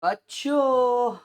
Achoo.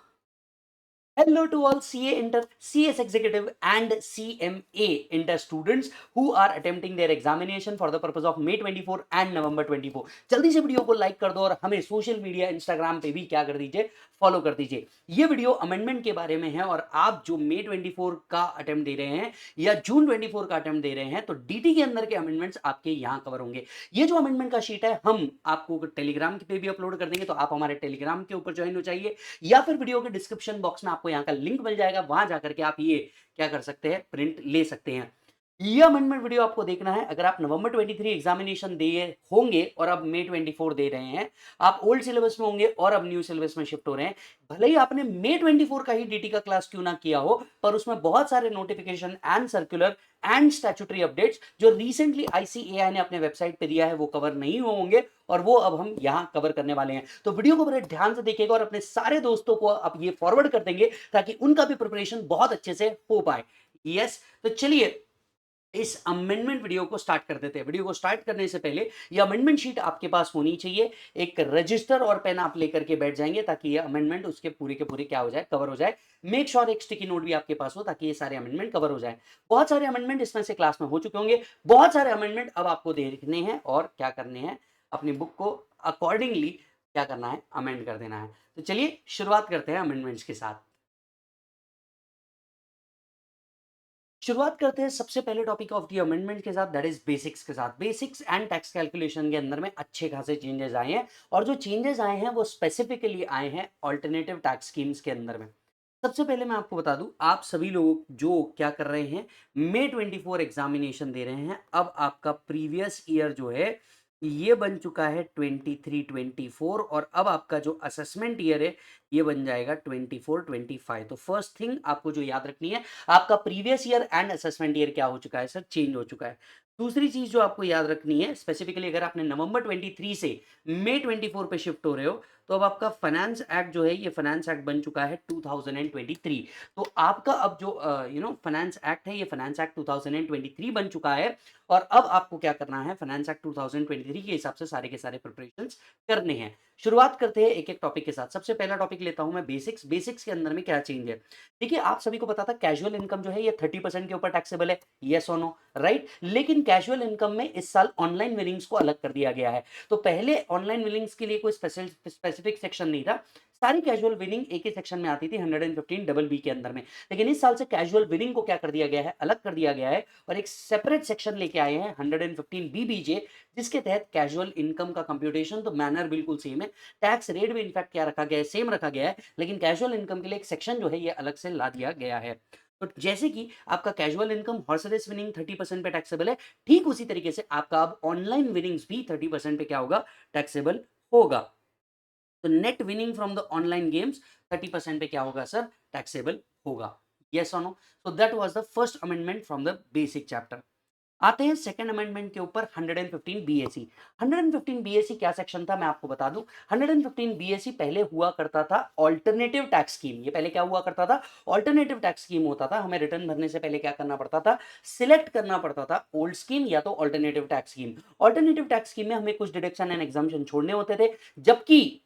Hello to all CA Inter, CS Executive and CMA Inter students who are attempting their examination for the purpose of May 24 and November 24. जल्दी से video को like कर दो और हमें social media Instagram पे भी क्या कर दीजिए, फॉलो कर दीजिए। ये वीडियो अमेंडमेंट के बारे में है और आप जो May 24 का अटेम्प्ट दे रहे हैं या June 24 का अटेम्प्ट दे रहे हैं तो DT के अंदर के अमेंडमेंट्स आपके यहाँ कवर होंगे। ये जो अमेंडमेंट का शीट है हम आपको टेलीग्राम पे भी अपलोड कर देंगे, तो आप हमारे टेलीग्राम के ऊपर ज्वाइन हो जाइए या फिर वीडियो के डिस्क्रिप्शन बॉक्स में आपको यहाँ का लिंक मिल जाएगा, वहां जाकर के आप ये क्या कर सकते हैं, प्रिंट ले सकते हैं। ये अमेंडमेंट वीडियो आपको देखना है अगर आप नवंबर 23 एग्जामिनेशन दे होंगे और अब मई 24 दे रहे हैं, आप ओल्ड सिलेबस में होंगे और अब न्यू सिलेबस में शिफ्ट हो रहे हैं। भले ही आपने मई 24 का ही डीटी का क्लास क्यों ना किया हो, पर उसमें बहुत सारे notification and circular and statutory updates जो रिसेंटली आईसीएआई ने अपने वेबसाइट पे दिया है वो कवर नहीं होंगे और वो अब हम यहां कवर करने वाले हैं। तो वीडियो को बड़े ध्यान से देखिएगा और अपने सारे दोस्तों को अब ये फॉरवर्ड कर देंगे ताकि उनका भी प्रिपरेशन बहुत अच्छे से हो पाए। यस, तो चलिए इस अमेंडमेंट वीडियो को स्टार्ट कर देते हैं। वीडियो को स्टार्ट करने से पहले ये अमेंडमेंट शीट आपके पास होनी चाहिए। एक रजिस्टर और पेन आप लेकर के बैठ जाएंगे ताकि ये अमेंडमेंट उसके पूरे के पूरे क्या हो जाए, कवर हो जाए। मेक श्योर एक स्टिकी नोट भी आपके पास हो ताकि ये सारे अमेंडमेंट कवर हो जाए। बहुत सारे अमेंडमेंट इसमें से क्लास में हो चुके होंगे, बहुत सारे अमेंडमेंट अब आपको देखने हैं और क्या करने हैं, अपनी बुक को अकॉर्डिंगली क्या करना है, अमेंड कर देना है। तो चलिए शुरुआत करते हैं अमेंडमेंट्स के साथ। शुरुआत करते हैं सबसे पहले टॉपिक ऑफ द अमेंडमेंट के साथ, दैट इज बेसिक्स के साथ। बेसिक्स एंड टैक्स कैलकुलेशन के अंदर में अच्छे खासे चेंजेस आए हैं और जो चेंजेस आए हैं वो स्पेसिफिकली आए हैं ऑल्टरनेटिव टैक्स स्कीम्स के अंदर में। सबसे पहले मैं आपको बता दूं, आप सभी लोग जो क्या कर रहे हैं, May 24 एग्जामिनेशन दे रहे हैं, अब आपका प्रीवियस ईयर जो है ये बन चुका है 23-24 और अब आपका जो असेसमेंट ईयर है ये बन जाएगा 24-25। तो फर्स्ट थिंग आपको जो याद रखनी है, आपका previous year and assessment year क्या हो चुका है सर, चेंज हो चुका है। दूसरी चीज जो आपको याद रखनी है, स्पेसिफिकली अगर आपने नवंबर 23 से मई 24 पे शिफ्ट हो रहे हो तो अब आपका फाइनेंस एक्ट जो है ये फाइनेंस एक्ट बन चुका है 2023। तो आपका अब जो फाइनेंस एक्ट है ये फाइनेंस एक्ट 2023 बन चुका है और अब आपको क्या करना है, फाइनेंस एक्ट 2023 के हिसाब से सारे के सारे प्रिपरेशंस करने हैं। शुरुआत करते हैं एक एक टॉपिक के साथ। सबसे पहला टॉपिक लेता हूं मैं बेसिक्स। बेसिक्स के अंदर में क्या चेंज है, देखिए आप सभी को पता था कैजुअल इनकम जो है ये 30% के ऊपर टैक्सेबल है, यस और नो, राइट। लेकिन कैजुअल इनकम में इस साल ऑनलाइन विनिंग्स को अलग कर दिया गया है। तो पहले ऑनलाइन विनिंग्स के लिए कोई स्पेसिफिक सेक्शन नहीं था, सारी कैजुअल विनिंग एक ही सेक्शन में आती थी 115 डबल बी के अंदर में। लेकिन इस साल से कैजुअल विनिंग को क्या कर दिया गया है, अलग कर दिया गया है और एक सेपरेट सेक्शन लेके आए हैं 115 बीबीजे, जिसके तहत कैजुअल इनकम का कंप्यूटेशन तो मैनर बिल्कुल सेम है, टैक्स रेट भी इनफैक्ट क्या रखा गया है, सेम रखा गया है, लेकिन कैजुअल इनकम के लिए एक सेक्शन जो है ये अलग से ला दिया गया है। तो जैसे कि आपका casual income horse race winning 30% पे टैक्सेबल है, ठीक उसी तरीके से आपका अब ऑनलाइन विनिंग्स भी 30% पे क्या होगा, टैक्सेबल होगा। तो net winning from the online games 30% पे क्या होगा सर, टैक्सेबल होगा, यस और no. So that was the first amendment from the basic chapter. आते हैं सेकंड अमेंडमेंट के ऊपर, 115 बीएसी। 115 बीएसी क्या सेक्शन था मैं आपको बता दूं। 115 बीएसी पहले हुआ करता था ऑल्टरनेटिव टैक्स स्कीम। ये पहले क्या हुआ करता था, ऑल्टरनेटिव टैक्स स्कीम होता था। हमें रिटर्न भरने से पहले क्या करना पड़ता था, सिलेक्ट करना पड़ता था ओल्ड स्कीम या तो alternative tax scheme. Alternative tax scheme में हमें कुछ डिडक्शन एंड एग्जाम्पशन छोड़ने होते थे, जबकि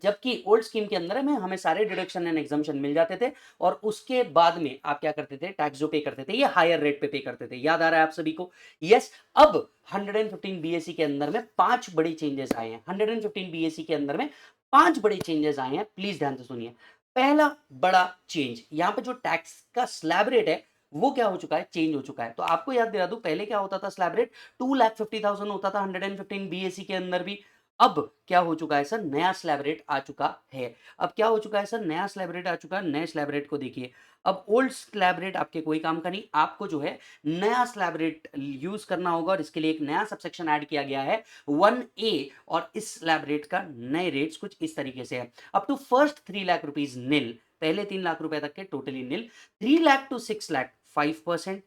जबकि ओल्ड स्कीम के अंदर में हमें सारे डिडक्शन एंड एग्जाम्पशन मिल जाते थे और उसके बाद में आप क्या करते थे, टैक्स जो पे करते थे ये हायर रेट पे करते थे। याद आ रहा है आप सभी को, यस। अब 115 बीएससी के अंदर में पांच बड़े चेंजेस आए हैं। 115 बीएससी के अंदर में पांच बड़े चेंजेस आए हैं, प्लीज ध्यान से सुनिए। पहला बड़ा चेंज, यहां पे जो टैक्स का स्लैब रेट है वो क्या हो चुका है, चेंज हो चुका है। तो आपको याद दिला दूं, पहले क्या होता था, स्लैब रेट 2,50,000 होता था 115 बीएससी के अंदर भी। अब क्या हो चुका है सर, नया स्लैब रेट आ चुका है। अब क्या हो चुका है सर, नया स्लैब रेट आ चुका है। नए स्लैब रेट को देखिए, अब ओल्ड स्लैब रेट आपके कोई काम का नहीं, आपको जो है नया स्लैब रेट यूज करना होगा और इसके लिए एक नया सबसेक्शन ऐड किया गया है 1A। और इस स्लैब रेट का नए रेट्स कुछ इस तरीके से है, up to first 3 lakh rupees nil, पहले 3 लाख रुपए तक के totally nil, 3 lakh to 6 lakh 5%,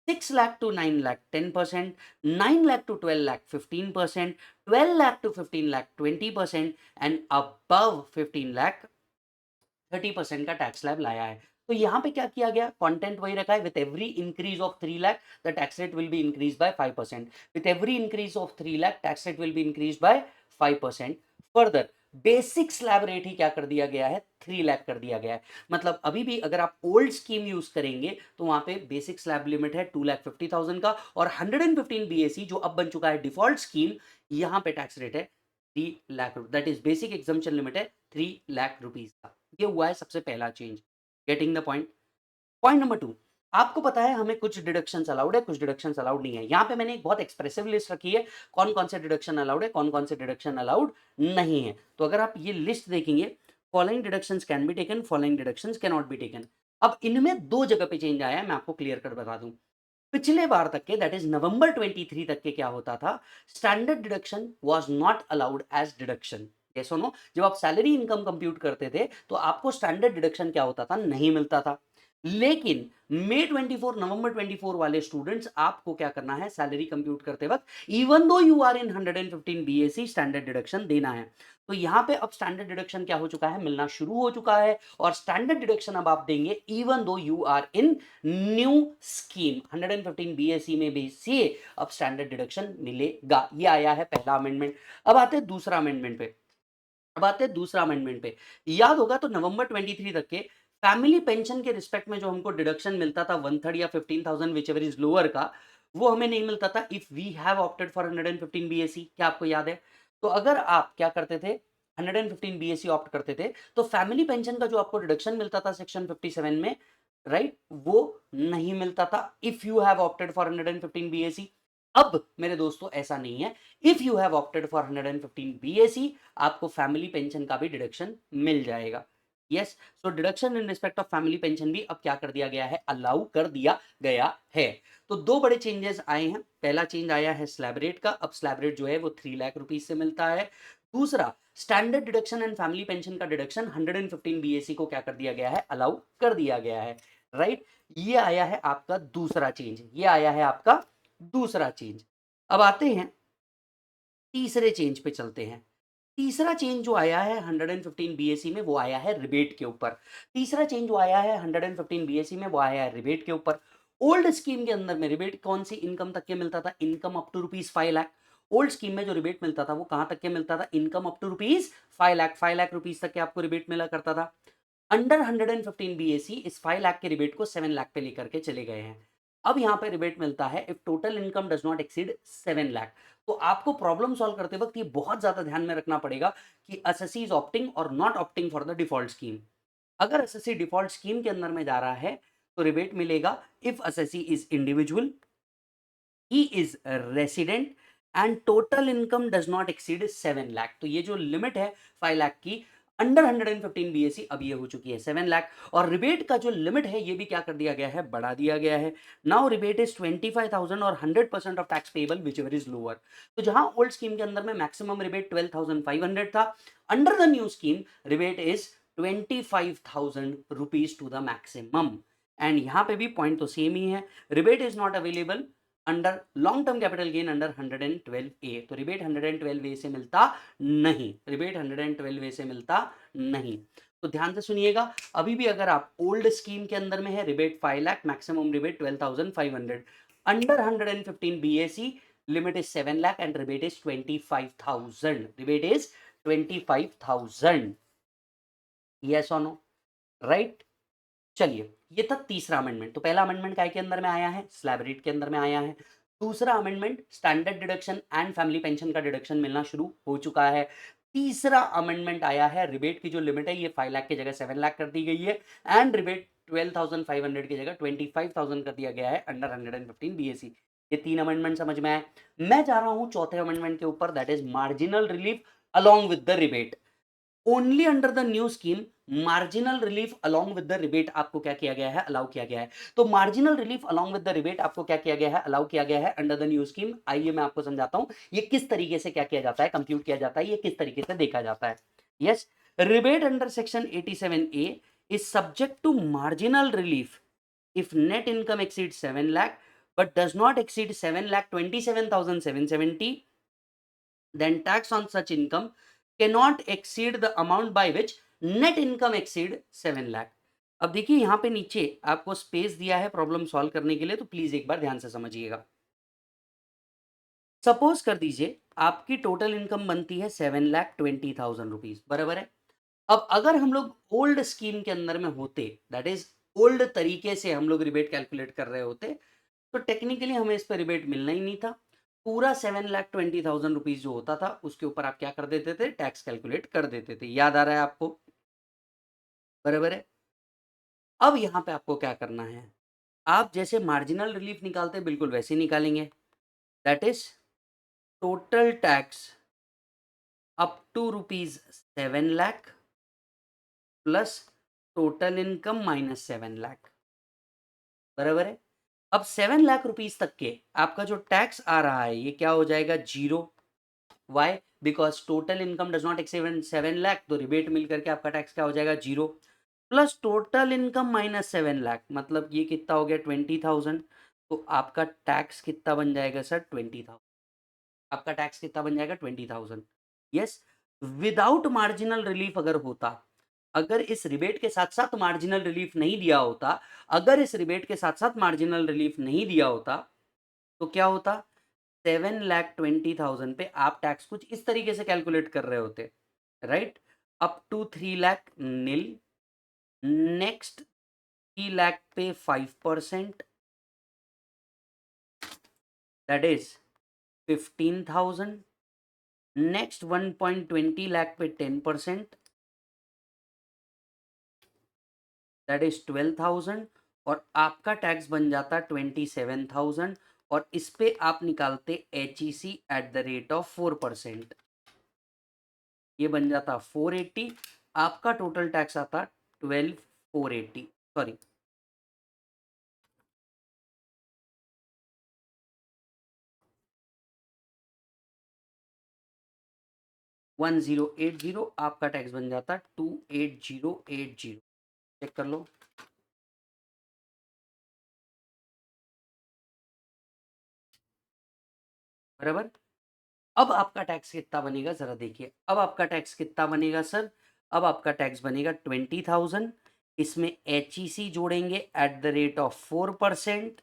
6 lakh to 9 lakh 10%, 9 lakh to 12 lakh 15%, 12 lakh to 15 lakh 20% and above 15 lakh 30% का टैक्स स्लैब लाया है। तो यहाँ पे क्या किया गया, कंटेंट वही रखा है, with every increase of 3 lakh the tax rate will be increase by 5%, with every increase of 3 lakh tax rate will be increase by 5%। Further basic slab rate ही क्या कर दिया गया है, 3 लाख कर दिया गया है। मतलब अभी भी अगर आप ओल्ड स्कीम यूज करेंगे तो वहां पे बेसिक स्लैब लिमिट है 2,50,000 का, और 115 बीएसई जो अब बन चुका है डिफॉल्ट स्कीम, यहां पे टैक्स रेट है 3 lakh, that is basic exemption limit है 3 लाख रुपीज का। ये हुआ है सबसे पहला change. Getting the point. Point number 2, आपको पता है हमें कुछ डिडक्शंस अलाउड है, कुछ डिडक्शंस अलाउड नहीं है। यहां पे मैंने एक बहुत एक्सप्रेसिव लिस्ट रखी है, कौन कौन से डिडक्शन अलाउड है, कौन कौन से डिडक्शन अलाउड नहीं है। तो अगर आप ये लिस्ट देखेंगे, following deductions can be taken, following deductions can not be taken. अब इनमें दो जगह पे चेंज आया है, मैं आपको क्लियर कर बता दूं। पिछले बार तक के, दैट इज नवंबर 23 तक के, क्या होता था, standard deduction was not allowed as deduction. Yes और नो, जब आप सैलरी इनकम कंप्यूट करते थे तो आपको स्टैंडर्ड डिडक्शन क्या होता था, नहीं मिलता था। लेकिन मई 24 नवंबर 24 वाले स्टूडेंट्स, आपको क्या करना है, सैलरी कंप्यूट करते वक्त even though you are in 115 BSE, standard deduction देना है। तो यहां पे अब स्टैंडर्ड डिडक्शन क्या हो चुका है, मिलना शुरू हो चुका है, और स्टैंडर्ड डिडक्शन अब आप देंगे even though you are in new scheme 115 BSE में भी सी, अब स्टैंडर्ड डिडक्शन मिलेगा। ये आया है पहला अमेंडमेंट। अब आते हैं दूसरा अमेंडमेंट पे। याद होगा तो नवंबर 23 तक के फैमिली पेंशन के रिस्पेक्ट में जो हमको डिडक्शन मिलता था 1/3 या 15,000 विच एवर इज लोअर का, वो हमें नहीं मिलता था if we have opted for 115 BSE. क्या आपको याद है? तो अगर आप क्या करते थे, 115 बीएसई ऑप्ट करते थे, तो फैमिली पेंशन का जो आपको डिडक्शन मिलता था सेक्शन 57 में, राइट, वो नहीं मिलता था if you have opted for 115 BSE. अब मेरे दोस्तों ऐसा नहीं है, if you have opted for 115 BSE आपको फैमिली पेंशन का भी डिडक्शन मिल जाएगा। Yes, so deduction in respect of family pension भी अब क्या कर दिया गया है, अलाउ कर दिया गया है। तो दो बड़े चेंजेस आए हैं। पहला चेंज आया है स्लैब रेट का, अब स्लैब रेट जो है वो 3 लाख रुपीज से मिलता है। दूसरा, standard deduction and family pension का डिडक्शन 115 बीएसई को क्या कर दिया गया है, अलाउ कर दिया गया है। राइट, ये आया है आपका दूसरा चेंज, ये आया है आपका दूसरा चेंज। अब आते हैं तीसरे चेंज पे, चलते हैं। तीसरा चेंज जो आया है 115 बीएसई में, वो आया है रिबेट के ऊपर। तीसरा चेंज जो आया है 115 बीएसई में, वो आया है रिबेट के ऊपर। ओल्ड स्कीम के अंदर में रिबेट कौन सी इनकम तक के मिलता था, income up to rupees 5 lakh. Old scheme में जो रिबेट मिलता था वो कहां तक के मिलता था, income up to rupees 5 lakh, 5 lakh rupees तक के आपको रिबेट मिला करता था। अंडर 115 बीएसई इस 5 लाख के रिबेट को 7 लाख पे लेकर के चले गए हैं। अब यहां पे रिबेट मिलता है if total income does not exceed 7 lakh. तो आपको प्रॉब्लम सॉल्व करते वक्त ये बहुत ज्यादा ध्यान में रखना पड़ेगा कि एसएससी इज ऑप्टिंग और not opting for the default scheme. अगर एसएससी डिफॉल्ट स्कीम के अंदर में जा रहा है तो रिबेट मिलेगा if SSC is individual, he is resident and total income does not exceed 7 lakh. तो ये जो लिमिट है 5 लाख की, अंडर 115 बीएसई अब ये हो चुकी है 7 लाख, और रिबेट का जो लिमिट है ये भी क्या कर दिया गया है, बढ़ा दिया गया है। नाउ रिबेट इज 25,000 और 100% of tax payable which ever is lower. तो जहां ओल्ड स्कीम के अंदर में मैक्सिमम रिबेट 12,500 था, under the new scheme rebate is 25,000 rupees to the maximum. And यहां पे भी पॉइंट तो सेम ही है, rebate is not available under long term capital gain under 112 A. तो रिबेट 112 ए से मिलता नहीं, रिबेट 112 ए से मिलता नहीं। तो ध्यान से सुनिएगा, अभी भी अगर आप ओल्ड स्कीम के अंदर में है, rebate 5 lakh, maximum rebate 12,500, under 115 BSE limit is 7 lakh and rebate is 25,000, rebate is 25,000। Yes और नो, राइट। चलिए, ये था तीसरा अमेंडमेंट। तो पहला अमेंडमेंट काय के अंदर में आया है, स्लैब रेट के अंदर में आया है। दूसरा amendment standard deduction and family pension का डिडक्शन मिलना शुरू हो चुका है। तीसरा अमेंडमेंट आया है, रिबेट की जो लिमिट है ये 5 लाख की जगह 7 लाख कर दी गई है, एंड रिबेट 12,500 की जगह 25,000 कर दिया गया है अंडर 115 बीएसई। ये तीन अमेंडमेंट समझ में आए। मैं जा रहा हूं चौथे अमेंडमेंट के ऊपर, that is marginal relief along with the rebate. Only under the new scheme marginal relief along with the rebate आपको क्या किया गया है, अलाउ किया गया है। तो marginal relief along with the rebate आपको क्या किया गया है, अलाउ किया गया है अंडर द न्यू स्कीम। आइए मैं आपको समझाता हूं ये किस तरीके से क्या किया जाता है, कंप्यूट किया जाता है, ये किस तरीके से देखा जाता है। Yes, rebate under section 87A is subject to marginal relief if net income exceeds 7 lakh but does not exceed 7,27,770, then tax on such income cannot exceed the amount by which net income exceed 7 lakh। अब देखिए यहां पे नीचे आपको space दिया है problem solve करने के लिए, तो प्लीज एक बार ध्यान से समझिएगा। सपोज कर दीजिए आपकी टोटल इनकम बनती है 7,20,000 रुपीज, बराबर है। अब अगर हम लोग ओल्ड स्कीम के अंदर में होते, दैट इज ओल्ड तरीके से हम लोग रिबेट कैलकुलेट कर रहे होते, तो टेक्निकली हमें इस पर रिबेट मिलना ही नहीं था। पूरा 7,20,000 रुपीज जो होता था उसके ऊपर आप क्या कर देते थे, टैक्स कैलकुलेट कर देते थे। याद आ रहा है आपको, बराबर है। अब यहाँ पे आपको क्या करना है, आप जैसे मार्जिनल रिलीफ निकालते हैं बिल्कुल वैसे ही निकालेंगे। That is total tax up to rupees 7 lakh plus total income minus 7 lakh, बराबर है। अब 7 लाख रुपीज तक के आपका जो टैक्स आ रहा है ये क्या हो जाएगा, zero. Why? Because total income does not exceed 7 lakh, तो रिबेट मिल करके आपका टैक्स क्या हो जाएगा, zero. Plus total income minus 7 lakh, मतलब ये कितना हो गया, 20,000। तो आपका टैक्स कितना बन जाएगा सर, 20,000। आपका टैक्स कितना बन जाएगा, 20,000। यस। विदाउट मार्जिनल रिलीफ अगर होता, अगर इस रिबेट के साथ साथ मार्जिनल रिलीफ नहीं दिया होता, अगर इस रिबेट के साथ साथ मार्जिनल रिलीफ नहीं दिया होता, तो क्या होता, 7,20,000 पे आप टैक्स कुछ इस तरीके से कैलकुलेट कर रहे होते, right. Up to 3 lakh nil, next 3 lakh पे 5%, दैट इज 15,000। नेक्स्ट 1.20 लाख पे 10%, दैट इज 12,000। और आपका टैक्स बन जाता 27,000। और इस पे आप निकालते HEC at the rate of 4%, ये बन जाता 480। आपका टोटल टैक्स आता 12,480, सॉरी 1080। आपका टैक्स बन जाता 28080। चेक कर लो, बराबर। अब आपका टैक्स कितना बनेगा जरा देखिए, अब आपका टैक्स कितना बनेगा सर, अब आपका टैक्स बनेगा 20,000। इसमें HEC जोड़ेंगे एट द रेट ऑफ 4%।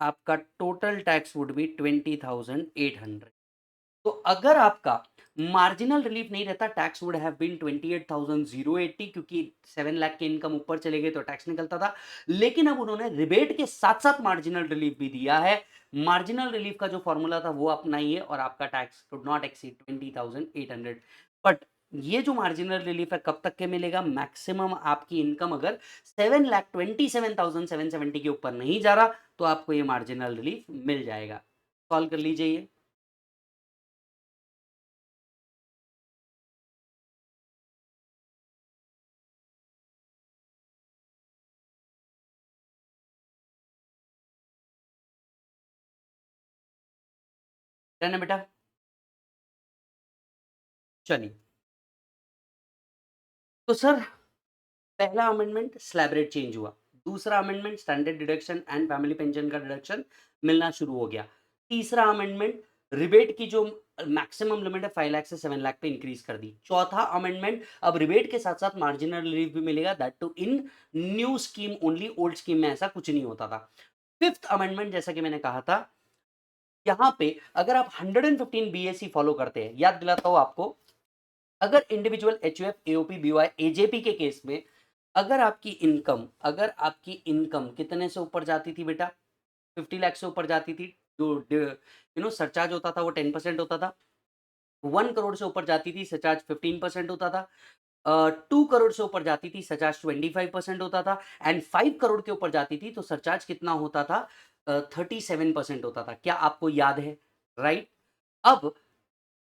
आपका टोटल टैक्स वुड बी 20,800। तो अगर आपका मार्जिनल रिलीफ नहीं रहता, टैक्स वुड हैव बीन 28,080, क्योंकि 7 लाख के इनकम ऊपर चले गए तो टैक्स निकलता था। लेकिन अब उन्होंने रिबेट के साथ साथ मार्जिनल रिलीफ भी दिया है। मार्जिनल रिलीफ का जो फॉर्मूला था वो अपनाइए और आपका tax could not exceed 20,800। But ये जो मार्जिनल रिलीफ है कब तक के मिलेगा, मैक्सिमम आपकी इनकम अगर 7,27,770 के ऊपर नहीं जा रहा तो आपको ये मार्जिनल रिलीफ मिल जाएगा। सॉल्व कर लीजिए ये। डन है बेटा, चलिए। तो सर पहला अमेंडमेंट स्लैब रेट चेंज हुआ, दूसरा amendment standard deduction and family pension का डिडक्शन मिलना शुरू हो गया, तीसरा अमेंडमेंट रिबेट की जो मैक्सिमम लिमिट है 5 लाख से 7 लाख पे इंक्रीज कर दी, चौथा अमेंडमेंट अब रिबेट के साथ साथ मार्जिनल रिलीफ भी मिलेगा, that too in new scheme only, old scheme में ऐसा कुछ नहीं होता था। फिफ्थ अमेंडमेंट जैसा कि मैंने कहा था, यहाँ पे अगर आप 115 BAC फॉलो करते हैं, याद दिलाता हूं आपको, अगर individual HUF AOP BY AJP के केस में अगर आपकी इनकम कितने से ऊपर जाती थी बेटा, 50 लाख से ऊपर जाती थी, जो सरचार्ज होता था वो 10% होता था। 1 करोड़ से ऊपर जाती थी सरचार्ज 15% होता था। 2 करोड़ से ऊपर जाती थी सरचार्ज 25% होता था। एंड 5 करोड़ के ऊपर जाती थी तो सरचार्ज कितना होता था, 37% होता था। क्या आपको याद है, राइट? अब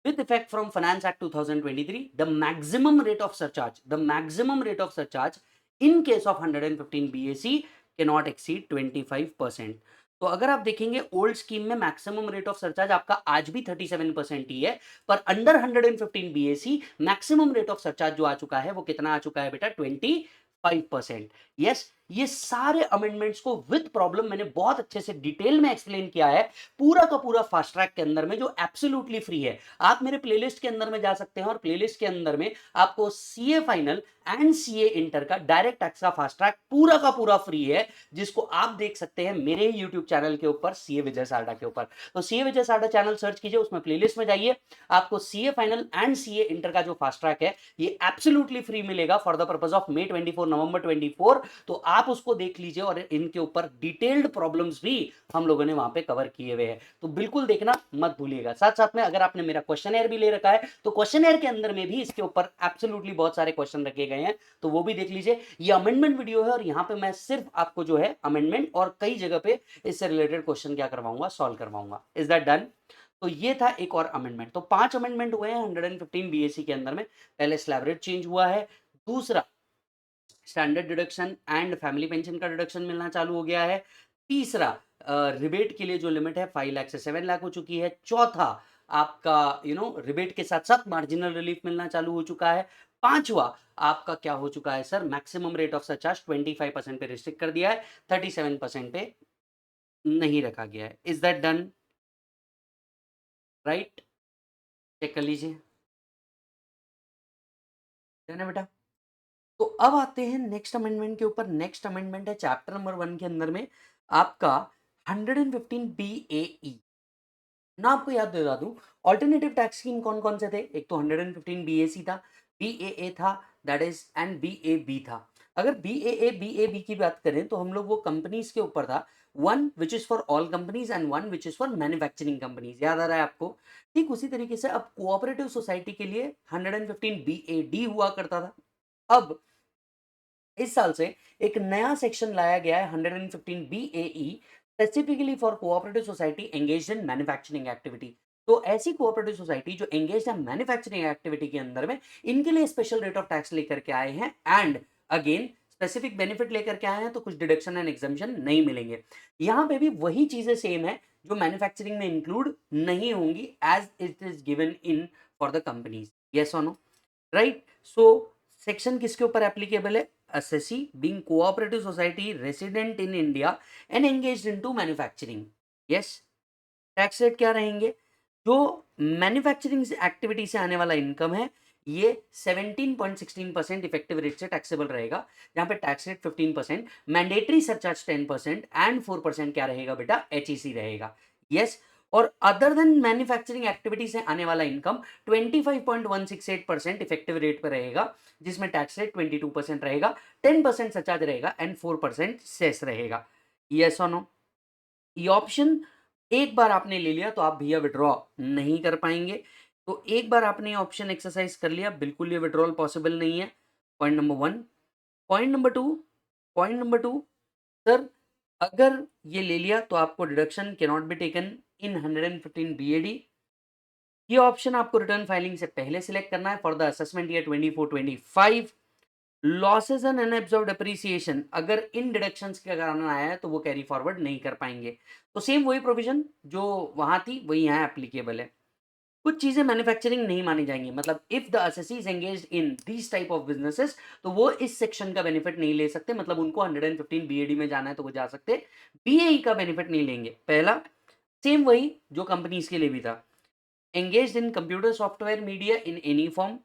with effect from Finance Act 2023, the maximum rate of surcharge in case of 115 BAC cannot exceed 25%। तो अगर आप देखेंगे ओल्ड स्कीम में मैक्सिमम रेट ऑफ सरचार्ज आपका आज भी 37% ही है, पर under 115 BAC maximum rate of surcharge जो आ चुका है वो कितना आ चुका है बेटा, 25%। यस, ये सारे अमेंडमेंट्स को विद प्रॉब्लम मैंने बहुत अच्छे से डिटेल में एक्सप्लेन किया है, पूरा का पूरा फास्ट ट्रैक के अंदर में, जो एब्सोल्युटली फ्री है। आप मेरे प्लेलिस्ट के अंदर में जा सकते हैं और प्लेलिस्ट के अंदर में आपको CA final and CA inter का डायरेक्ट टैक्स का फास्ट ट्रैक पूरा का पूरा फ्री है, जिसको आप देख सकते हैं मेरे ही यूट्यूब चैनल के ऊपर, सीए विजय सारडा के ऊपर। तो सीए विजय सारडा चैनल सर्च कीजिए, उसमें प्लेलिस्ट में जाइए, आपको CA final and CA inter का जो फास्ट ट्रैक है ये एब्सोल्युटली फ्री मिलेगा for the purpose of May 24 नवंबर 24। तो आप उसको देख लीजिए और इनके ऊपर डिटेल्ड प्रॉब्लम्स भी हम लोगों ने वहां पे कवर किए हुए हैं, तो बिल्कुल देखना मत भूलिएगा। साथ साथ में अगर आपने मेरा क्वेश्चन भी ले रखा है तो क्वेश्चन के अंदर में भी इसके ऊपर एब्सोल्युटली बहुत सारे क्वेश्चन रखे गए हैं, तो वो भी देख लीजिए। ये अमेंडमेंट वीडियो है और यहाँ पे मैं सिर्फ आपको जो है अमेंडमेंट और कई जगह पे इससे रिलेटेड क्वेश्चन क्या करवाऊंगा, सॉल्व करवाऊंगा। Is that done? तो ये था एक और अमेंडमेंट। तो 5 अमेंडमेंट हुए हैं 115 बीएससी के अंदर में। पहले स्लैब रेट चेंज हुआ है, दूसरा standard deduction and family pension का डिडक्शन मिलना चालू हो गया है, तीसरा रिबेट के लिए जो लिमिट है 5 लाख से 7 लाख हो चुकी है, चौथा आपका रिबेट के साथ साथ मार्जिनल रिलीफ मिलना चालू हो चुका है, पांचवा आपका क्या हो चुका है sir, maximum rate of surcharge 25% पे रिस्ट्रिक्ट कर दिया है, 37% पे नहीं रखा गया है। Is that done? Right? Check कर लीजिए। डन है बेटा? तो अब आते हैं नेक्स्ट अमेंडमेंट के ऊपर। नेक्स्ट अमेंडमेंट है चैप्टर नंबर 1 के अंदर में आपका 115 बीएई। ना आपको याद दिला दूं, ऑल्टरनेटिव टैक्स स्कीम कौन कौन से थे? एक तो 115 बीएसी था, बीएए था, दैट इज एंड बीएबी था। अगर बीएए बीएबी की बात करें तो हम लोग वो कंपनीज के ऊपर था, one which is for all companies and one which is for manufacturing companies. याद आ रहा है आपको? ठीक उसी तरीके से अब कोऑपरेटिव सोसाइटी के लिए 115 बीएडी हुआ करता था। अब इस साल से एक नया सेक्शन लाया गया है 115 BAE, specifically for cooperative society engaged in manufacturing activity. तो ऐसी कोऑपरेटिव सोसाइटी जो एंगेज्ड है मैन्युफैक्चरिंग एक्टिविटी के अंदर में, इनके लिए स्पेशल रेट ऑफ टैक्स लेकर के आए हैं एंड अगेन स्पेसिफिक बेनिफिट लेकर के आए हैं, तो कुछ डिडक्शन एंड एग्जम्पशन नहीं मिलेंगे। यहां पे भी वही चीजें सेम है जो मैन्युफैक्चरिंग में इंक्लूड नहीं होंगी as it is given in for the companies. Yes और नो? राइट? सो सेक्शन किसके ऊपर एप्लीकेबल है? assessee being cooperative society resident in India and engaged into manufacturing. yes, tax rate क्या रहेंगे? जो मैन्युफैक्चरिंग एक्टिविटी से आने वाला इनकम है ये 17.16% इफेक्टिव रेट से टैक्सेबल रहेगा, जहां पे tax rate 15%, mandatory surcharge 10% and 4% क्या रहेगा बेटा? एचईसी रहेगा। यस, और अदर देन मैन्युफैक्चरिंग एक्टिविटी से आने वाला इनकम 25.168% इफेक्टिव रेट पर रहेगा, जिसमें टैक्स रेट 22% रहेगा, 10% सरचार्ज रहेगा एंड 4% सेस रहेगा। यस और नो? ये ऑप्शन एक बार आपने ले लिया तो आप भैया विड्रॉ नहीं कर पाएंगे। तो एक बार आपने ऑप्शन एक्सरसाइज कर लिया, बिल्कुल ये विड्रॉल पॉसिबल नहीं है। Point number 1। Point number 2, sir अगर ये ले लिया तो आपको deduction can not be taken in 115 BOD. ये ऑप्शन आपको रिटर्न फाइलिंग से पहले सिलेक्ट करना है for the assessment year 24-25। Losses and unabsorbed appreciation अगर इन डिडक्शंस के कारण आया है तो वो कैरी फॉरवर्ड नहीं कर पाएंगे। तो सेम वही प्रोविजन जो वहां थी वही यहाँ एप्लीकेबल है। कुछ चीजें मैन्युफैक्चरिंग नहीं मानी जाएंगी, मतलब if the assessee is engaged in this type of businesses तो वो इस सेक्शन का बेनिफिट नहीं ले सकते, मतलब उनको 115 बीएडी में जाना है तो वो जा सकते, बीएई का बेनिफिट नहीं लेंगे। पहला सेम वही जो कंपनीज के लिए भी था, engaged in computer software media in any form.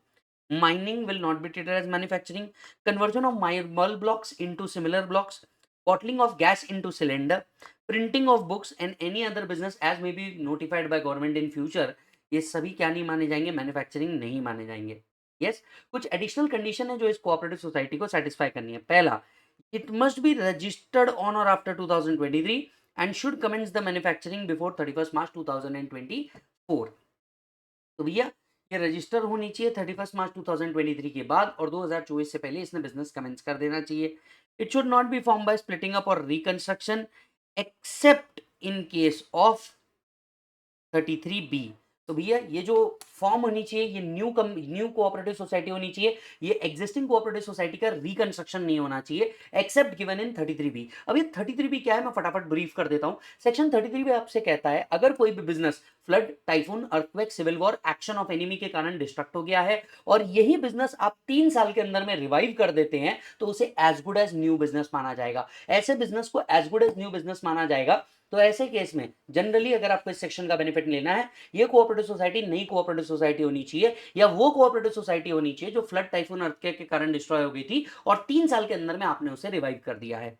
Mining will not be treated as manufacturing. Conversion of marble blocks into similar blocks. Bottling of gas into cylinder. Printing of books and any other business as may be notified by government in future. ये सभी क्या नहीं माने जाएंगे? Manufacturing नहीं माने जाएंगे। Yes, कुछ एडिशनल कंडीशन है जो इस कोऑपरेटिव सोसाइटी को सेटिस्फाई करनी है। पहला, it must be registered on और after 2023 and should commence the manufacturing before 31 March 2024। तो भैया ये रजिस्टर होनी चाहिए 31 मार्च 2023 के बाद और 2024 से पहले इसने बिजनेस कमेंस कर देना चाहिए। It should not be form by splitting up और reconstruction except in case of 33 B. तो भैया ये जो फॉर्म होनी चाहिए, ये न्यू कोऑपरेटिव सोसाइटी होनी चाहिए, ये एग्जिस्टिंग कोऑपरेटिव सोसाइटी का रिकंस्ट्रक्शन नहीं होना चाहिए एक्सेप्ट गिवन इन 33B। अब ये 33B क्या है, मैं फटाफट ब्रीफ कर देता हूं। सेक्शन 33B आपसे कहता है अगर कोई भी business flood, typhoon, earthquake, civil war, action of enemy के कारण डिस्ट्रक्ट हो गया है और यही बिजनेस आप 3 साल के अंदर में रिवाइव कर देते हैं तो उसे as good as new business माना जाएगा। ऐसे बिजनेस को as good as new business माना जाएगा। तो ऐसे केस में जनरली अगर आपको इस सेक्शन का बेनिफिट लेना है, ये कोऑपरेटिव सोसाइटी नई कोऑपरेटिव सोसाइटी होनी चाहिए या वो कोऑपरेटिव सोसाइटी होनी चाहिए जो फ्लड, टाइफून, अर्थक्वेक के कारण डिस्ट्रॉय हो गई थी और 3 साल के अंदर में आपने उसे रिवाइव कर दिया है।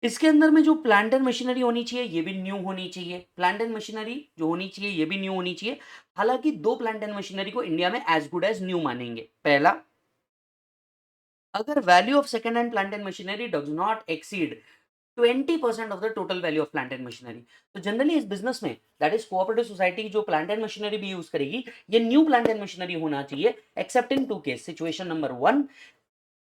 इसके अंदर में जो प्लांट एंड मशीनरी होनी चाहिए ये भी न्यू होनी चाहिए। प्लांट एंड मशीनरी जो होनी चाहिए ये भी न्यू होनी चाहिए। हालांकि 2 प्लांट एंड मशीनरी को इंडिया में एज गुड एज न्यू मानेंगे। पहला, अगर value of second hand plant and machinery does not exceed 20% of the total value of plant and machinery. तो जनरली इस बिजनेस में दैट इज कोऑपरेटिव सोसाइटी जो plant and machinery भी use करेगी ये न्यू प्लांट एंड मशीनरी होना चाहिए accept इन 2 case. Situation number 1,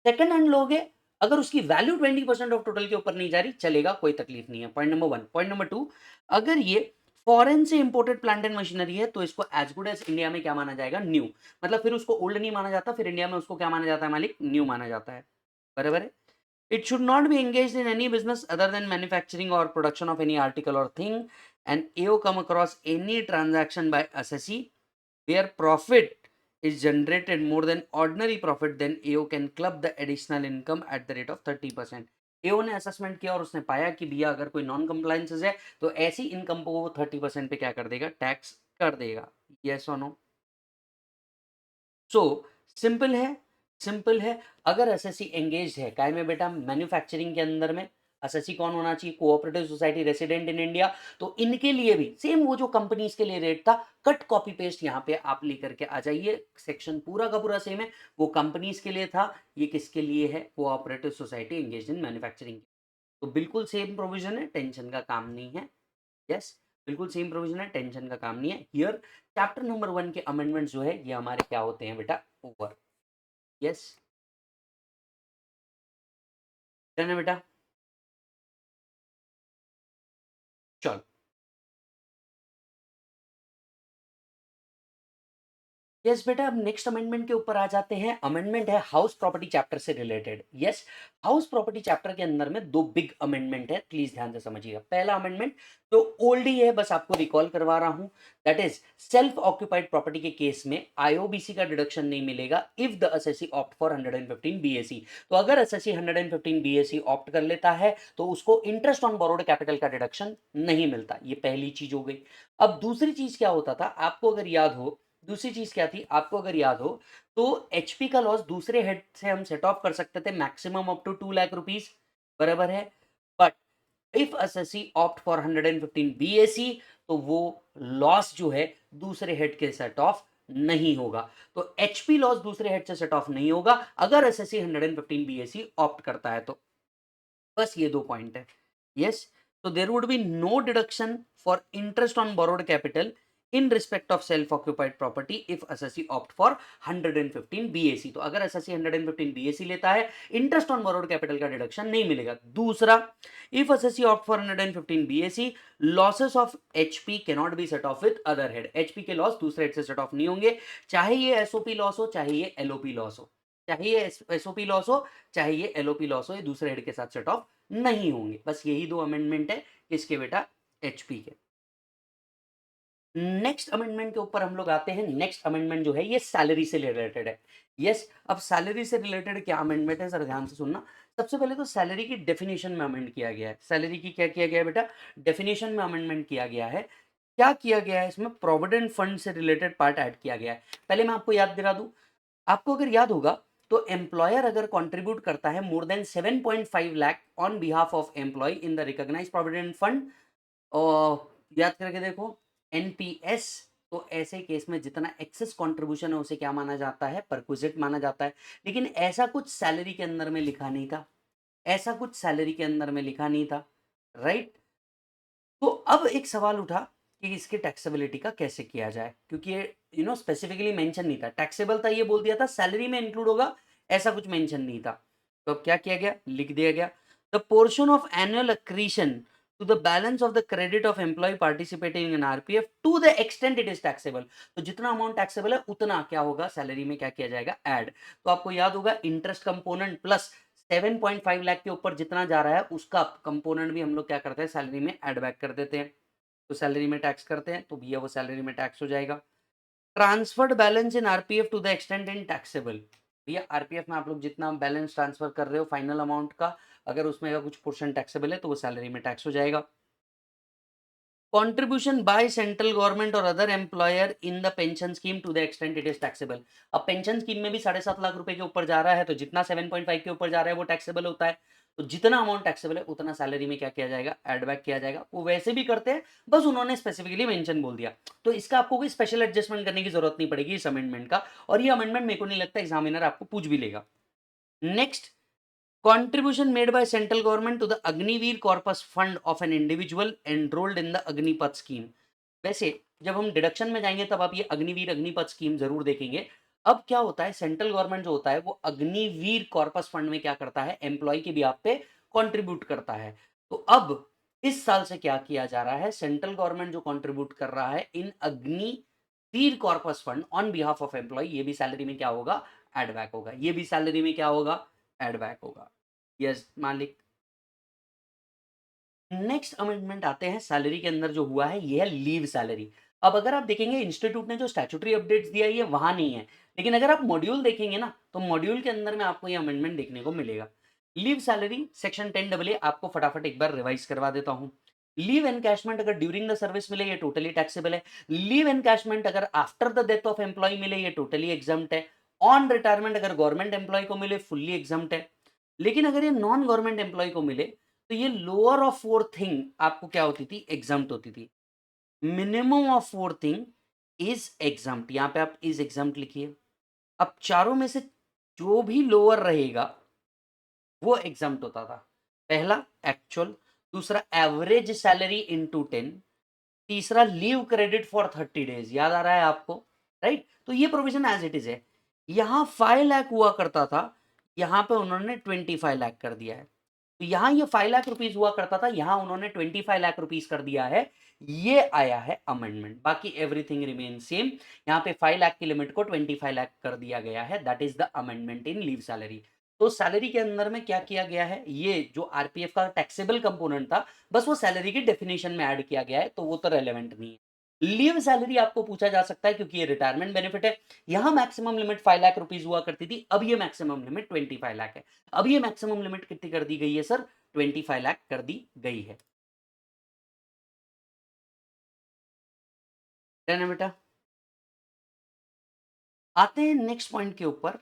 second hand लोगे, अगर उसकी वैल्यू 20% ऑफ टोटल के ऊपर नहीं जा रही चलेगा, कोई तकलीफ नहीं है। Point number 1। पॉइंट नंबर 2, अगर ये फॉरेन से इंपोर्टेड प्लांट एंड मशीनरी है तो इसको एज गुड एज इंडिया में क्या माना जाएगा, न्यू। मतलब फिर उसको ओल्ड नहीं माना जाता, फिर इंडिया में उसको क्या माना जाता है मालिक, न्यू माना जाता है। बराबर है। It should not be engaged in any business other than manufacturing or production of any article or thing. And AO come across any transaction by assessee where profit is generated more than ordinary profit, then AO can club the additional income at the rate of 30%. AO ने assessment किया और उसने पाया कि भैया अगर कोई non compliances है तो ऐसी इनकम को वो 30% पे क्या कर देगा, टैक्स कर देगा। यस और नो? सो सिंपल है, सिंपल है। अगर एसएससी एंगेज है काय में बेटा, मैन्युफैक्चरिंग के अंदर में, एसएससी कौन होना चाहिए, cooperative society resident in India. तो इनके लिए भी सेम वो जो कंपनीज के लिए रेट था, कट कॉपी पेस्ट यहाँ पे आप लेकर के आ जाइए। सेक्शन पूरा का पूरा सेम है, वो कंपनीज के लिए था, ये किसके लिए है, cooperative society engage in manufacturing. तो बिल्कुल सेम प्रोविजन है, टेंशन का काम नहीं है। यस, बिल्कुल सेम प्रोविजन है, टेंशन का काम नहीं है। हियर चैप्टर नंबर 1 के अमेंडमेंट्स जो है ये हमारे क्या होते हैं बेटा, ओवर। यस, डन है बेटा। चलो, यस बेटा, अब नेक्स्ट अमेंडमेंट के ऊपर आ जाते हैं। अमेंडमेंट है हाउस प्रॉपर्टी चैप्टर से related. Yes, house property chapter के अंदर में 2 बिग अमेंडमेंट है, प्लीज ध्यान से समझिएगा। पहला अमेंडमेंट जो ओल्ड ही है, बस आपको रिकॉल करवा रहा हूं, that is self occupied property के केस में आईओबीसी का डिडक्शन नहीं मिलेगा if the assessee opt for 115 BAC. तो अगर एसएससी 115 बीएसी ऑप्ट कर लेता है तो उसको इंटरेस्ट ऑन बोरोड कैपिटल का डिडक्शन नहीं मिलता। ये पहली चीज हो गई। अब दूसरी चीज क्या होता था, आपको अगर याद हो, दूसरी चीज क्या थी, आपको अगर याद हो तो एचपी का लॉस दूसरे हेड से हम सेट ऑफ कर सकते थे maximum up to 2 lakh rupees. बराबर है। But if assessee opt for 115 BAC तो वो लॉस जो है दूसरे हेड के सेट ऑफ नहीं होगा। तो एचपी लॉस दूसरे हेड से सेट ऑफ नहीं होगा अगर एसएससी 115 बीएसी ऑप्ट करता है तो। बस ये 2 पॉइंट है। यस, तो there would be no deduction for interest on borrowed capital in respect of self occupied property if assessee opt for 115 BAC. तो अगर एसएससी 115 बीएसी लेता है, इंटरेस्ट ऑन बोरोड कैपिटल का डिडक्शन नहीं मिलेगा। दूसरा, if assessee opt for 115 BAC, losses of HP can not be set off with other head. HP के loss दूसरे हेड से सेट ऑफ नहीं होंगे, चाहे ये एसओपी लॉस हो, चाहे ये एलओपी लॉस हो, चाहे ये एसओपी लॉस हो, चाहे ये एलओपी लॉस हो, ये दूसरे हेड के साथ सेट ऑफ नहीं होंगे। बस यही 2 अमेंडमेंट है किसके बेटा, एचपी के। नेक्स्ट अमेंडमेंट के ऊपर हम लोग आते हैं। नेक्स्ट अमेंडमेंट जो है ये सैलरी से रिलेटेड है। यस, अब सैलरी से रिलेटेड क्या अमेंडमेंट है, सर ध्यान से सुनना। सबसे पहले तो सैलरी की डेफिनेशन में अमेंड किया गया है। सैलरी की क्या किया गया है बेटा, डेफिनेशन में अमेंडमेंट किया गया है। क्या किया गया है इसमें, प्रोविडेंट फंड से रिलेटेड पार्ट ऐड किया गया है। पहले मैं आपको याद दिला दूं, आपको अगर याद होगा तो एम्प्लॉयर अगर कंट्रीब्यूट करता है more than 7.5 lakh on behalf of employee in the recognised provident fund, और याद करके देखो एनपीएस, तो ऐसे केस में जितना एक्सेस कंट्रीब्यूशन है उसे क्या माना जाता है, परक्विजिट माना जाता है। लेकिन ऐसा कुछ सैलरी के अंदर में लिखा नहीं था, ऐसा कुछ सैलरी के अंदर में लिखा नहीं था, राइट। तो अब एक सवाल उठा कि इसकी टैक्सेबिलिटी का कैसे किया जाए, क्योंकि ये स्पेसिफिकली मेंशन नहीं था। टैक्सेबल था ये बोल दिया था, सैलरी में इंक्लूड होगा ऐसा कुछ मेंशन नहीं था। तो अब क्या किया गया, लिख दिया गया the portion of annual accretion to the balance of the credit of employee participating in RPF to the extent it is taxable। तो जितना अमाउंट टैक्सेबल है उतना क्या होगा, सैलरी में क्या किया जाएगा, ऐड। तो आपको याद होगा इंटरेस्ट कंपोनेंट प्लस 7.5 लाख के ऊपर जितना जा रहा है उसका कंपोनेंट भी हम लोग क्या करते हैं, सैलरी में ऐड बैक कर देते हैं। तो सैलरी में टैक्स करते हैं तो भैया वो सैलरी में टैक्स हो जाएगा। Transferred balance in RPF to the extent in taxable. भैया आरपीएफ में आप लोग जितना बैलेंस ट्रांसफर कर रहे हो फाइनल अमाउंट का, अगर उसमें का कुछ पोर्शन टैक्सेबल है तो वो सैलरी में टैक्स हो जाएगा। कंट्रीब्यूशन बाय सेंट्रल गवर्नमेंट और other employer in the pension scheme to the extent it is taxable. अब पेंशन स्कीम में भी 7.5 लाख रुपए के ऊपर जा रहा है तो जितना 7.5 के ऊपर जा रहा है वो टैक्सेबल होता है। तो जितना अमाउंट टैक्सेबल है उतना सैलरी में क्या किया जाएगा, एड बैक किया जाएगा। वो वैसे भी करते हैं, बस उन्होंने स्पेसिफिकली मेंशन बोल दिया। तो इसका आपको कोई स्पेशल एडजस्टमेंट करने की जरूरत नहीं पड़ेगी इस अमेंडमेंट का, और ये अमेंडमेंट मेरे को नहीं लगता एग्जामिनर आपको पूछ भी लेगा। Next, contribution made by central government to the Agniveer corpus fund of an individual enrolled in the Agnipath scheme. वैसे जब हम डिडक्शन में जाएंगे तब आप ये अग्निवीर अग्निपथ स्कीम जरूर देखेंगे। अब क्या होता है, सेंट्रल गवर्नमेंट जो होता है वो अग्निवीर कॉर्पस फंड में क्या करता है, एम्प्लॉय के बिहाफ पे कंट्रीब्यूट करता है। तो अब इस साल से क्या किया जा रहा है, सेंट्रल गवर्नमेंट जो कंट्रीब्यूट कर रहा है in Agniveer corpus fund on behalf of employ, ये भी सैलरी में क्या होगा, एड बैक होगा। ये भी सैलरी में क्या होगा, एड बैक होगा। यस मालिक। नेक्स्ट अमेंडमेंट आते हैं सैलरी के अंदर जो हुआ है, ये है लीव सैलरी। अब अगर आप देखेंगे इंस्टीट्यूट ने जो स्टैट्यूटरी अपडेट्स दिया है ये वहां नहीं है, लेकिन अगर आप मॉड्यूल देखेंगे ना तो मॉड्यूल के अंदर में आपको ये अमेंडमेंट देखने को मिलेगा। लीव सैलरी सेक्शन 10 आपको फटाफट एक बार रिवाइज करवा देता हूँ। लीव एनकैशमेंट अगर ड्यूरिंग द सर्विस मिले ये टोटली टैक्सेबल है। लीव एनकैशमेंट अगर after the death of employee मिले ये टोटली एग्जम्प्ट है। ऑन रिटायरमेंट अगर गवर्नमेंट एम्प्लॉय को मिले फुल्ली एग्जम्प्ट है। लेकिन अगर ये नॉन गवर्नमेंट एम्प्लॉय को मिले तो ये लोअर ऑफ फोर थिंग आपको क्या होती थी, एग्जम्प्ट होती थी। Minimum of four thing is exempt, यहां पे आप इज एग्जम्प्ट लिखिए। अब चारों में से जो भी लोअर रहेगा वो एग्जम्प्ट होता था। पहला एक्चुअल, दूसरा एवरेज सैलरी इनटू 10, तीसरा लीव क्रेडिट फॉर 30 डेज। याद आ रहा है आपको, राइट? तो ये प्रोविजन एज इट इज है। यहां 5 लाख हुआ करता था, यहां पे उन्होंने 25 लाख कर दिया है। तो यहां ये 5 लाख रुपीस हुआ करता था, यहां उन्होंने 25 लाख रुपीस कर दिया है। ये आया है अमेंडमेंट, बाकी एवरीथिंग रिमेन सेम। यहाँ पे 5 लाख की लिमिट को 25 लाख कर दिया गया है। That is the amendment in leave salary. तो सैलरी के अंदर में क्या किया गया है, ये जो आरपीएफ का टैक्सेबल कंपोनेंट था बस वो सैलरी की डेफिनेशन में ऐड किया गया है, तो वो तो रेलेवेंट नहीं है। लीव सैलरी आपको पूछा जा सकता है क्योंकि ये रिटायरमेंट बेनिफिट है। यहां मैक्सिमम लिमिट 5 लाख रुपीस हुआ करती थी, अब ये मैक्सिमम लिमिट 25 लाख है। अब ये मैक्सिमम लिमिट कितनी कर दी गई है सर, 25 लाख कर दी गई है। डन है बेटा। आते हैं नेक्स्ट पॉइंट के ऊपर।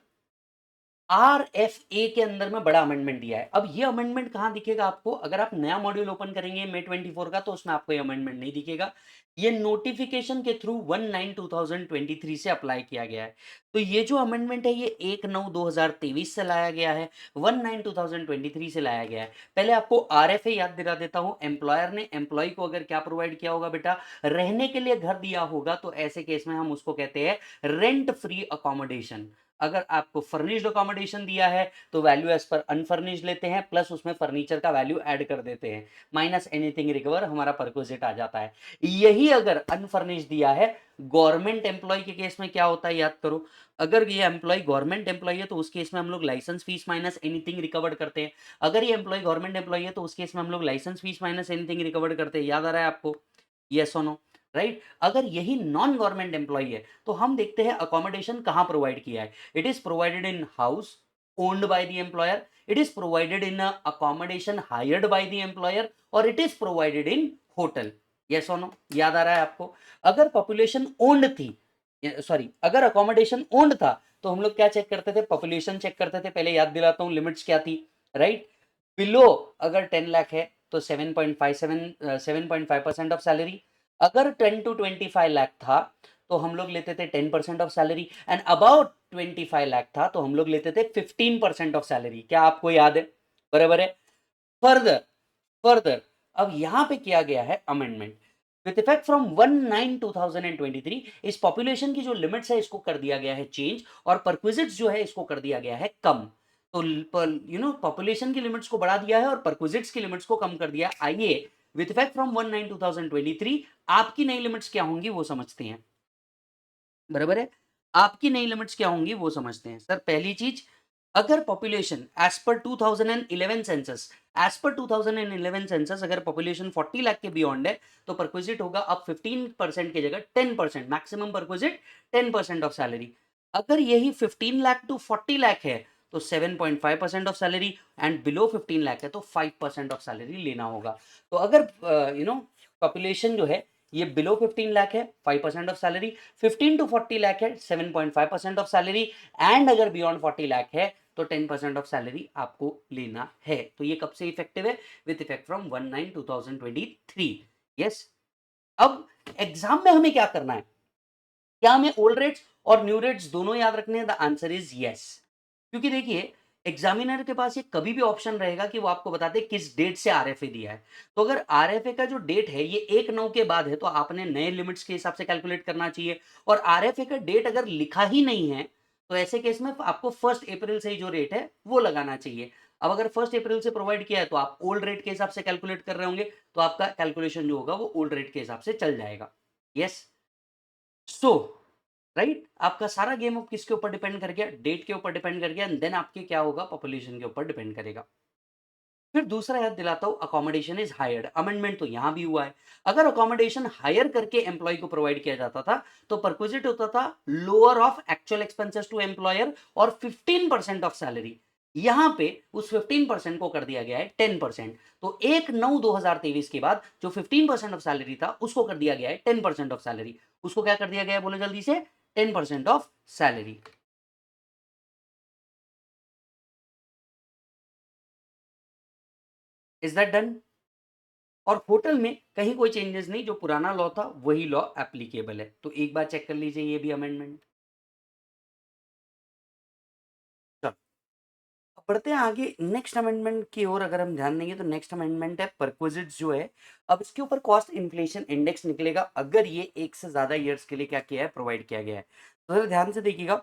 आरएफए के अंदर में बड़ा अमेंडमेंट दिया है। अब ये अमेंडमेंट कहां दिखेगा आपको, अगर आप नया मॉड्यूल ओपन करेंगे May 24 का तो उसमें आपको ये अमेंडमेंट नहीं दिखेगा। ये नोटिफिकेशन के थ्रू 1/9/2023 से अप्लाई किया गया है। तो ये जो अमेंडमेंट है ये 1/9/2023 से लाया गया है, 1/9/2023 से लाया गया है। पहले आपको आरएफए याद दिला देता हूं। एम्प्लॉयर ने एम्प्लॉय को अगर क्या प्रोवाइड किया होगा बेटा, रहने के लिए घर दिया होगा, तो ऐसे केस में हम उसको कहते हैं रेंट फ्री अकोमोडेशन। अगर आपको फर्निश्ड अकोमोडेशन दिया है तो वैल्यू एज पर अनफर्निश्ड लेते हैं, प्लस उसमें फर्नीचर का वैल्यू ऐड कर देते हैं, माइनस एनीथिंग रिकवर हमारा परक्विजिट आ जाता है। यही अगर अनफर्निश्ड दिया है गवर्नमेंट एम्प्लॉय के केस में क्या होता है याद करो। अगर ये एम्प्लॉय गवर्नमेंट एम्प्लॉय है तो उस केस में हम लोग licence fee minus anything recovered करते हैं। अगर ये एम्प्लॉय गवर्नमेंट एम्प्लॉय है तो उस केस में हम लोग licence fee minus anything recovered करते हैं। याद आ रहा है आपको, यस और नो, राइट? अगर यही नॉन गवर्नमेंट एम्प्लॉय है तो हम देखते हैं अकोमोडेशन कहां प्रोवाइड किया है। It is provided in house owned by the employer, it is provided in accommodation hired by the employer, और it is provided in hotel. Yes और नो, याद आ रहा है आपको? अगर पॉपुलेशन ओन्ड थी, सॉरी अगर अकोमोडेशन ओन्ड था तो हम लोग क्या चेक करते थे, पॉपुलेशन चेक करते थे। पहले याद दिलाता हूं लिमिट्स क्या थी, राइट? बिलो अगर 10 लाख है तो 7.5% ऑफ सैलरी। अगर 10 to 25 लाख था तो हम लोग लेते थे 10% of salary, and about 25 lakh था तो हम लोग लेते थे 15% ऑफ सैलरी। क्या आपको याद है? बराबर है। फर्दर फर्दर अब यहां पे किया गया है अमेंडमेंट विथ इफेक्ट फ्रॉम 1/9/2023। इस पॉपुलेशन की जो लिमिट्स है इसको कर दिया गया है चेंज, और परक्विजिट्स जो है इसको कर दिया गया है कम। तो पॉपुलेशन की लिमिट्स को बढ़ा दिया है और परक्विजिट्स की लिमिट्स को कम कर दिया। आइए विथ इफेक्ट फ्रॉम 1/9/2023 आपकी नई लिमिट्स क्या होंगी वो समझते हैं। बराबर है, आपकी नई लिमिट्स क्या होंगी वो समझते हैं। सर पहली चीज, अगर population as per 2011 census, as per 2011 census अगर पॉपुलेशन 40 लाख के बियॉन्ड है तो परक्विजिट होगा अब 15% की जगह 10%, मैक्सिमम परक्विजिट 10% ऑफ सैलरी। अगर यही 15 लाख टू 40 लाख है तो 7.5% of salary, and below 15 lakh है तो 5% ऑफ सैलरी लेना होगा। तो अगर पॉपुलेशन जो है ये बिलो 15 लाख है 5% ऑफ सैलरी, 15 टू 40 लाख है 7.5% ऑफ सैलरी, एंड अगर बियॉन्ड 40 लाख है तो 10% ऑफ सैलरी आपको लेना है। तो ये कब से इफेक्टिव है? With effect from 1/9/2023। यस। अब एग्जाम में हमें क्या करना है? क्या हमें ओल्ड रेट्स और न्यू रेट्स दोनों याद रखने हैं? The answer is yes. क्योंकि देखिए एग्जामिनर के पास ये कभी भी ऑप्शन रहेगा कि वो आपको बताते किस डेट से आरएफए दिया है। तो अगर आरएफए का जो डेट है ये 1/9 के बाद है तो आपने नए लिमिट्स के हिसाब से कैलकुलेट करना चाहिए। और आरएफए का डेट अगर लिखा ही नहीं है तो ऐसे केस में आपको 1 अप्रैल से ही जो रेट है वो लगाना चाहिए। अब अगर 1 अप्रैल से प्रोवाइड किया है तो आप ओल्ड रेट के हिसाब से कैलकुलेट कर रहे होंगे, तो आपका कैलकुलेशन जो होगा वो ओल्ड रेट के हिसाब से चल जाएगा। यस। सो राइट, आपका सारा गेम अब किसके ऊपर डिपेंड कर गया? डेट के ऊपर डिपेंड कर गया, एंड देन आपके क्या होगा? पॉपुलेशन के ऊपर डिपेंड करेगा। फिर दूसरा याद दिलाता हूं, अकोमोडेशन इज हायर्ड। अमेंडमेंट तो यहां भी हुआ है। अगर अकोमोडेशन हायर करके एम्प्लॉय को प्रोवाइड किया जाता था तो परक्विजिट होता था lower of actual expenses to employer और 15% ऑफ सैलरी। यहां पे उस 15% को कर दिया गया है 10%। तो 1/9/2023 के बाद जो 15% ऑफ सैलरी था उसको कर दिया गया है 10% ऑफ सैलरी। उसको क्या कर दिया गया है बोलो जल्दी से? 10% of salary. Is that done? और होटल में कहीं कोई चेंजेस नहीं, जो पुराना लॉ था वही लॉ एप्लीकेबल है। तो एक बार चेक कर लीजिए ये भी अमेंडमेंट। अब बढ़ते हैं आगे नेक्स्ट अमेंडमेंट की ओर। अगर हम ध्यान देंगे तो नेक्स्ट अमेंडमेंट है परक्विजिट्स जो है। अब इसके ऊपर कॉस्ट इन्फ्लेशन इंडेक्स निकलेगा अगर ये एक से ज्यादा ईयर्स के लिए क्या किया है? प्रोवाइड किया गया है। तो जरा ध्यान से देखिएगा,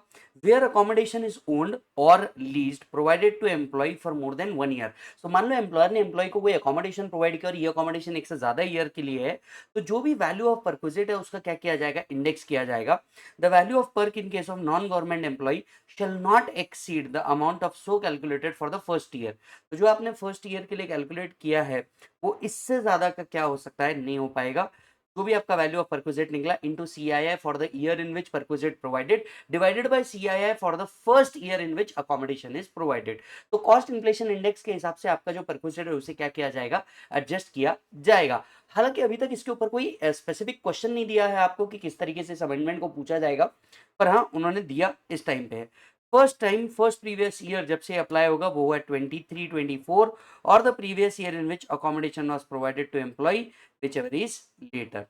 where accommodation is owned or leased provided to employee for more than 1 year. तो मान लो एम्प्लॉयर ने एम्प्लॉय को कोई अकोमोडेशन प्रोवाइड किया और ये अकोमोडेशन एक से ज्यादा ईयर के लिए है, तो जो भी वैल्यू ऑफ परक्विजिट है उसका क्या किया जाएगा? इंडेक्स किया जाएगा। The value of perk in case of non government employee shall not exceed the amount of so calculated for the first year। तो जो आपने फर्स्ट ईयर के लिए कैलकुलेट किया है वो इससे ज्यादा का क्या हो सकता है? नहीं हो पाएगा। जो भी आपका वैल्यू ऑफ परक्विजिट निकला into CII for the year in which perquisite provided divided by CII for the first year in which accommodation is provided. तो कॉस्ट इन्फ्लेशन इंडेक्स के हिसाब से आपका जो परक्विजिट है उसे क्या किया जाएगा? एडजस्ट किया जाएगा। हालांकि अभी तक इसके ऊपर कोई स्पेसिफिक क्वेश्चन नहीं दिया है आपको कि किस तरीके से इस अमेंडमेंट को पूछा जाएगा, पर हाँ उन्होंने दिया इस टाइम पे है। First time first previous year जब से अप्लाई होगा वो है 23-24, और the previous year in which accommodation was provided to employee which ever is later.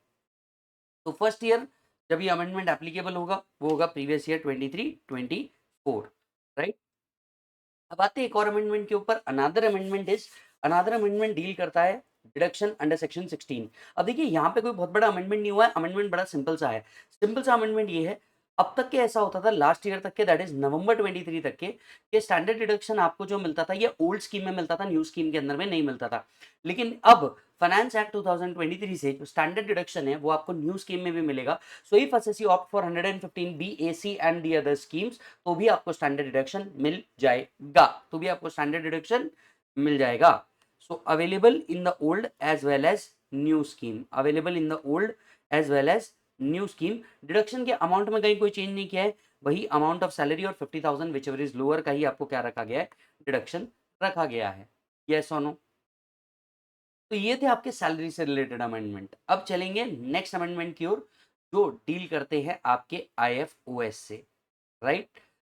तो फर्स्ट ईयर जब ये अमेंडमेंट एप्लीकेबल होगा वो होगा प्रीवियस ईयर 23-24। राइट। अब आते हैं एक और अमेंडमेंट के ऊपर। अनादर अमेंडमेंट डील करता है डिडक्शन अंडर सेक्शन 16। अब देखिए यहाँ पे कोई बहुत बड़ा अमेंडमेंट नहीं हुआ है, अमेंडमेंट बड़ा सिंपल सा है। सिंपल सा अमेंडमेंट ये है, अब तक के ऐसा होता था लास्ट ईयर तक के, दैट इज नवंबर 23 तक के स्टैंडर्ड डिडक्शन आपको जो मिलता था ये ओल्ड स्कीम में मिलता था, न्यू स्कीम के अंदर में नहीं मिलता था। लेकिन अब फाइनेंस एक्ट 2023 से जो स्टैंडर्ड डिडक्शन है वो आपको न्यू स्कीम में भी मिलेगा। So if assessee opt for 115 BAC and the other schemes तो भी आपको स्टैंडर्ड डिडक्शन मिल जाएगा। मिल जाएगा। So available in the old as well as new scheme, available in the old as well as new scheme. Deduction के amount में कहीं कोई चेंज नहीं किया है, वही अमाउंट ऑफ सैलरी और 50,000 विच एवर इज लोअर का ही आपको क्या रखा गया है? डिडक्शन रखा गया है। यस और नो? तो ये थे आपके सैलरी से रिलेटेड अमेंडमेंट। अब चलेंगे नेक्स्ट अमेंडमेंट की ओर जो डील करते हैं आपके आईएफओएस से। राइट।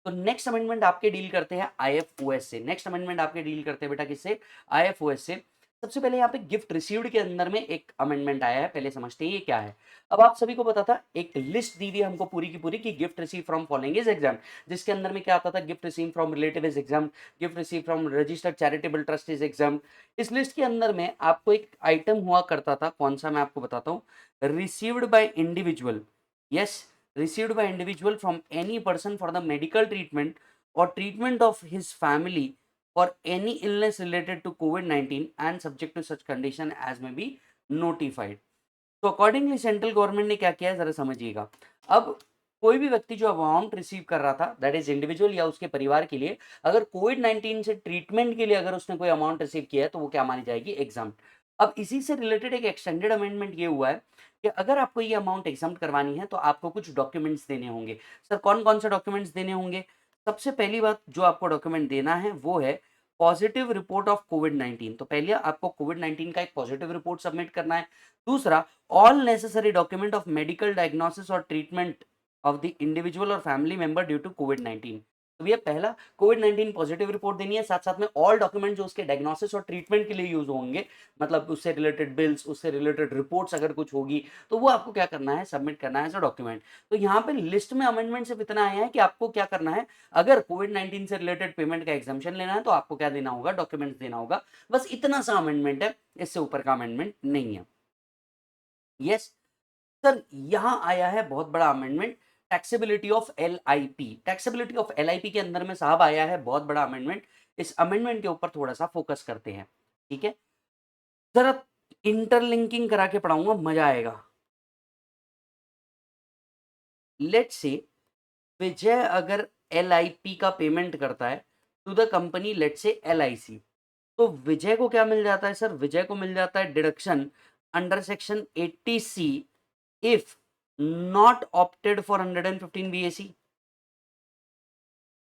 तो नेक्स्ट अमेंडमेंट आपके डील करते हैं आईएफओएस से। नेक्स्ट अमेंडमेंट आपके डील करते हैं बेटा किससे? आईएफओएस से। सबसे पहले यहाँ पे गिफ्ट रिसीव्ड के अंदर में एक अमेंडमेंट आया है, पहले समझते हैं ये क्या है। अब आप सभी को पता था, एक लिस्ट दी हुई है हमको पूरी की पूरी कि gift receive from following is exam, जिसके अंदर में क्या आता था? Gift receive from relative is exam, gift receive from registered charitable trust is exam. इस लिस्ट के अंदर में आपको एक आइटम हुआ करता था, कौन सा मैं आपको बताता हूँ, received by individual. Yes, received by individual from any person for the medical treatment or treatment of his family for any illness related to COVID-19 and subject to such condition as may be notified. तो accordingly central government ने क्या किया है, जरा समझिएगा। अब कोई भी व्यक्ति जो अमाउंट रिसीव कर रहा था, दैट इज इंडिविजुअल या उसके परिवार के लिए, अगर कोविड-19 से ट्रीटमेंट के लिए अगर उसने कोई अमाउंट रिसीव किया है तो वो क्या मानी जाएगी, एग्जाम्प्ट। अब इसी से रिलेटेड एक एक्सटेंडेड अमेंडमेंट ये हुआ है कि अगर आपको ये अमाउंट एग्जाम्प्ट करवानी है तो आपको कुछ डॉक्यूमेंट्स देने होंगे। सर कौन कौन से डॉक्यूमेंट्स देने होंगे? सबसे पहली बात जो आपको डॉक्यूमेंट देना है वो है पॉजिटिव रिपोर्ट ऑफ कोविड-19। तो पहले आपको कोविड-19 का एक पॉजिटिव रिपोर्ट सबमिट करना है। दूसरा, all necessary document of medical diagnosis or treatment of the individual or family member due to COVID-19। तो ये पहला, कोविड-19 पॉजिटिव रिपोर्ट देनी है, साथ साथ में ऑल डॉक्यूमेंट जो उसके डायग्नोसिस और ट्रीटमेंट के लिए यूज होंगे, मतलब उससे रिलेटेड बिल्स, उससे रिलेटेड रिपोर्ट्स अगर कुछ होगी तो वो आपको क्या करना है, सबमिट करना है एज अ डॉक्यूमेंट। तो यहाँ पे लिस्ट में अमेंडमेंट सिर्फ इतना आया है कि आपको क्या करना है, अगर कोविड-19 से रिलेटेड पेमेंट का एग्जाम्पशन लेना है तो आपको क्या देना होगा, डॉक्यूमेंट्स देना होगा। बस इतना सा अमेंडमेंट है, इससे ऊपर का अमेंडमेंट नहीं है। यस सर, यहां आया है बहुत बड़ा amendment, taxability of LIP. Taxability of LIP के अंदर में साहब आया है बहुत बड़ा अमेंडमेंट। इस अमेंडमेंट के ऊपर थोड़ा सा फोकस करते हैं, ठीक है। जरा इंटरलिंकिंग करा के पढ़ाऊंगा, मजा आएगा। लेट्स से विजय अगर एलआईपी का पेमेंट करता है to the company, let's say LIC, तो विजय को क्या मिल जाता है सर, विजय को मिल जाता है deduction under section 80C if not opted for 115 BAC.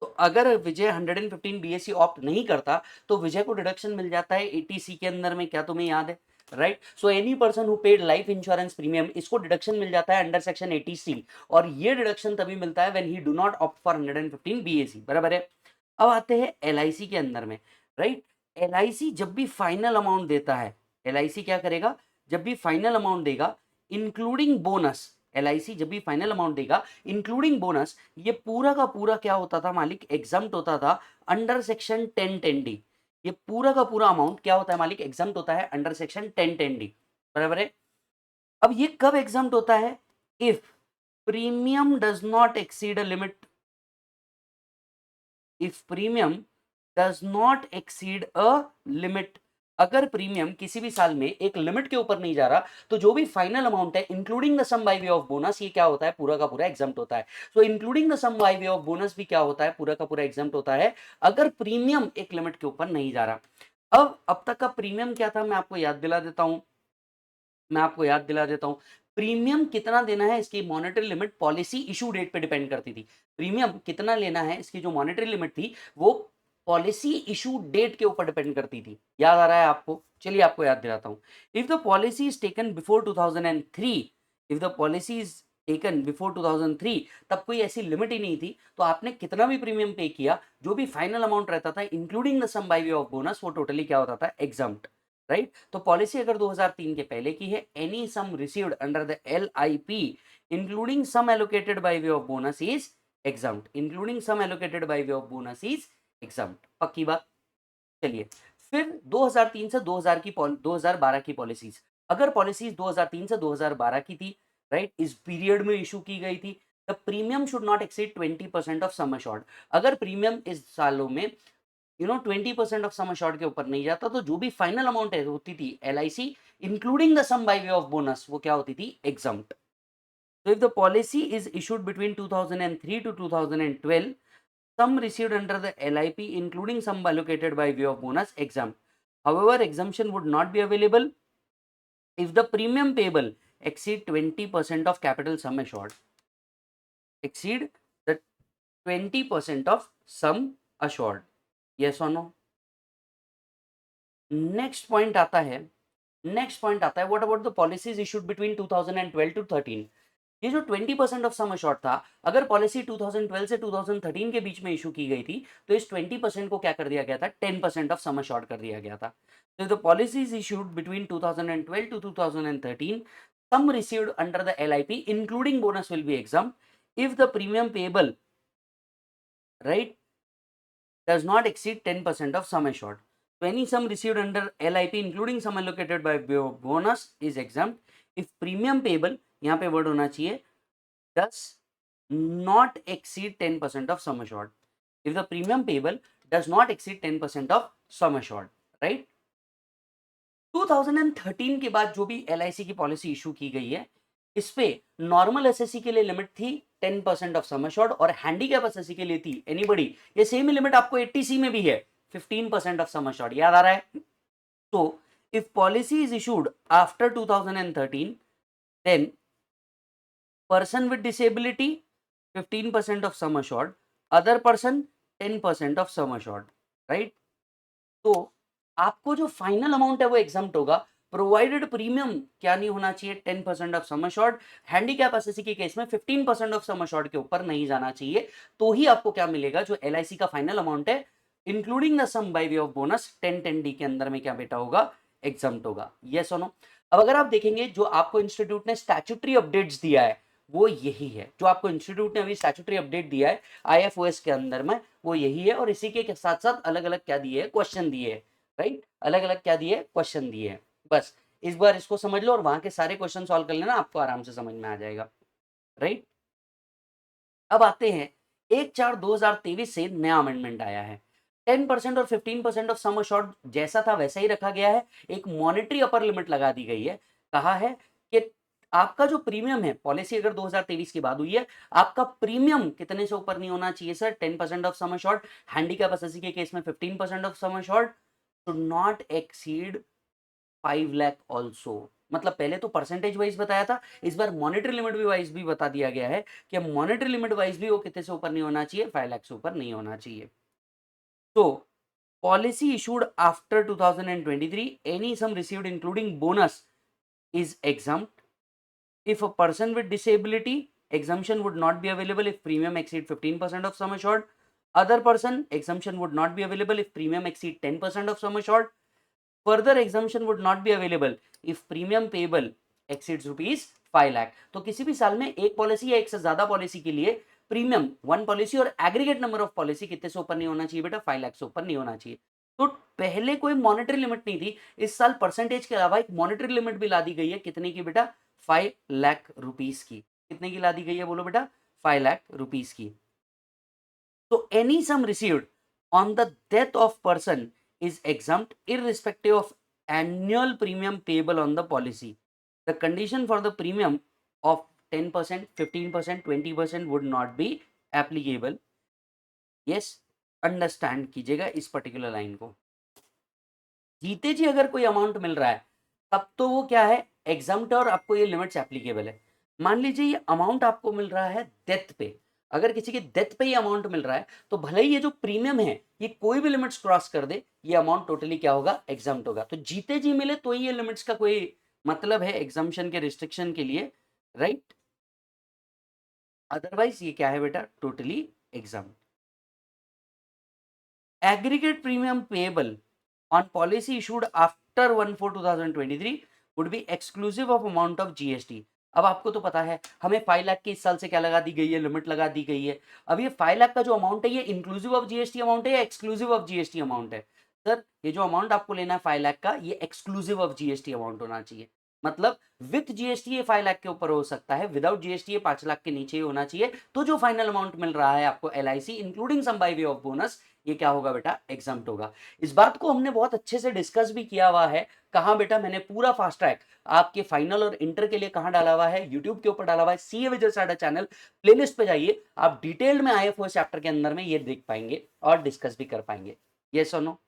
तो अगर विजय 115 बीएससी ऑप्ट नहीं करता तो विजय को डिडक्शन मिल जाता है 80C के अंदर में, क्या तुम्हें याद है, right. So any person who paid life insurance premium, इसको डिडक्शन मिल जाता है अंडर सेक्शन 80C, और ये डिडक्शन तभी मिलता है when he do not opt for 115 BSc, बराबर है। अब आते हैं एलआईसी के अंदर में, राइट। एलआईसी जब भी फाइनल अमाउंट देता है, एलआईसी क्या करेगा, जब भी फाइनल अमाउंट देगा इंक्लूडिंग बोनस, एलआईसी जब भी फाइनल अमाउंट देगा इंक्लूडिंग बोनस, ये पूरा का पूरा क्या होता था मालिक, एग्जाम्प्ट होता था अंडर सेक्शन 1010D। ये पूरा का पूरा अमाउंट क्या होता है मालिक, एग्जाम्प्ट होता है अंडर सेक्शन 1010D, बराबर है। अब ये कब एग्जाम्प्ट होता है, if premium does not exceed a limit, if premium does not exceed a limit, अगर प्रीमियम किसी भी साल में एक लिमिट के ऊपर नहीं जा रहा तो जो भी फाइनल अमाउंट है including the sum by way of bonus, ये क्या होता है, पूरा का पूरा एग्जाम्प्ट होता है। So including the sum by way of bonus भी क्या होता है, पूरा का पूरा एग्जाम्प्ट होता है अगर प्रीमियम एक लिमिट के ऊपर नहीं जा रहा। अब तक का प्रीमियम क्या था, मैं आपको याद दिला देता हूं, प्रीमियम कितना देना है इसकी monetary limit policy issue date पे डिपेंड करती थी। प्रीमियम कितना लेना है इसकी जो मॉनेटरी लिमिट थी वो पॉलिसी इशू डेट के ऊपर डिपेंड करती थी। याद आ रहा है आपको, चलिए आपको याद दिलाता हूं। If the policy is taken before 2003, if the policy is taken before 2003, तब कोई ऐसी लिमिट ही नहीं थी, तो आपने कितना भी प्रीमियम पे किया, जो भी फाइनल अमाउंट रहता था including the sum by way of bonus, वो टोटली क्या होता था, एग्जाम्प्ट, राइट। तो पॉलिसी अगर 2003 के पहले की है, any sum received under the LIP including sum allocated by way of bonus is exempt, including sum allocated by way of bonus is exempt, पक्की बात। चलिए, फिर 2003 से 2012 की पॉलिसीज, अगर पॉलिसीज 2003 से 2012 की थी, राइट, इस पीरियड में इशू की गई थी, the premium should not exceed 20% of sum assured. अगर प्रीमियम इस सालों में 20% ऑफ सम अश्योर्ड के ऊपर नहीं जाता तो जो भी फाइनल अमाउंट है होती थी LIC including the sum by way of bonus, वो क्या होती थी, exempt. So if the policy is issued between 2003 to 2012, sum received under the LIP including sum allocated by way of bonus exempt. However, exemption would not be available if the premium payable exceed 20% of capital sum assured. Exceed the 20% of sum assured. Yes or no? Next point आता है, what about the policies issued between 2012 to 13। ये जो 20% of sum assured था, अगर policy 2012 से 2013 के बीच में issue की गई थी तो इस 20% को क्या कर दिया गया था, 10% ऑफ सम अश्योर्ड कर दिया गया था। तो the policies issued between 2012 to 2013, sum received under the LIP including bonus will be exempt if the premium payable, right, does not exceed 10% of sum assured. So any sum received under LIP including sum allocated by bonus is exempt if premium payable, यहाँ पे word होना चाहिए does not exceed 10% of sum assured. If the premium payable does not exceed 10% of sum assured, right? 2013 के बाद जो भी LIC की policy issue की गई है, इस पे नॉर्मल एसएससी के लिए लिमिट थी 10% ऑफ सम एश्योर्ड और हैंडीकैप एसएससी के लिए थी एनीबॉडी, ये सेम ही लिमिट आपको 80C में भी है 15% ऑफ सम एश्योर्ड, याद आ रहा है? तो if policy is issued after 2013, then person with disability 15% of sum assured, other person 10% of sum assured, right? तो आपको जो फाइनल अमाउंट है वो एग्जम्प्ट होगा, प्रोवाइडेड प्रीमियम क्या नहीं होना चाहिए, 10% of sum assured, handicap SSC के केस में 15% ऑफ सम अश्योर्ड के ऊपर नहीं जाना चाहिए, तो ही आपको क्या मिलेगा, जो एलआईसी का फाइनल अमाउंट है including the sum by way of bonus 1010D के अंदर में क्या बेटा होगा, एग्जम्प्ट होगा। यस और नो? अब अगर आप देखेंगे जो आपको इंस्टीट्यूट ने स्टैट्यूटरी अपडेट्स दिया है वो यही है, जो आपको इंस्टीट्यूट ने अभी स्टैट्यूटरी अपडेट दिया है आईएफओएस के अंदर में वो यही है, और इसी के साथ साथ अलग अलग क्या दिए है, क्वेश्चन दिए है, राइट? अलग अलग क्या दिए, क्वेश्चन दिए हैं। बस इस बार इसको समझ लो और वहां के सारे क्वेश्चन सॉल्व कर लेना, आपको आराम से समझ में आ जाएगा, राइट? अब आते हैं 1/4/2023 से नया अमेंडमेंट आया है। 10% और 15% ऑफ सम अश्योर्ड जैसा था वैसा ही रखा गया है, एक मॉनेटरी अपर लिमिट लगा दी गई है। कहा है कि आपका जो प्रीमियम है, पॉलिसी अगर 2023 के बाद हुई है, आपका प्रीमियम कितने से ऊपर नहीं होना चाहिए sir, 10% of sum assured, handicap SSC के केस में 15% of sum assured, should not exceed 5 lakh also. मतलब पहले तो परसेंटेज वाइज बताया था, इस बार मॉनेटरी लिमिट भी वाइज भी बता दिया गया है कि मॉनेटरी लिमिट वाइज भी वो कितने से ऊपर नहीं होना चाहिए, 5 लाख से ऊपर नहीं होना चाहिए। तो policy issued after 2023, any sum received including bonus is exempt. If a person with disability, exemption would not be available if premium exceed 15% of sum assured. Other person, exemption would not be available if premium exceed 10% of sum assured. Further exemption would not be available if premium payable exceeds rupees 5 lakh. तो किसी भी साल में एक policy या एक से ज्यादा पॉलिसी के लिए प्रीमियम वन पॉलिसी और एग्रीगेट नंबर ऑफ पॉलिसी कितने से ऊपर नहीं होना चाहिए बेटा, 5 लाख से ऊपर नहीं होना चाहिए। तो पहले कोई मॉनेटरी लिमिट नहीं थी, इस साल परसेंटेज के अलावा एक मॉनेटरी लिमिट भी ला दी गई है, कितने की बेटा, 5 लाख रुपीस की। कितने की ला दी गई है बोलो बेटा, 5 लाख रुपीस की। तो any sum received on the death of person is exempt irrespective of annual premium payable on the policy. The condition for the premium of 10%, 15%, 20% would not be applicable. Yes, understand कीजिएगा इस particular line को। जीते जी अगर कोई amount मिल रहा है तब तो वो क्या है, एग्जम्प्ट है और आपको ये लिमिट्स एप्लीकेबल है। मान लीजिए ये अमाउंट आपको मिल रहा है डेथ पे, अगर किसी के डेथ पे ये अमाउंट मिल रहा है तो भले ही ये जो प्रीमियम है ये कोई भी लिमिट्स क्रॉस कर दे, ये अमाउंट टोटली क्या होगा, एग्जम्प्ट होगा। तो जीते जी मिले तो ही ये लिमिट्स का कोई मतलब है एग्जम्पशन के रिस्ट्रिक्शन के लिए, राइट? अदरवाइज ये क्या है बेटा, totally exempt. Aggregate premium payable on policy issued after 1/4/2023 would be exclusive of amount of GST. अब आपको तो पता है हमें 5 लाख की इस साल से क्या लगा दी गई है, लिमिट लगा दी गई है। अब ये 5 लाख का जो अमाउंट है ये इंक्लूसिव ऑफ जीएसटी अमाउंट है या एक्सक्लूसिव ऑफ जीएसटी अमाउंट है? सर ये जो अमाउंट आपको लेना है 5 लाख का, ये एक्सक्लूसिव ऑफ जीएसटी अमाउंट होना चाहिए। मतलब विथ जीएसटी ये 5 लाख के ऊपर हो सकता है, विदाउट जीएसटी ये 5 लाख के नीचे ही होना चाहिए। तो जो फाइनल अमाउंट मिल रहा है आपको LIC including sum by way of bonus, ये क्या होगा बेटा, एग्जम्प्ट होगा। इस बात को हमने बहुत अच्छे से डिस्कस भी किया हुआ है। कहाँ बेटा, मैंने पूरा फास्ट ट्रैक आपके फाइनल और इंटर के लिए कहाँ डाला हुआ है, यूट्यूब के ऊपर डाला हुआ है, सीए विजय साडा चैनल प्लेलिस्ट पे जाइए, आप डिटेल्ड में आईएफओएस चैप्टर के अंदर में ये देख पाएंगे और डिस्कस भी कर पाएंगे। यस और नो?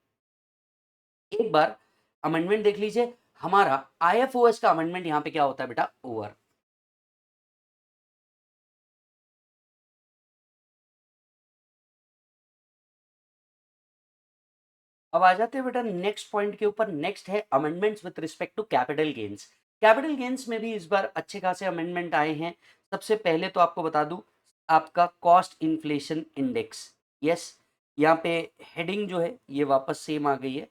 एक बार अमेंडमेंट देख लीजिए, हमारा आईएफओएस का अमेंडमेंट यहाँ पे क्या होता है बेटा, ओवर। अब आ जाते हैं बेटा नेक्स्ट पॉइंट के ऊपर। नेक्स्ट है amendments with respect to capital gains. Capital gains में भी इस बार अच्छे खासे अमेंडमेंट आए हैं। सबसे पहले तो आपको बता दूं, आपका कॉस्ट इन्फ्लेशन इंडेक्स, यस, यहाँ पे हेडिंग जो है ये वापस सेम आ गई है।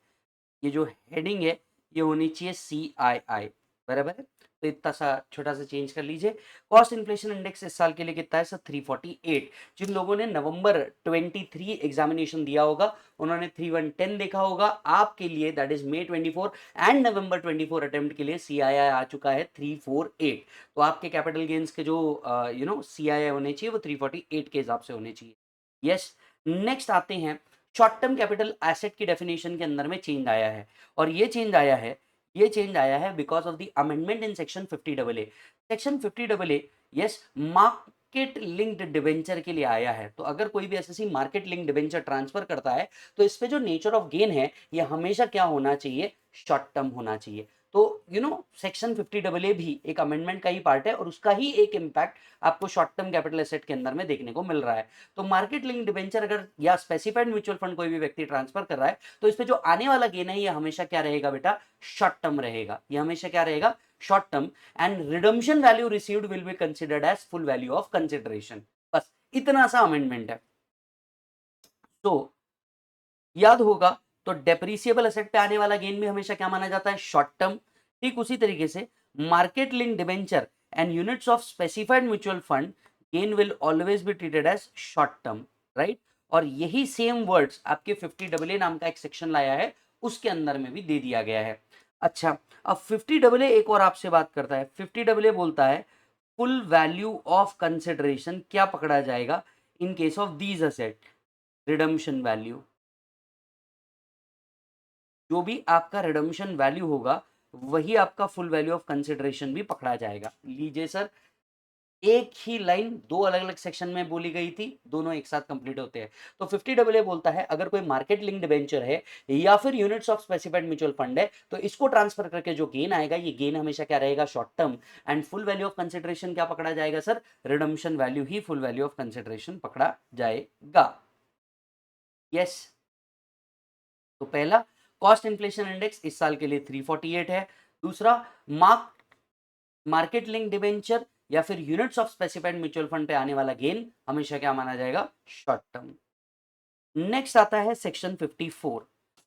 ये जो हेडिंग है ये होनी चाहिए CII, बराबर है? तो इतना सा छोटा सा चेंज कर लीजिए। कॉस्ट इन्फ्लेशन इंडेक्स इस साल के लिए कितना है सर, 348। जिन लोगों ने नवंबर 23 एग्जामिनेशन दिया होगा उन्होंने 3110 देखा होगा। आपके लिए that is May 24 and November 24 attempt के लिए CII आ चुका है 348। तो आपके कैपिटल गेन्स के जो CII होने चाहिए वो 348 के हिसाब से होने चाहिए। यस, नेक्स्ट आते हैं शॉर्ट टर्म कैपिटल एसेट की डेफिनेशन के अंदर में चेंज आया है, और ये चेंज आया है ये चेंज आया है because of the amendment in section 50AA। Section 50AA yes market linked debenture के लिए आया है। तो अगर कोई भी SSC market linked debenture transfer करता है तो इस पे जो नेचर ऑफ गेन है ये हमेशा क्या होना चाहिए, शॉर्ट टर्म होना चाहिए। तो सेक्शन 50AA भी एक अमेंडमेंट का ही पार्ट है और उसका ही एक इम्पैक्ट आपको शॉर्ट टर्म कैपिटल एसेट के अंदर में देखने को मिल रहा है। तो मार्केट लिंक डिवेंचर अगर या स्पेसिफाइड म्यूचुअल फंड कोई भी व्यक्ति ट्रांसफर कर रहा है तो इस पे जो आने वाला गेन है ये हमेशा क्या रहेगा बेटा, शॉर्ट टर्म रहेगा। ये हमेशा क्या रहेगा, short term. And redemption value received will be considered as full value of consideration. बस इतना सा अमेंडमेंट है। तो याद होगा तो डेप्रिसिएबल एसेट पे आने वाला गेन भी हमेशा क्या माना जाता है, शॉर्ट टर्म। ठीक उसी तरीके से market link debenture and units of specified mutual fund gain will always be treated as short term, right. और यही सेम वर्ड्स आपके 50AA नाम का एक सेक्शन लाया है उसके अंदर में भी दे दिया गया है। अच्छा, अब 50AA एक और आपसे बात करता है। 50AA बोलता है फुल वैल्यू ऑफ कंसिडरेशन क्या पकड़ा जाएगा इन case of these asset, redemption value. जो भी आपका रिडम्पशन वैल्यू होगा वही आपका फुल वैल्यू ऑफ कंसिडरेशन भी पकड़ा जाएगा। लीजिए सर, एक ही लाइन दो अलग अलग सेक्शन में बोली गई थी, दोनों एक साथ कंप्लीट होते हैं। तो 50AA बोलता है अगर कोई मार्केट लिंक्ड डिबेंचर है या फिर units of specified mutual fund है तो इसको ट्रांसफर करके जो गेन आएगा ये गेन हमेशा क्या रहेगा, short term. And full value of consideration क्या पकड़ा जाएगा sir, redemption value he full value of consideration पकड़ा जाएगा। यस। तो पहला कॉस्ट इन्फ्लेशन इंडेक्स इस साल के लिए 348 है। दूसरा मार्केट लिंक डिबेंचर या फिर units of specified mutual fund पे आने वाला गेन हमेशा क्या माना जाएगा, शॉर्ट टर्म। नेक्स्ट आता है सेक्शन 54।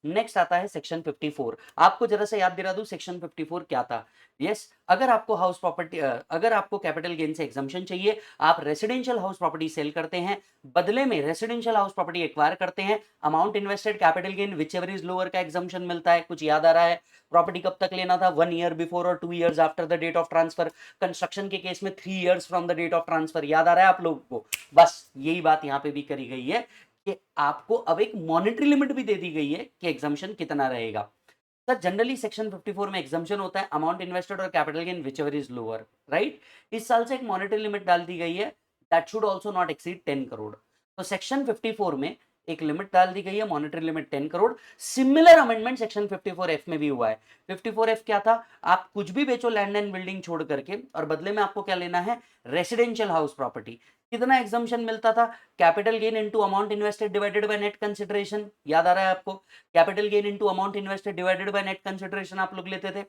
नेक्स्ट आता है सेक्शन 54। आपको जरा सा याद दिला दूं सेक्शन 54 क्या था। यस, अगर आपको हाउस प्रॉपर्टी अगर आपको कैपिटल गेन से एग्जम्पशन चाहिए, आप रेसिडेंशियल हाउस प्रॉपर्टी सेल करते हैं, बदले में रेसिडेंशियल हाउस प्रॉपर्टी एक्वायर करते हैं, amount invested capital gain which ever is lower का एग्जम्पशन मिलता है। कुछ याद आ रहा है, प्रॉपर्टी कब तक लेना था, 1 ईयर बिफोर और 2 years after the date of transfer. Construction के केस में 3 years from the date of transfer. याद आ रहा है आप लोगों को। बस यही बात यहां पे भी करी गई है कि आपको अब एक मॉनेटरी लिमिट भी दे दी गई है कि एग्जम्पशन कितना रहेगा। सर जनरली सेक्शन 54 में एग्जम्पशन होता है अमाउंट इन्वेस्टेड और capital gain which ever is lower, right. इस साल से एक मॉनेटरी लिमिट डाल दी गई है that should also not exceed 10 crore. तो सेक्शन 54 में एक लिमिट डाल दी गई है, monetary limit 10 crore. Similar amendment section 54F में भी हुआ है। 54F क्या था, आप कुछ भी बेचो लैंड एंड बिल्डिंग छोड़ करके और बदले में आपको क्या लेना है, रेसिडेंशियल हाउस प्रॉपर्टी। कितना एग्जम्पशन मिलता था, capital gain into amount invested divided by net consideration. याद आ रहा है आपको, capital gain into amount invested divided by net consideration आप लोग लेते थे।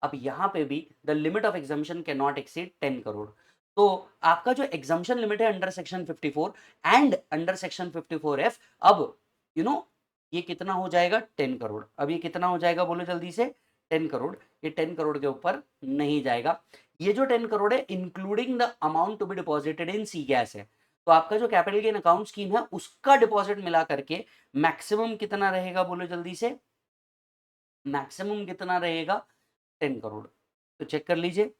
अब यहां पे भी the limit of exemption can not exceed 10 crore. तो आपका जो एग्जम्पशन लिमिट है under section 54 and under section 54F, अब यू नो ये कितना हो जाएगा, 10 करोड़। अब ये कितना हो जाएगा बोलो जल्दी से, 10 करोड़। ये 10 करोड़ के ऊपर नहीं जाएगा। ये जो 10 करोड़ है including the amount to be deposited in सी गैस है। तो आपका जो कैपिटल गेन अकाउंट स्कीम है उसका डिपॉजिट मिला करके मैक्सिमम कितना रहेगा बोलो जल्दी से, मैक्सिमम कितना रहेगा, 10 करोड़। तो चेक कर लीजिए,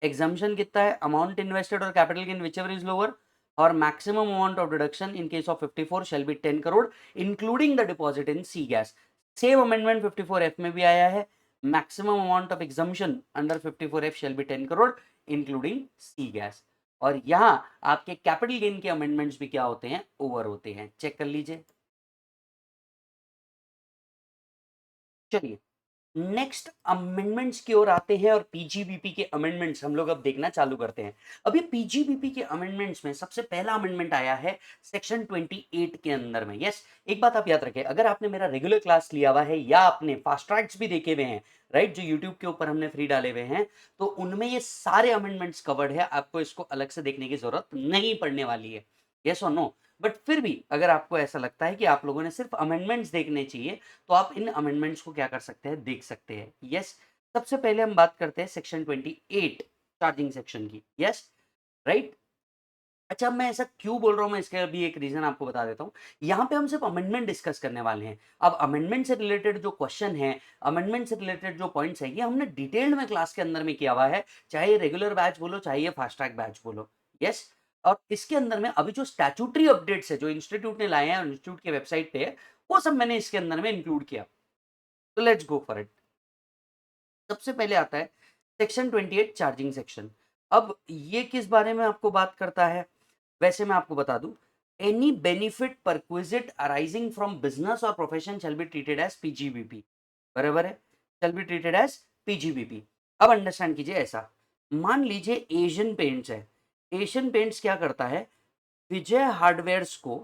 एग्जाम्पशन कितना है, अमाउंट इन्वेस्टेड और capital gain which ever is lower, और maximum amount of deduction in case of 54 shall be 10 crore including the deposit in सी गैस। सेम अमेंडमेंट 54F में भी आया है, maximum amount of exemption under 54F shall be 10 crore including सी गैस। और यहां आपके कैपिटल गेन के अमेंडमेंट्स भी क्या होते हैं, ओवर होते हैं। चेक कर लीजिए। चलिए नेक्स्ट अमेंडमेंट्स की ओर आते हैं और पीजीबीपी के अमेंडमेंट्स हम लोग अब देखना चालू करते हैं। अभी पीजीबीपी के अमेंडमेंट्स में सबसे पहला अमेंडमेंट आया है सेक्शन 28 के अंदर में। यस, एक बात आप याद रखें, अगर आपने मेरा रेगुलर क्लास लिया हुआ है या आपने फास्ट ट्रैक्स भी देखे हुए हैं, राइट, जो यूट्यूब के ऊपर हमने फ्री डाले हुए हैं, तो उनमें ये सारे अमेंडमेंट्स कवर्ड है। आपको इसको अलग से देखने की जरूरत नहीं पड़ने वाली है। यस और नो। बट फिर भी अगर आपको ऐसा लगता है कि आप लोगों ने सिर्फ अमेंडमेंट्स देखने चाहिए तो आप इन अमेंडमेंट्स को क्या कर सकते हैं, देख सकते हैं। यस, सबसे पहले हम बात करते हैं सेक्शन 28 चार्जिंग सेक्शन की। Yes, right. अच्छा, अब मैं ऐसा क्यों बोल रहा हूं, मैं इसका भी एक रीजन आपको बता देता हूं। यहां पे हम सिर्फ अमेंडमेंट डिस्कस करने वाले हैं। अब अमेंडमेंट से रिलेटेड जो क्वेश्चन है, अमेंडमेंट से रिलेटेड जो पॉइंट्स है, ये हमने डिटेल्ड में क्लास के अंदर में किया हुआ है, चाहे रेगुलर बैच बोलो चाहे ये फास्ट ट्रैक बैच बोलो। यस, और इसके अंदर में अभी जो स्टैट्यूटरी अपडेट्स है जो इंस्टीट्यूट ने लाए हैं, इंस्टीट्यूट के वेबसाइट पे है, वो सब मैंने इसके अंदर में इंक्लूड किया। तो लेट्स गो फॉर इट। सबसे पहले आता है सेक्शन 28 चार्जिंग सेक्शन। अब ये किस बारे में आपको बात करता है, वैसे मैं आपको बता दूं, any benefit perquisite arising from business और profession shall be treated as PGBP. बराबर है, shall be treated as PGBP. अब अंडरस्टैंड कीजिए ऐसा, मान लीजिए एशियन पेंट्स है, एशियन पेंट्स क्या करता है, विजय हार्डवेयर्स को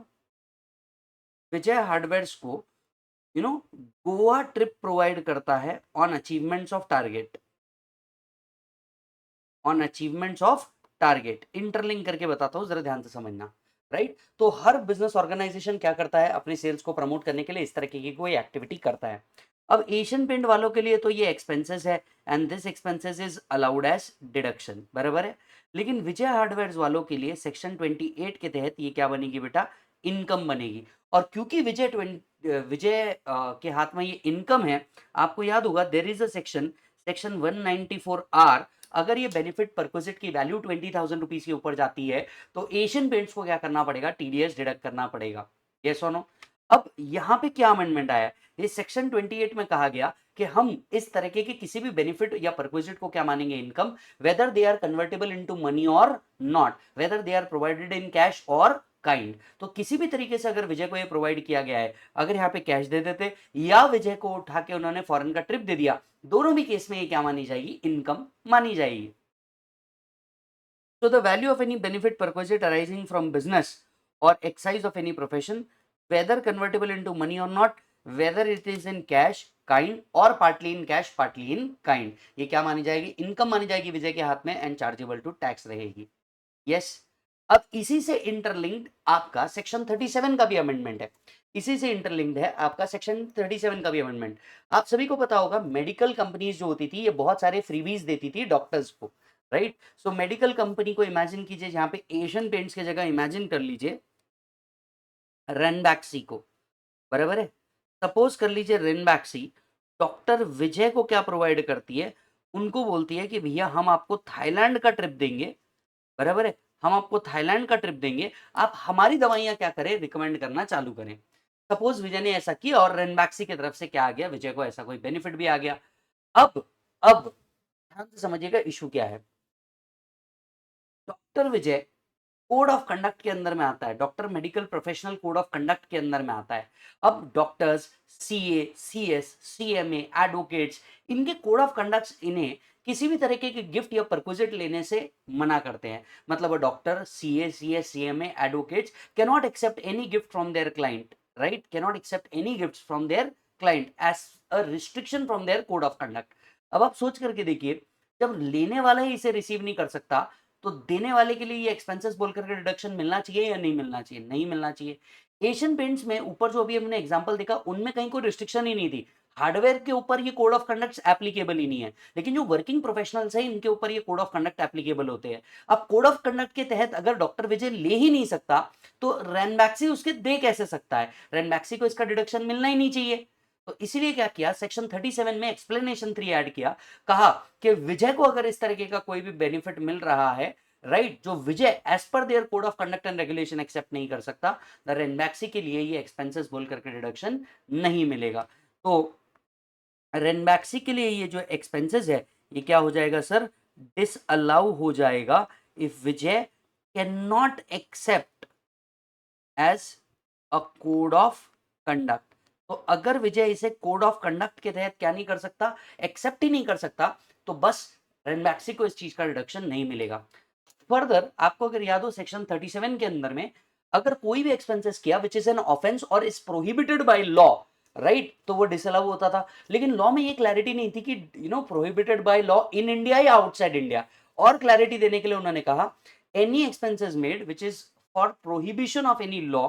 विजय हार्डवेयर्स को you know Goa trip provide करता है on achievements of target, on achievements of target. Interlink करके बताता हूं, जरा ध्यान से समझना। राइट, तो हर बिजनेस ऑर्गेनाइजेशन क्या करता है, अपने सेल्स को प्रमोट करने के लिए इस तरह की कोई एक्टिविटी करता है। अब एशियन पेंट वालों के लिए तो ये एक्सपेंसेस है and this expenses is allowed as deduction, बराबर है। लेकिन विजय हार्डवेयर वालों के लिए सेक्शन 28 के तहत ये क्या बनेगी बेटा, इनकम बनेगी। और क्योंकि विजय के हाथ में ये इनकम है, आपको याद होगा there is a section 194R। अगर ये बेनिफिट परक्विजिट की वैल्यू 20,000 रुपीज के ऊपर जाती है तो एशियन पेंट्स को क्या करना पड़ेगा, टीडीएस डिडक्ट करना पड़ेगा। यस और नो। अब यहां पे क्या अमेंडमेंट आया, ये सेक्शन 28 में कहा गया कि हम इस तरीके के किसी भी बेनिफिट या परक्विजिट को क्या मानेंगे, income, whether they are convertible into money और not, whether they are provided in cash और काइंड। तो किसी भी तरीके से अगर विजय को ये प्रोवाइड किया गया है, अगर यहाँ पे कैश दे देते या विजय को उठा के उन्होंने फॉरेन का ट्रिप दे दिया, दोनों भी केस में ये क्या मानी जाएगी, इनकम मानी जाएगी। So the value of any benefit perquisite arising from business or exercise of any profession, whether convertible into money or not, whether it is in cash, kind or partly in cash, partly in kind, ये क्या मानी जाएगी, income मानी जाएगी विजय के हाथ में and chargeable to tax रहेगी। यस। अब इसी से इंटरलिंक्ड आपका सेक्शन 37 का भी अमेंडमेंट है, इसी से इंटरलिंक्ड है आपका सेक्शन 37 का भी अमेंडमेंट। आप सभी को पता होगा मेडिकल कंपनीज जो होती थी ये बहुत सारे फ्रीबीज देती थी डॉक्टर्स को, राइट। सो मेडिकल कंपनी को इमेजिन कीजिए, जहां पे एशियन पेंट्स की जगह इमेजिन कर लीजिए रेनबैक्सी को, बराबर है। सपोज कर लीजिए रेनबैक्सी डॉक्टर विजय को क्या प्रोवाइड करती है, उनको बोलती है कि भैया हम आपको थाईलैंड का ट्रिप देंगे, बराबर है, हम आपको थाईलैंड का ट्रिप देंगे, आप हमारी दवाइयां क्या करें, रिकमेंड करना चालू करें। सपोज विजय ने ऐसा किया और रेनबैक्सी की तरफ से क्या आ गया, विजय को ऐसा कोई बेनिफिट भी आ गया। अब ध्यान से समझिएगा इशू क्या है। Doctor Vijay code of conduct के अंदर में आता है, doctor medical professional code of conduct के अंदर में आता है। अब doctors, CA, CS, CMA, advocates, इनके कोड ऑफ कंडक्ट इन्हें किसी भी तरीके के गिफ्ट या परक्विजिट लेने से मना करते हैं। मतलब doctor, CA, CS, CMA, advocates can not accept any gift from their client, right, can not accept any gift from their client as a restriction from their code of conduct. अब आप सोच करके देखिए, जब लेने वाला ही इसे रिसीव नहीं कर सकता तो देने वाले के लिए ये एक्सपेंसेस बोल करके डिडक्शन मिलना चाहिए या नहीं मिलना चाहिए, नहीं मिलना चाहिए। एशियन पेंट्स में ऊपर जो अभी हमने एग्जांपल देखा उनमें कहीं कोई रिस्ट्रिक्शन ही नहीं थी, हार्डवेयर के ऊपर ये कोड ऑफ कंडक्ट एप्लीकेबल ही नहीं है, लेकिन जो वर्किंग प्रोफेशनल्स हैं इनके ऊपर ये कोड ऑफ कंडक्ट एप्लीकेबल होते हैं। अब कोड ऑफ कंडक्ट के तहत अगर डॉक्टर विजय ले ही नहीं सकता तो रैनबैक्सी उसके दे कैसे सकता है, रैनबैक्सी को इसका डिडक्शन मिलना ही नहीं चाहिए। तो इसीलिए क्या किया, सेक्शन 37 में एक्सप्लेनेशन 3 ऐड किया, कहा कि विजय को अगर इस तरीके का कोई भी बेनिफिट मिल रहा है, राइट, जो Vijay as per their code of conduct and regulation accept नहीं कर सकता, द रेनबैक्सी के लिए ये एक्सपेंसेस बोल करके डिडक्शन नहीं मिलेगा। तो रेनबैक्सी के लिए ये जो एक्सपेंसेस है ये क्या हो जाएगा सर, डिसअलाउ हो जाएगा if Vijay can not accept as a code of conduct. तो अगर विजय इसे कोड ऑफ कंडक्ट के तहत क्या नहीं कर सकता, एक्सेप्ट ही नहीं कर सकता, तो बस रेनबैक्सी को इस चीज का रिडक्शन नहीं मिलेगा। फर्दर आपको अगर याद हो सेक्शन 37 के अंदर में अगर कोई भी एक्सपेंसेस किया विच इज एन ऑफेंस और is prohibited by law, right, तो वो डिसअलाउ होता था। लेकिन लॉ में ये क्लैरिटी नहीं थी कि prohibited by law in India या आउटसाइड इंडिया, और क्लैरिटी देने के लिए उन्होंने कहा any expenses made which is for prohibition of any law,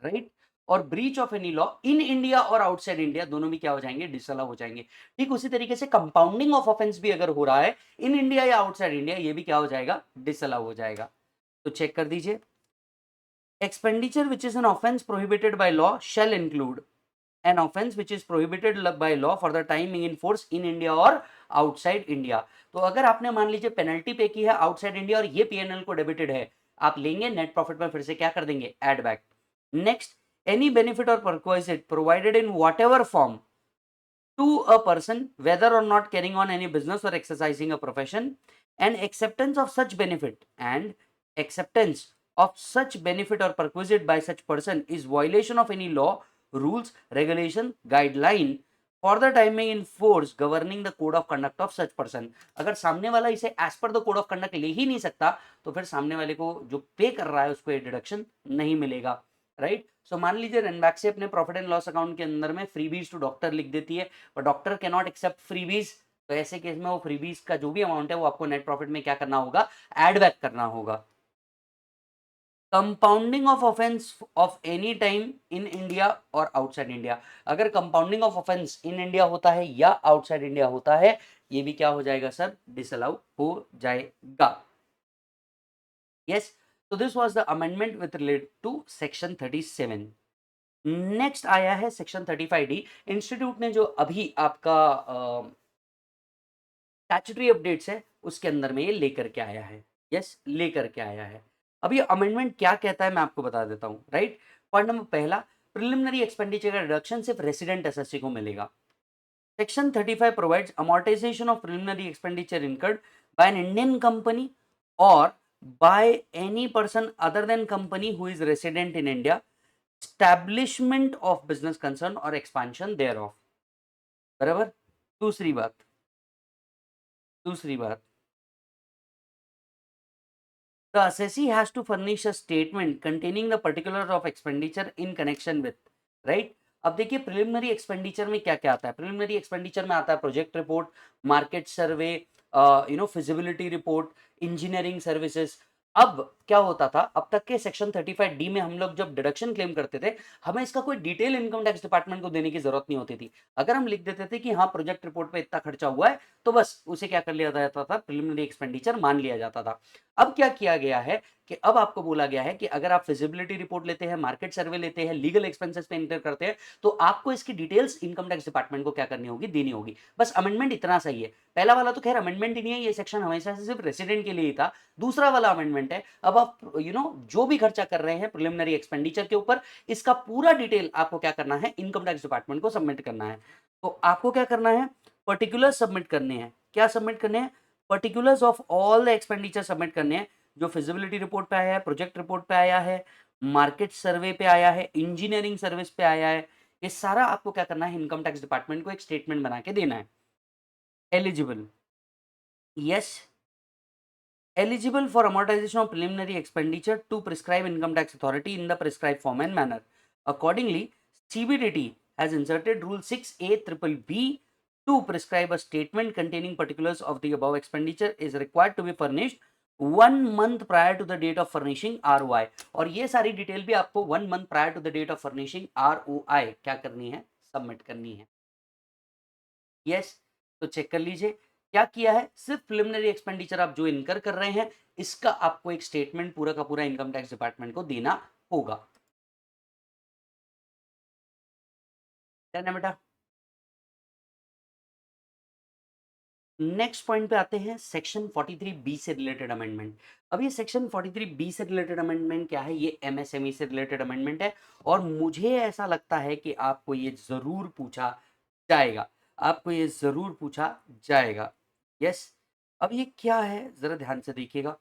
right, और breach of any law in India और आउटसाइड इंडिया, दोनों भी क्या हो जाएंगे, डिसअलाउ हो जाएंगे। ठीक उसी तरीके से कंपाउंडिंग ऑफ ऑफेंस भी अगर हो रहा है इन इंडिया या आउटसाइड इंडिया, ये भी क्या हो जाएगा, डिसअलाउ हो जाएगा। तो चेक कर दीजिए, expenditure which is an offence prohibited by law shall include an offence which is prohibited by law for the time being in force in India और आउटसाइड इंडिया। तो अगर आपने मान लीजिए पेनल्टी पे की है आउटसाइड इंडिया और ये पीएनएल को डेबिटेड है, आप लेंगे नेट प्रॉफिट में फिर से क्या कर देंगे, add back. Next, any benefit or perquisite provided in whatever form to a person whether or not carrying on any business or exercising a profession, and acceptance of such benefit or perquisite by such person is violation of any law, rules, regulation, guideline for the timing in force governing the code of conduct of such person. अगर सामने वाला इसे as per the code of conduct ले ही नहीं सकता तो फिर सामने वाले को जो पे कर रहा है उसको ये डिडक्शन नहीं मिलेगा, राइट। सो मान लीजिए रनबैक से अपने प्रॉफिट एंड लॉस अकाउंट के अंदर में फ्रीबीज टू डॉक्टर लिख देती है, और doctor can not accept freebies, तो ऐसे केस में वो फ्रीबीज का जो भी अमाउंट है वो आपको नेट प्रॉफिट में क्या करना होगा, एड बैक करना होगा। Compounding of offence of any time in India और आउटसाइड इंडिया, अगर compounding of offence in India होता है या आउटसाइड इंडिया होता है, ये भी क्या हो जाएगा सर, डिसअलाउ हो जाएगा। यस, तो this was the amendment with related to section 37। Next आया है सेक्शन 35D। इंस्टीट्यूट ने जो अभी आपका स्टैट्यूटरी अपडेट्स है उसके अंदर में ये लेकर के आया है, यस लेकर के आया है। अब ये अमेंडमेंट क्या कहता है मैं आपको बता देता हूँ, राइट। पॉइंट नंबर पहला, प्रिलिमिनरी एक्सपेंडिचर का रिडक्शन सिर्फ रेसिडेंट एसएससी को मिलेगा। Section 35 provides amortisation of preliminary expenditure incurred by an Indian company और by any person other than company who is resident in India, establishment of business concern or expansion thereof। बराबर। दूसरी बात the assessee has to furnish a statement containing the particulars of expenditure in connection with, right। अब देखिए preliminary expenditure में क्या क्या आता है, प्रिलिमिनरी एक्सपेंडिचर में आता है प्रोजेक्ट रिपोर्ट, मार्केट सर्वे, फिजिबिलिटी रिपोर्ट, इंजीनियरिंग सर्विसेज। अब क्या होता था, अब तक के सेक्शन 35D में हम लोग जब डिडक्शन क्लेम करते थे, हमें इसका कोई डिटेल इनकम टैक्स डिपार्टमेंट को देने की जरूरत नहीं होती थी। अगर हम लिख देते थे कि हाँ प्रोजेक्ट रिपोर्ट पे इतना खर्चा हुआ है, तो बस उसे क्या कर लिया जाता था, प्रिलिमिनरी एक्सपेंडिचर मान लिया जाता था। अब क्या किया गया है कि अब आपको बोला गया है कि अगर आप फिजिबिलिटी रिपोर्ट लेते हैं, मार्केट सर्वे लेते हैं, लीगल एक्सपेंसेस पे इंटर करते हैं, तो आपको इसकी डिटेल्स इनकम टैक्स डिपार्टमेंट को क्या करनी होगी, देनी होगी। बस अमेंडमेंट इतना सही है। पहला वाला तो खैर अमेंडमेंट ही नहीं है, ये सेक्शन हमेशा से सिर्फ रेसिडेंट के लिए ही था। दूसरा वाला अमेंडमेंट है, अब आप जो भी खर्चा कर रहे हैं प्रिलिमिनरी एक्सपेंडिचर के ऊपर, इसका पूरा डिटेल आपको क्या करना है, इनकम टैक्स डिपार्टमेंट को सबमिट करना है। तो आपको क्या करना है, पर्टिकुलर सबमिट करने हैं। क्या सबमिट करने हैं, particulars of all the expenditure submit करने हैं, जो फिजिबिलिटी रिपोर्ट पे आया है, प्रोजेक्ट रिपोर्ट पे आया है, मार्केट सर्वे पे आया है, इंजीनियरिंग सर्विस पे आया है, ये सारा आपको क्या करना है, इनकम टैक्स डिपार्टमेंट को एक स्टेटमेंट बना के देना है। Eligible, yes, eligible for amortization of preliminary expenditure to prescribe income tax authority in the prescribed form and manner. Accordingly, CBDT has inserted rule 6A(b) to prescribe a statement containing particulars of the above expenditure is required to be furnished 1 month prior to the date of furnishing ROI। और ये सारी detail भी आपको 1 month prior to the date of furnishing ROI क्या करनी है, submit करनी है। यस, तो चेक कर लीजिए क्या किया है, सिर्फ प्रिलिमिनरी एक्सपेंडिचर आप जो इनकर कर रहे हैं इसका आपको एक स्टेटमेंट पूरा का पूरा इनकम टैक्स डिपार्टमेंट को देना होगा। डन है बेटा। नेक्स्ट पॉइंट पे आते हैं, सेक्शन 43B से रिलेटेड अमेंडमेंट। अब ये सेक्शन 43B से रिलेटेड अमेंडमेंट क्या है, ये एमएसएमई से रिलेटेड अमेंडमेंट है, और मुझे ऐसा लगता है कि आपको ये जरूर पूछा जाएगा, आपको ये जरूर पूछा जाएगा। यस, अब ये क्या है जरा ध्यान से देखिएगा।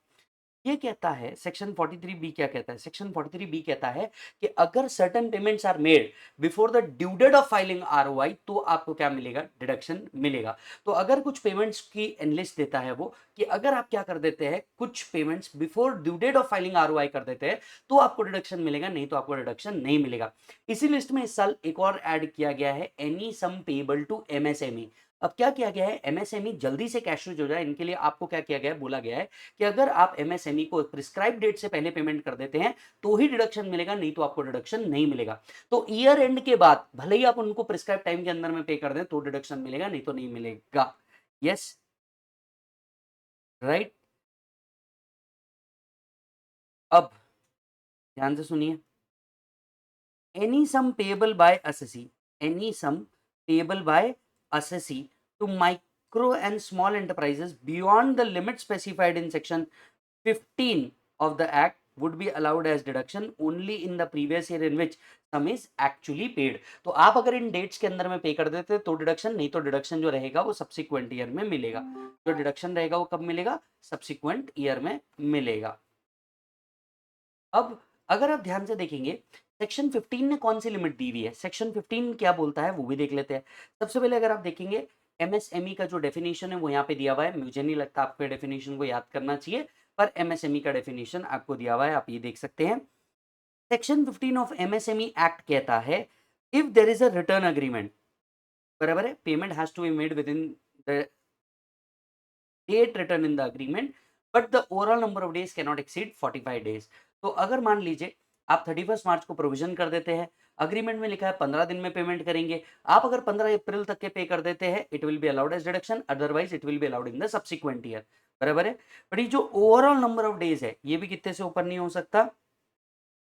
ये कहता है सेक्शन 43B क्या कहता है, सेक्शन 43B कहता है कि अगर certain payments are made before the due date of filing ROI, तो आपको क्या मिलेगा, डिडक्शन मिलेगा। तो अगर कुछ पेमेंट्स की एनलिस्ट देता है वो कि अगर आप क्या कर देते हैं, कुछ payments before due date of filing ROI कर देते हैं, तो आपको डिडक्शन मिलेगा, नहीं तो आपको डिडक्शन नहीं मिलेगा। इसी लिस्ट में इस साल एक और ऐड किया गया है, any sum payable to MSME. अब क्या किया गया है, एमएसएमई जल्दी से कैश रिच हो जाए, इनके लिए आपको क्या किया गया है, बोला गया है कि अगर आप एमएसएमई को प्रिस्क्राइब डेट से पहले पेमेंट कर देते हैं तो ही डिडक्शन मिलेगा, नहीं तो आपको डिडक्शन नहीं मिलेगा। तो ईयर एंड के बाद भले ही आप उनको प्रिस्क्राइब टाइम के अंदर में पे कर दें तो डिडक्शन मिलेगा, नहीं तो नहीं मिलेगा। Yes, right. अब ध्यान से सुनिए, any sum payable by assessee, any sum payable by assessee to micro and small enterprises beyond the limit specified in section 15 of the act would be allowed as deduction only in the previous year in which sum is actually paid. तो आप अगर इन dates के अंदर में पे कर देते तो डिडक्शन, नहीं तो डिडक्शन जो रहेगा वो सब्सिक्वेंट ईयर में मिलेगा। जो डिडक्शन रहेगा वो कब मिलेगा? सब्सिक्वेंट ईयर में मिलेगा। अब अगर आप ध्यान से देखेंगे सेक्शन 15 ने कौन सी लिमिट दी हुई है, सेक्शन 15 क्या बोलता है वो भी देख लेते हैं। सबसे पहले अगर आप देखेंगे एमएसएमई का जो डेफिनेशन है वो यहाँ पे दिया हुआ है। मुझे नहीं लगता आपको डेफिनेशन को याद करना चाहिए, पर एमएसएमई का डेफिनेशन आपको दिया हुआ है, आप ये देख सकते हैं। सेक्शन 15 ऑफ एमएसएमई एक्ट कहता है if there is a written agreement, बराबर है, payment has to be made within the date written in the agreement but the overall number of days can not exceed 45 days. तो अगर मान लीजिए आप 31 मार्च को प्रोविजन कर देते हैं, अग्रीमेंट में लिखा है 15 दिन में पेमेंट करेंगे, आप अगर 15 अप्रैल तक के पे कर देते हैं it will be allowed as deduction, otherwise it will be allowed in the subsequent year, बराबर है। बट ये जो ओवरऑल नंबर ऑफ डेज है ये भी कितने से ऊपर नहीं हो सकता,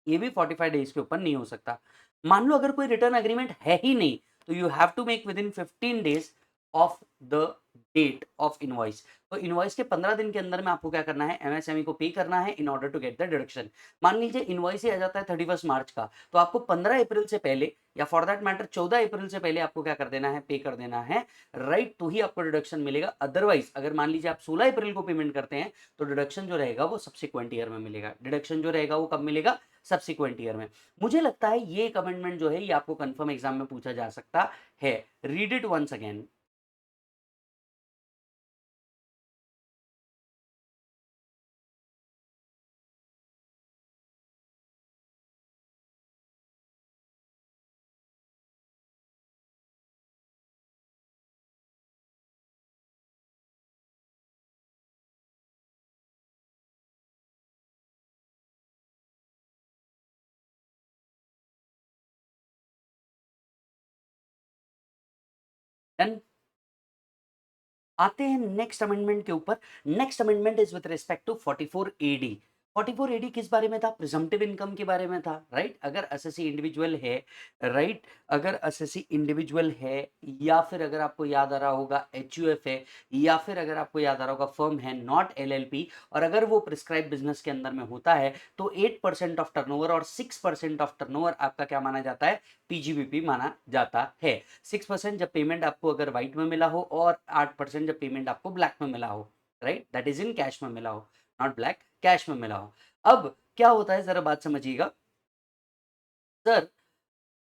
ये भी 45 डेज के ऊपर नहीं हो सकता। मान लो अगर कोई रिटर्न एग्रीमेंट है ही नहीं तो you have to make within 15 days of the date of invoice. तो इनवॉइस के 15 दिन के अंदर में आपको क्या करना है, एमएसएमई को पे करना है in order to get the deduction. मान लीजिए इनवॉइस ही आ जाता है 31 मार्च का, तो आपको 15 अप्रैल से पहले या फॉर दैट मैटर 14 अप्रैल से पहले आपको क्या कर देना है, पे कर देना है, राइट, तो ही आपको डिडक्शन मिलेगा। अदरवाइज अगर मान लीजिए आप 16 अप्रैल को पेमेंट करते हैं तो डिडक्शन जो रहेगा वो सब्सिक्वेंट ईयर में मिलेगा। डिडक्शन जो रहेगा वो कब मिलेगा, सब्सिक्वेंट ईयर में। मुझे लगता है ये एक अमेंडमेंट जो है ये आपको कंफर्म एग्जाम में पूछा जा सकता है। Read it once again. Done. आते हैं नेक्स्ट अमेंडमेंट के ऊपर। Next amendment is with respect to 44 AD. 44 AD किस बारे में था, प्रिजम्पटिव इनकम के बारे में था, राइट। अगर असेसी इंडिविजुअल है, राइट, अगर असेसी इंडिविजुअल है या फिर अगर आपको याद आ रहा होगा एचयूएफ है या फिर अगर आपको याद आ रहा होगा फर्म है नॉट एलएलपी, और अगर वो प्रिस्क्राइब बिजनेस के अंदर में होता है तो 8% ऑफ टर्नओवर और 6% ऑफ टर्नओवर आपका क्या माना जाता है, पीजीबीपी माना जाता है। 6% जब पेमेंट आपको अगर व्हाइट में मिला हो और 8% जब पेमेंट आपको ब्लैक में मिला हो, right, that is in cash में मिला हो, नॉट ब्लैक, कैश में मिला हो। अब क्या होता है जरा बात समझिएगा सर,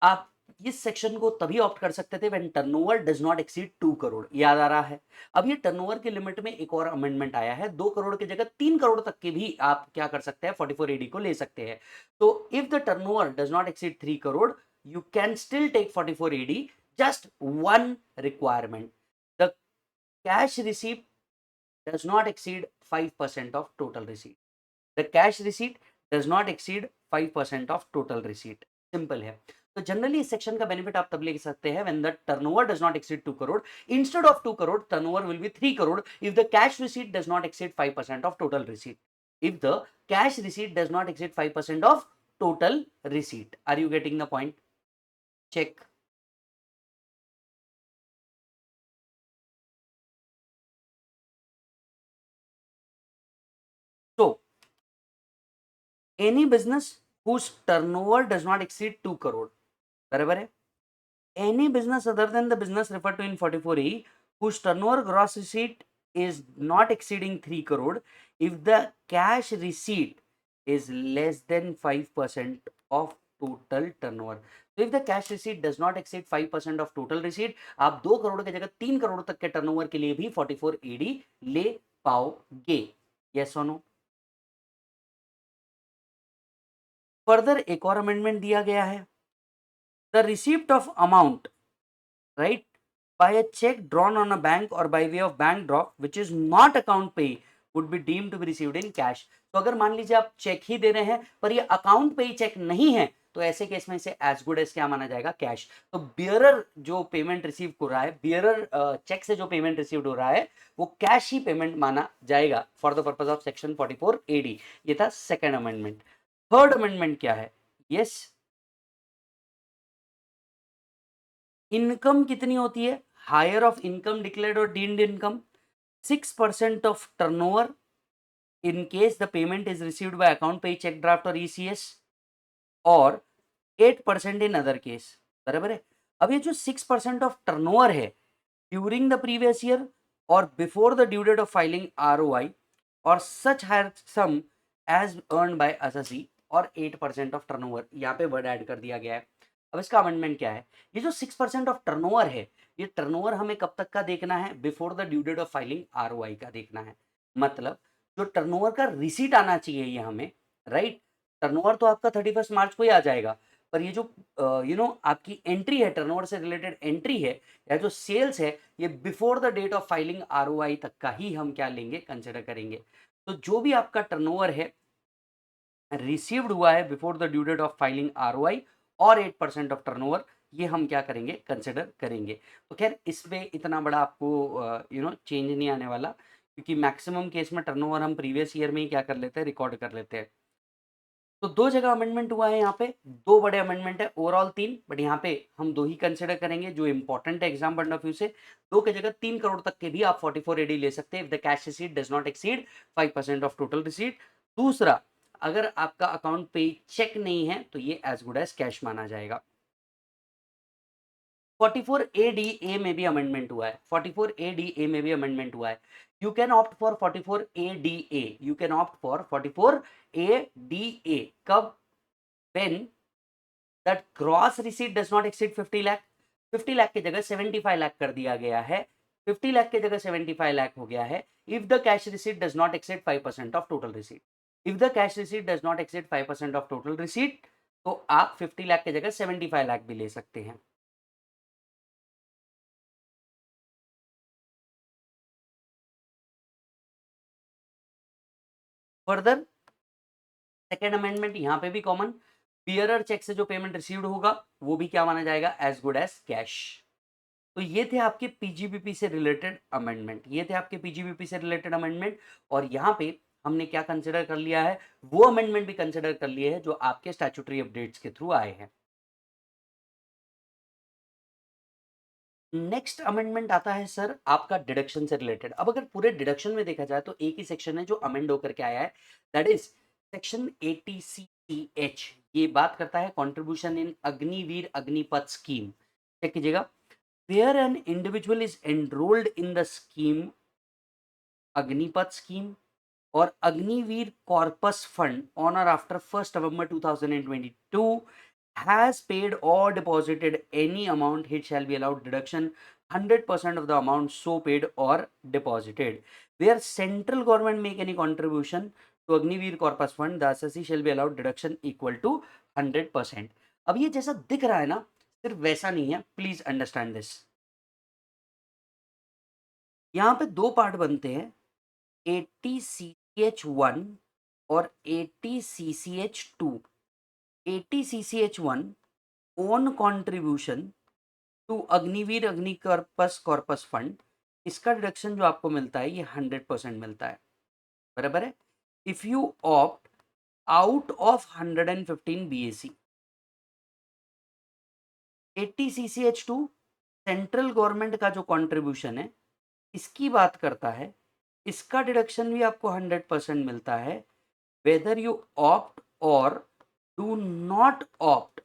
आप इस सेक्शन को तभी ऑप्ट कर सकते थे when turnover does not exceed 2 crore, याद आ रहा है। अब ये टर्नओवर के लिमिट में एक और अमेंडमेंट आया है, 2 करोड़ की जगह 3 करोड़ तक के भी आप क्या कर सकते हैं, 44 एडी को ले सकते हैं। तो if the turnover does not exceed 3 crore you can still take 44 AD, just one requirement, the cash receipt does not exceed 5% of total receipt. The cash receipt does not exceed 5% of total receipt. Simple है। तो generally इस section का benefit आप तब ले सकते हैं when the turnover does not exceed 2 crore. Instead of 2 crore, turnover will be 3 crore if the cash receipt does not exceed 5% of total receipt. If the cash receipt does not exceed 5% of total receipt. Are you getting the point? Check. So, any business whose turnover does not exceed 2 crore, बराबर है, any business other than the business referred to in 44E whose turnover gross receipt is not exceeding 3 crore if the cash receipt is less than 5% of total turnover. So if the cash receipt does not exceed 5% of total receipt, आप 2 करोड़ की जगह 3 करोड़ तक के turnover के लिए भी 44 AD ले पाओगे। यस और नो। फर्दर एक और अमेंडमेंट दिया गया है, the receipt of amount, right, by a check drawn on a bank or by way of bank draw which is not account pay would be deemed to be received in cash. तो अगर मान लीजिए आप check ही दे रहे हैं पर ये account पे चेक नहीं है तो ऐसे केस में इसे एज गुड एज क्या माना जाएगा, कैश। तो बियरर जो पेमेंट रिसीव हो रहा है, बियरर चेक से जो पेमेंट रिसीव हो रहा है वो कैश ही पेमेंट माना जाएगा for the purpose of section 44 AD. ये था सेकेंड अमेंडमेंट। थर्ड अमेंडमेंट क्या है, यस, इनकम कितनी होती है, हायर ऑफ इनकम डिक्लेयर्ड और deemed income 6% of turnover in case the payment is received by account पे, चेक ड्राफ्ट और ईसीएस, और 8% इन अदर केस। बराबर है। अब ये जो 6% ऑफ टर्नओवर है ड्यूरिंग द प्रीवियस ईयर और before the due date of filing ROI और such higher sum as earn by assessee और 8% ऑफ टर्नओवर, यहाँ पे वर्ड ऐड कर दिया गया है। अब इसका अमेंडमेंट क्या है? ये जो 6% ऑफ टर्नओवर है, ये टर्नओवर हमें कब तक का देखना है? Before the due date of filing ROI का देखना है। मतलब जो टर्नओवर का रिसीट आना चाहिए ये हमें, राइट? टर्नओवर तो आपका 31 मार्च को ही आ जाएगा, पर ये जो आपकी एंट्री है, टर्नओवर से रिलेटेड एंट्री है या जो सेल्स है, ये before the date of filing ROI तक का ही हम क्या लेंगे? कंसिडर करेंगे। तो जो भी आपका टर्नओवर है रिसीव्ड हुआ है before the due date of filing ROI और 8% ऑफ टर्नओवर, ये हम क्या करेंगे? कंसिडर करेंगे। तो खैर इसमें इतना बड़ा आपको चेंज नहीं आने वाला, क्योंकि मैक्सिमम केस में टर्नओवर हम प्रीवियस ईयर में ही क्या कर लेते हैं? रिकॉर्ड कर लेते हैं। तो दो जगह अमेंडमेंट हुआ है यहाँ पे, दो बड़े अमेंडमेंट है, ओवरऑल तीन, बट यहाँ पे हम दो ही कंसिडर करेंगे जो इंपॉर्टेंट है एग्जाम पॉइंट ऑफ व्यू से। दो की जगह 3 करोड़ तक के भी आप 44 एडी ले सकते हैं if the cash receipt does not exceed 5% of total receipt. दूसरा, अगर आपका अकाउंट पे चेक नहीं है तो ये एज गुड एज कैश माना जाएगा। 44 ए डी ए में भी अमेंडमेंट हुआ है, 44 ए डी ए में भी अमेंडमेंट हुआ है। You can opt for 44 A D A, you can opt for 44 A D A कब? when that gross receipt does not exceed 50 lakh, 50 lakh की जगह 75 लाख कर दिया गया है, 50 लाख की जगह 75 लाख हो गया है। If the cash receipt does not exceed 5% of total receipt, if the cash receipt does not exceed 5% of total receipt, तो आप 50 लाख की जगह 75 लाख भी ले सकते हैं। फर्दर सेकेंड अमेंडमेंट यहाँ पे भी कॉमन, बियरर चेक से जो पेमेंट रिसीव्ड होगा वो भी क्या माना जाएगा? As good as cash. तो ये थे आपके पीजीबीपी से रिलेटेड अमेंडमेंट, ये थे आपके पीजीबीपी से रिलेटेड अमेंडमेंट। और यहाँ पे हमने क्या कंसिडर कर लिया है? वो अमेंडमेंट भी कंसिडर कर लिए हैं जो आपके स्टैट्यूटरी अपडेट्स के थ्रू आए हैं। नेक्स्ट अमेंडमेंट आता है सर आपका डिडक्शन से रिलेटेड। अब अगर पूरे डिडक्शन में देखा जाए तो एक ही सेक्शन है जो अमेंड होकर के आया है, दैट इज सेक्शन 80CEH। ये बात करता है contribution in Agniveer Agnipath scheme. Check कीजिएगा, where an individual is enrolled in the scheme Agnipath scheme or Agniveer Corpus Fund on or after 1st November 2022 has paid or deposited any amount, it shall be allowed deduction 100% of the amount so paid or deposited. Where central government make any contribution to Agniveer Corpus Fund, the assessee shall be allowed deduction equal to 100%. अब ये जैसा दिख रहा है ना, सिर्फ वैसा नहीं है, प्लीज अंडरस्टैंड दिस। यहाँ पे दो पार्ट बनते हैं, 80CCH1 और 80CCH2। 80CCH1 own contribution to Agniveer अग्निकर्पस कॉर्पस फंड, इसका डिडक्शन जो आपको मिलता है ये 100% मिलता है। बराबर है। If you opt out of 115 BAC, 80CCH2 central government का जो कॉन्ट्रीब्यूशन है इसकी बात करता है, इसका डिडक्शन भी आपको 100% मिलता है, वेदर यू ऑप्ट और डू नॉट ऑप्ट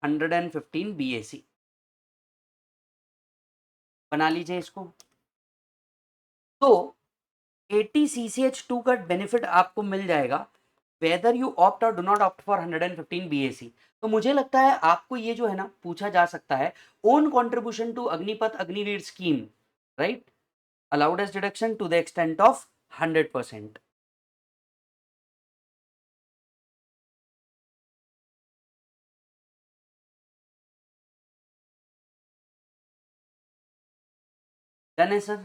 115 BAC। बना लीजिए इसको। तो 80CCH2 का बेनिफिट आपको मिल जाएगा वेदर यू ऑप्ट और do not opt for 115 BAC। तो मुझे लगता है आपको ये जो है ना पूछा जा सकता है, own contribution to Agnipath Agniveer scheme, right, allowed as deduction to the extent of 100%। Done है सर।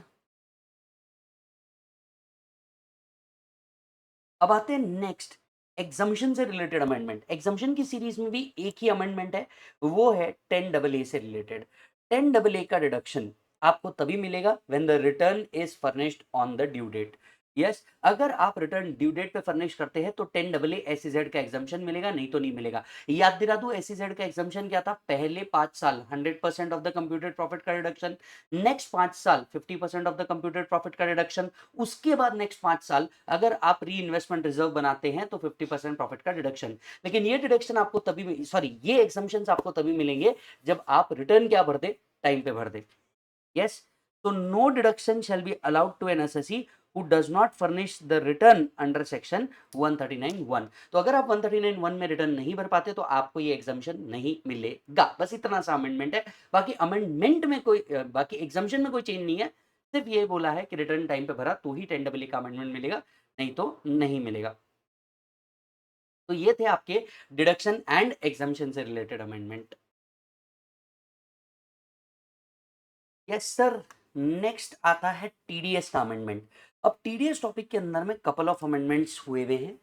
अब आते हैं नेक्स्ट, एग्जम्पशन से रिलेटेड अमेंडमेंट। एग्जम्पशन की सीरीज में भी एक ही अमेंडमेंट है, वो है 10AA से रिलेटेड। 10AA का डिडक्शन आपको तभी मिलेगा when the return is furnished on the due date. Yes, अगर आप रिटर्न ड्यू डेट पे फर्निश करते हैं तो 10 एसईजेड का एग्जम्पशन मिलेगा, नहीं तो नहीं मिलेगा। याद दिला दूं एसईजेड का एग्जम्पशन क्या था, पहले 5 साल 100% ऑफ द कंप्यूटेड प्रॉफिट का रिडक्शन, नेक्स्ट 5 साल 50% ऑफ द कंप्यूटेड प्रॉफिट का रिडक्शन, उसके बाद नेक्स्ट 5 साल अगर आप री इन्वेस्टमेंट रिजर्व बनाते हैं तो 50% प्रॉफिट का डिडक्शन। लेकिन ये डिडक्शन आपको तभी, सॉरी, ये एग्जम्पशन आपको तभी मिलेंगे जब आप रिटर्न क्या भर दे, टाइम पे भर दे। Yes. So no deduction shall be allowed to an assessee who does not furnish the return under section 139(1). तो अगर आप 139(1) में रिटर्न नहीं भर पाते तो आपको ये एग्जामेशन नहीं मिलेगा। बस इतना सा अमेंडमेंट है। बाकी अमेंडमेंट में कोई बाकी एग्जामेशन में कोई चेंज नहीं है। सिर्फ ये बोला है कि रिटर्न टाइम पे भरा तो ही 10 का अमेंडमेंट मिलेगा, नहीं तो नहीं मिलेगा। तो ये थे आपके डिडक्शन एंड एग्जामेशन से related amendment. Yes sir. Next आता है टीडीएस का अमेंडमेंट। अब टीडीएस टॉपिक के अंदर में कपल ऑफ अमेंडमेंट्स हुए हुए हैं।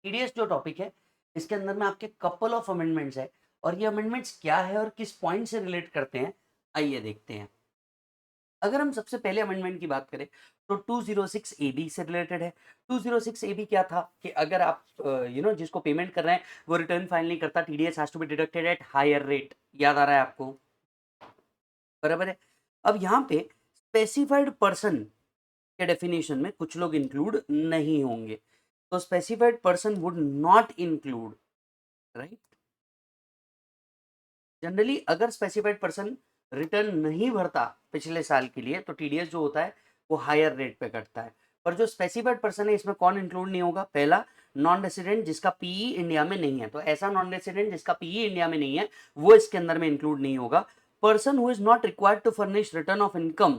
टीडीएस जो टॉपिक है इसके अंदर में आपके कपल ऑफ अमेंडमेंट्स है, और ये अमेंडमेंट्स क्या है और किस पॉइंट से रिलेट करते हैं, आइए देखते हैं। अगर हम सबसे पहले अमेंडमेंट की बात करें तो 206 एबी से रिलेटेड है। 206 एबी क्या था कि अगर आप जिसको पेमेंट कर रहे हैं वो रिटर्न फाइल नहीं करता, TDS has to be deducted at higher rate. याद आ रहा है आपको? बराबर है। अब यहाँ पे स्पेसिफाइड पर्सन के डेफिनेशन में कुछ लोग इंक्लूड नहीं होंगे, तो specified person would not include, right. Generally अगर स्पेसिफाइड पर्सन रिटर्न नहीं भरता पिछले साल के लिए तो टीडीएस जो होता है वो हायर रेट पे कटता है। पर जो स्पेसिफाइड पर्सन है इसमें कौन इंक्लूड नहीं होगा? पहला, नॉन रेसिडेंट जिसका पीई इंडिया में नहीं है, तो ऐसा नॉन रेसिडेंट जिसका पीई इंडिया में नहीं है वो इसके अंदर में इंक्लूड नहीं होगा। Person who is not required to furnish return of income,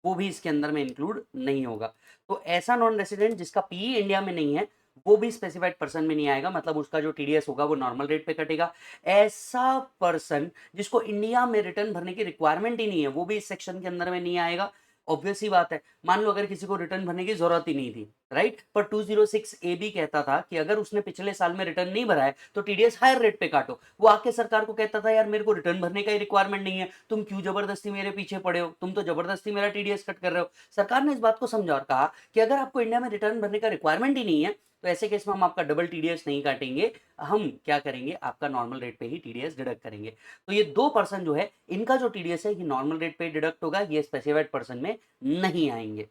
वो भी इसके अंदर में इंक्लूड नहीं होगा। तो ऐसा नॉन रेसिडेंट जिसका पीई इंडिया में नहीं है वो भी स्पेसिफाइड पर्सन में नहीं आएगा, मतलब उसका जो टीडीएस होगा वो नॉर्मल रेट पे कटेगा। ऐसा पर्सन जिसको इंडिया में रिटर्न भरने की रिक्वायरमेंट ही नहीं है वो भी इस सेक्शन के अंदर में नहीं आएगा। ऑब्वियस ही बात है, मान लो अगर किसी को रिटर्न भरने की जरूरत ही नहीं थी, राइट, पर 206 ए बी कहता था कि अगर उसने पिछले साल में रिटर्न नहीं भरा है तो टीडीएस हायर रेट पे काटो। वो आके सरकार को कहता था यार मेरे को रिटर्न भरने का ही रिक्वायरमेंट नहीं है, तुम क्यों जबरदस्ती मेरे पीछे पड़े हो, तुम तो जबरदस्ती मेरा टीडीएस कट कर रहे हो। सरकार ने इस बात को समझा और कहा कि अगर आपको इंडिया में रिटर्न भरने का रिक्वायरमेंट ही नहीं है तो ऐसे केस में हम आपका डबल टीडीएस नहीं काटेंगे, हम क्या करेंगे, आपका नॉर्मल रेट पे ही टीडीएस डिडक्ट करेंगे। तो ये दो पर्सन जो है इनका जो टीडीएस है ये नॉर्मल रेट पे डिडक्ट होगा, ये स्पेसिफाइड पर्सन में नहीं आएंगे।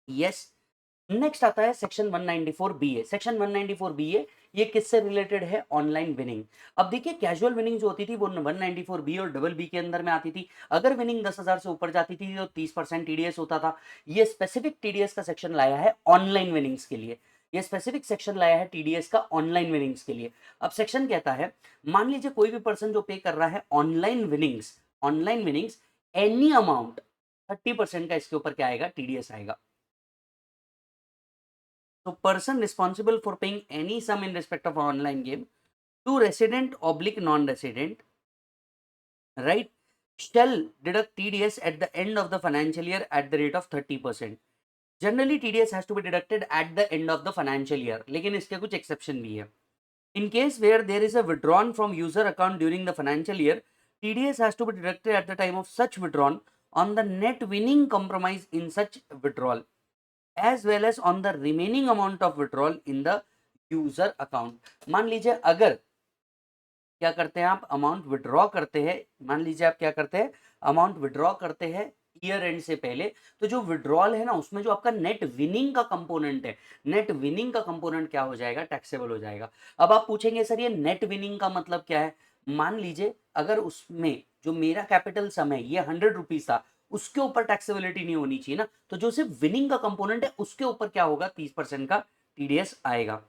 यस। नेक्स्ट आता है सेक्शन 194 बी ए। सेक्शन 194 बी ए ये किससे रिलेटेड है? Online winning. अब देखिए कैजुअल विनिंग जो होती थी वो 194 बी और डबल बी के अंदर में आती थी। अगर विनिंग 10,000 से ऊपर जाती थी तो 30% टीडीएस होता था। ये स्पेसिफिक टीडीएस का सेक्शन लाया है ऑनलाइन विनिंग्स के लिए। ये स्पेसिफिक सेक्शन लाया है टीडीएस का ऑनलाइन विनिंग्स के लिए। अब सेक्शन कहता है मान लीजिए कोई भी पर्सन जो पे कर रहा है ऑनलाइन विनिंग्स एनी अमाउंट 30% का इसके ऊपर क्या आएगा? टीडीएस आएगा। So person responsible for paying any sum in respect of online game to resident oblique non-resident, right, shall deduct TDS at the end of the financial year at the rate of 30%. Generally TDS has to be deducted at the end of the financial year, लेकिन इसके कुछ exception भी है। In case where there is a withdrawn from user account during the financial year, TDS has to be deducted at the time of such withdrawn on the net winning compromise in such withdrawal, as well as on the remaining amount of withdrawal in the user account। मान लीजिए अगर क्या करते हैं आप amount withdraw करते हैं, मान लीजिए आप क्या करते हैं अमाउंट विड्रॉ करते हैं ईयर एंड से पहले, तो जो विड्रॉल है ना उसमें जो आपका नेट विनिंग का कंपोनेंट है, नेट विनिंग का कंपोनेंट क्या हो जाएगा? टैक्सेबल हो जाएगा। अब आप पूछेंगे सर ये नेट विनिंग का मतलब क्या है? मान लीजिए अगर उसमें जो मेरा कैपिटल सम है ये 100 रुपीज था, उसके ऊपर टैक्सेबिलिटी नहीं होनी चाहिए ना, तो जो सिर्फ विनिंग का कंपोनेंट है उसके ऊपर क्या होगा? 30% का टीडीएस आएगा।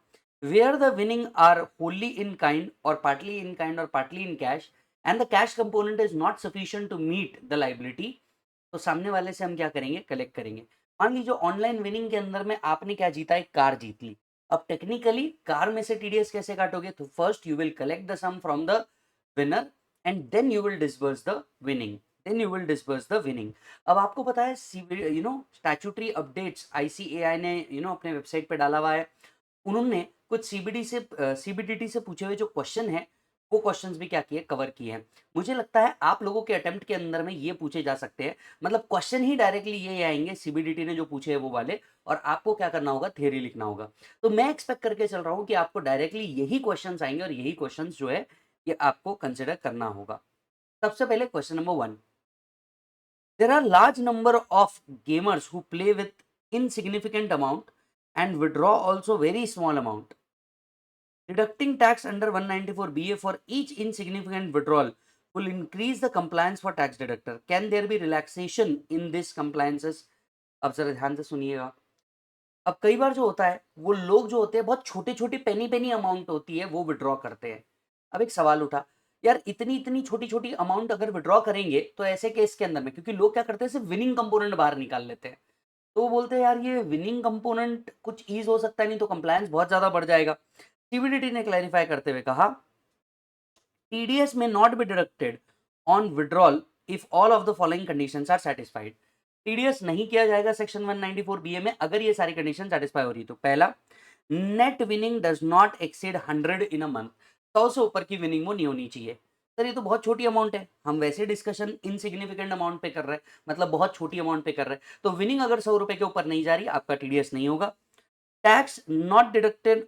Where the winning are wholly in kind or partly in kind or partly in cash and the cash component is not sufficient to meet the liability, तो सामने वाले से हम क्या करेंगे? कलेक्ट करेंगे। मान लीजिए ऑनलाइन विनिंग के अंदर में आपने क्या जीता? एक कार जीत ली। अब टेक्निकली कार में से टीडीएस कैसे काटोगे? तो first you will collect the sum from the winner and then you will disburse the winning, अब आपको पता है स्टैट्यूटरी अपडेट्स आईसीएआई ने अपने वेबसाइट पे डाला हुआ है। उन्होंने कुछ सीबीडीटी से पूछे हुए जो क्वेश्चन है वो क्वेश्चंस भी क्या किए, कवर किए हैं। मुझे लगता है आप लोगों के अटेम्प्ट के अंदर में ये पूछे जा सकते हैं, मतलब क्वेश्चन ही डायरेक्टली ये आएंगे सीबीडीटी ने जो पूछे हैं वो वाले, और आपको क्या करना होगा, थ्योरी लिखना होगा। तो मैं एक्सपेक्ट करके चल रहा हूँ कि आपको डायरेक्टली यही क्वेश्चंस आएंगे और यही क्वेश्चंस जो है ये आपको कंसिडर करना होगा। सबसे पहले question number 1, there are large number of gamers who play with insignificant amount and withdraw also very small amount. Deducting tax under 194BA for each insignificant withdrawal will increase the compliance for tax deductor. Can there be relaxation in this compliances? अब जरा ध्यान से सुनिएगा। अब कई बार जो होता है वो लोग जो होते हैं बहुत छोटे छोटे पेनी पेनी अमाउंट होती है वो विड्रॉ करते हैं। अब एक सवाल उठा, यार इतनी इतनी छोटी छोटी अमाउंट अगर विड्रॉ करेंगे तो ऐसे केस के अंदर में, क्योंकि लोग क्या करते हैं सिर्फ विनिंग कंपोनेंट बाहर निकाल लेते हैं, तो वो बोलते हैं यार ये विनिंग कंपोनेंट कुछ ईज हो सकता है, नहीं तो कंप्लायंस बहुत ज्यादा बढ़ जाएगा। सीबीडीटी ने क्लैरिफाई करते हुए कहा, TDS may not be deducted on withdrawal if all of the following conditions are satisfied. TDS नहीं किया जाएगा सेक्शन 194 बीए में अगर ये सारी कंडीशन सेटिस्फाई हो रही तो। पहला, net winning does not exceed 100 in a month. 100 से ऊपर की विनिंग वो नहीं होनी चाहिए। सर ये तो बहुत छोटी अमाउंट है, हम वैसे डिस्कशन इनसिग्निफिकेंट अमाउंट पे कर रहे हैं, मतलब बहुत छोटी अमाउंट पे कर रहे हैं, तो विनिंग अगर 100 रुपए के ऊपर नहीं जा रही आपका टीडीएस नहीं होगा। Tax not deducted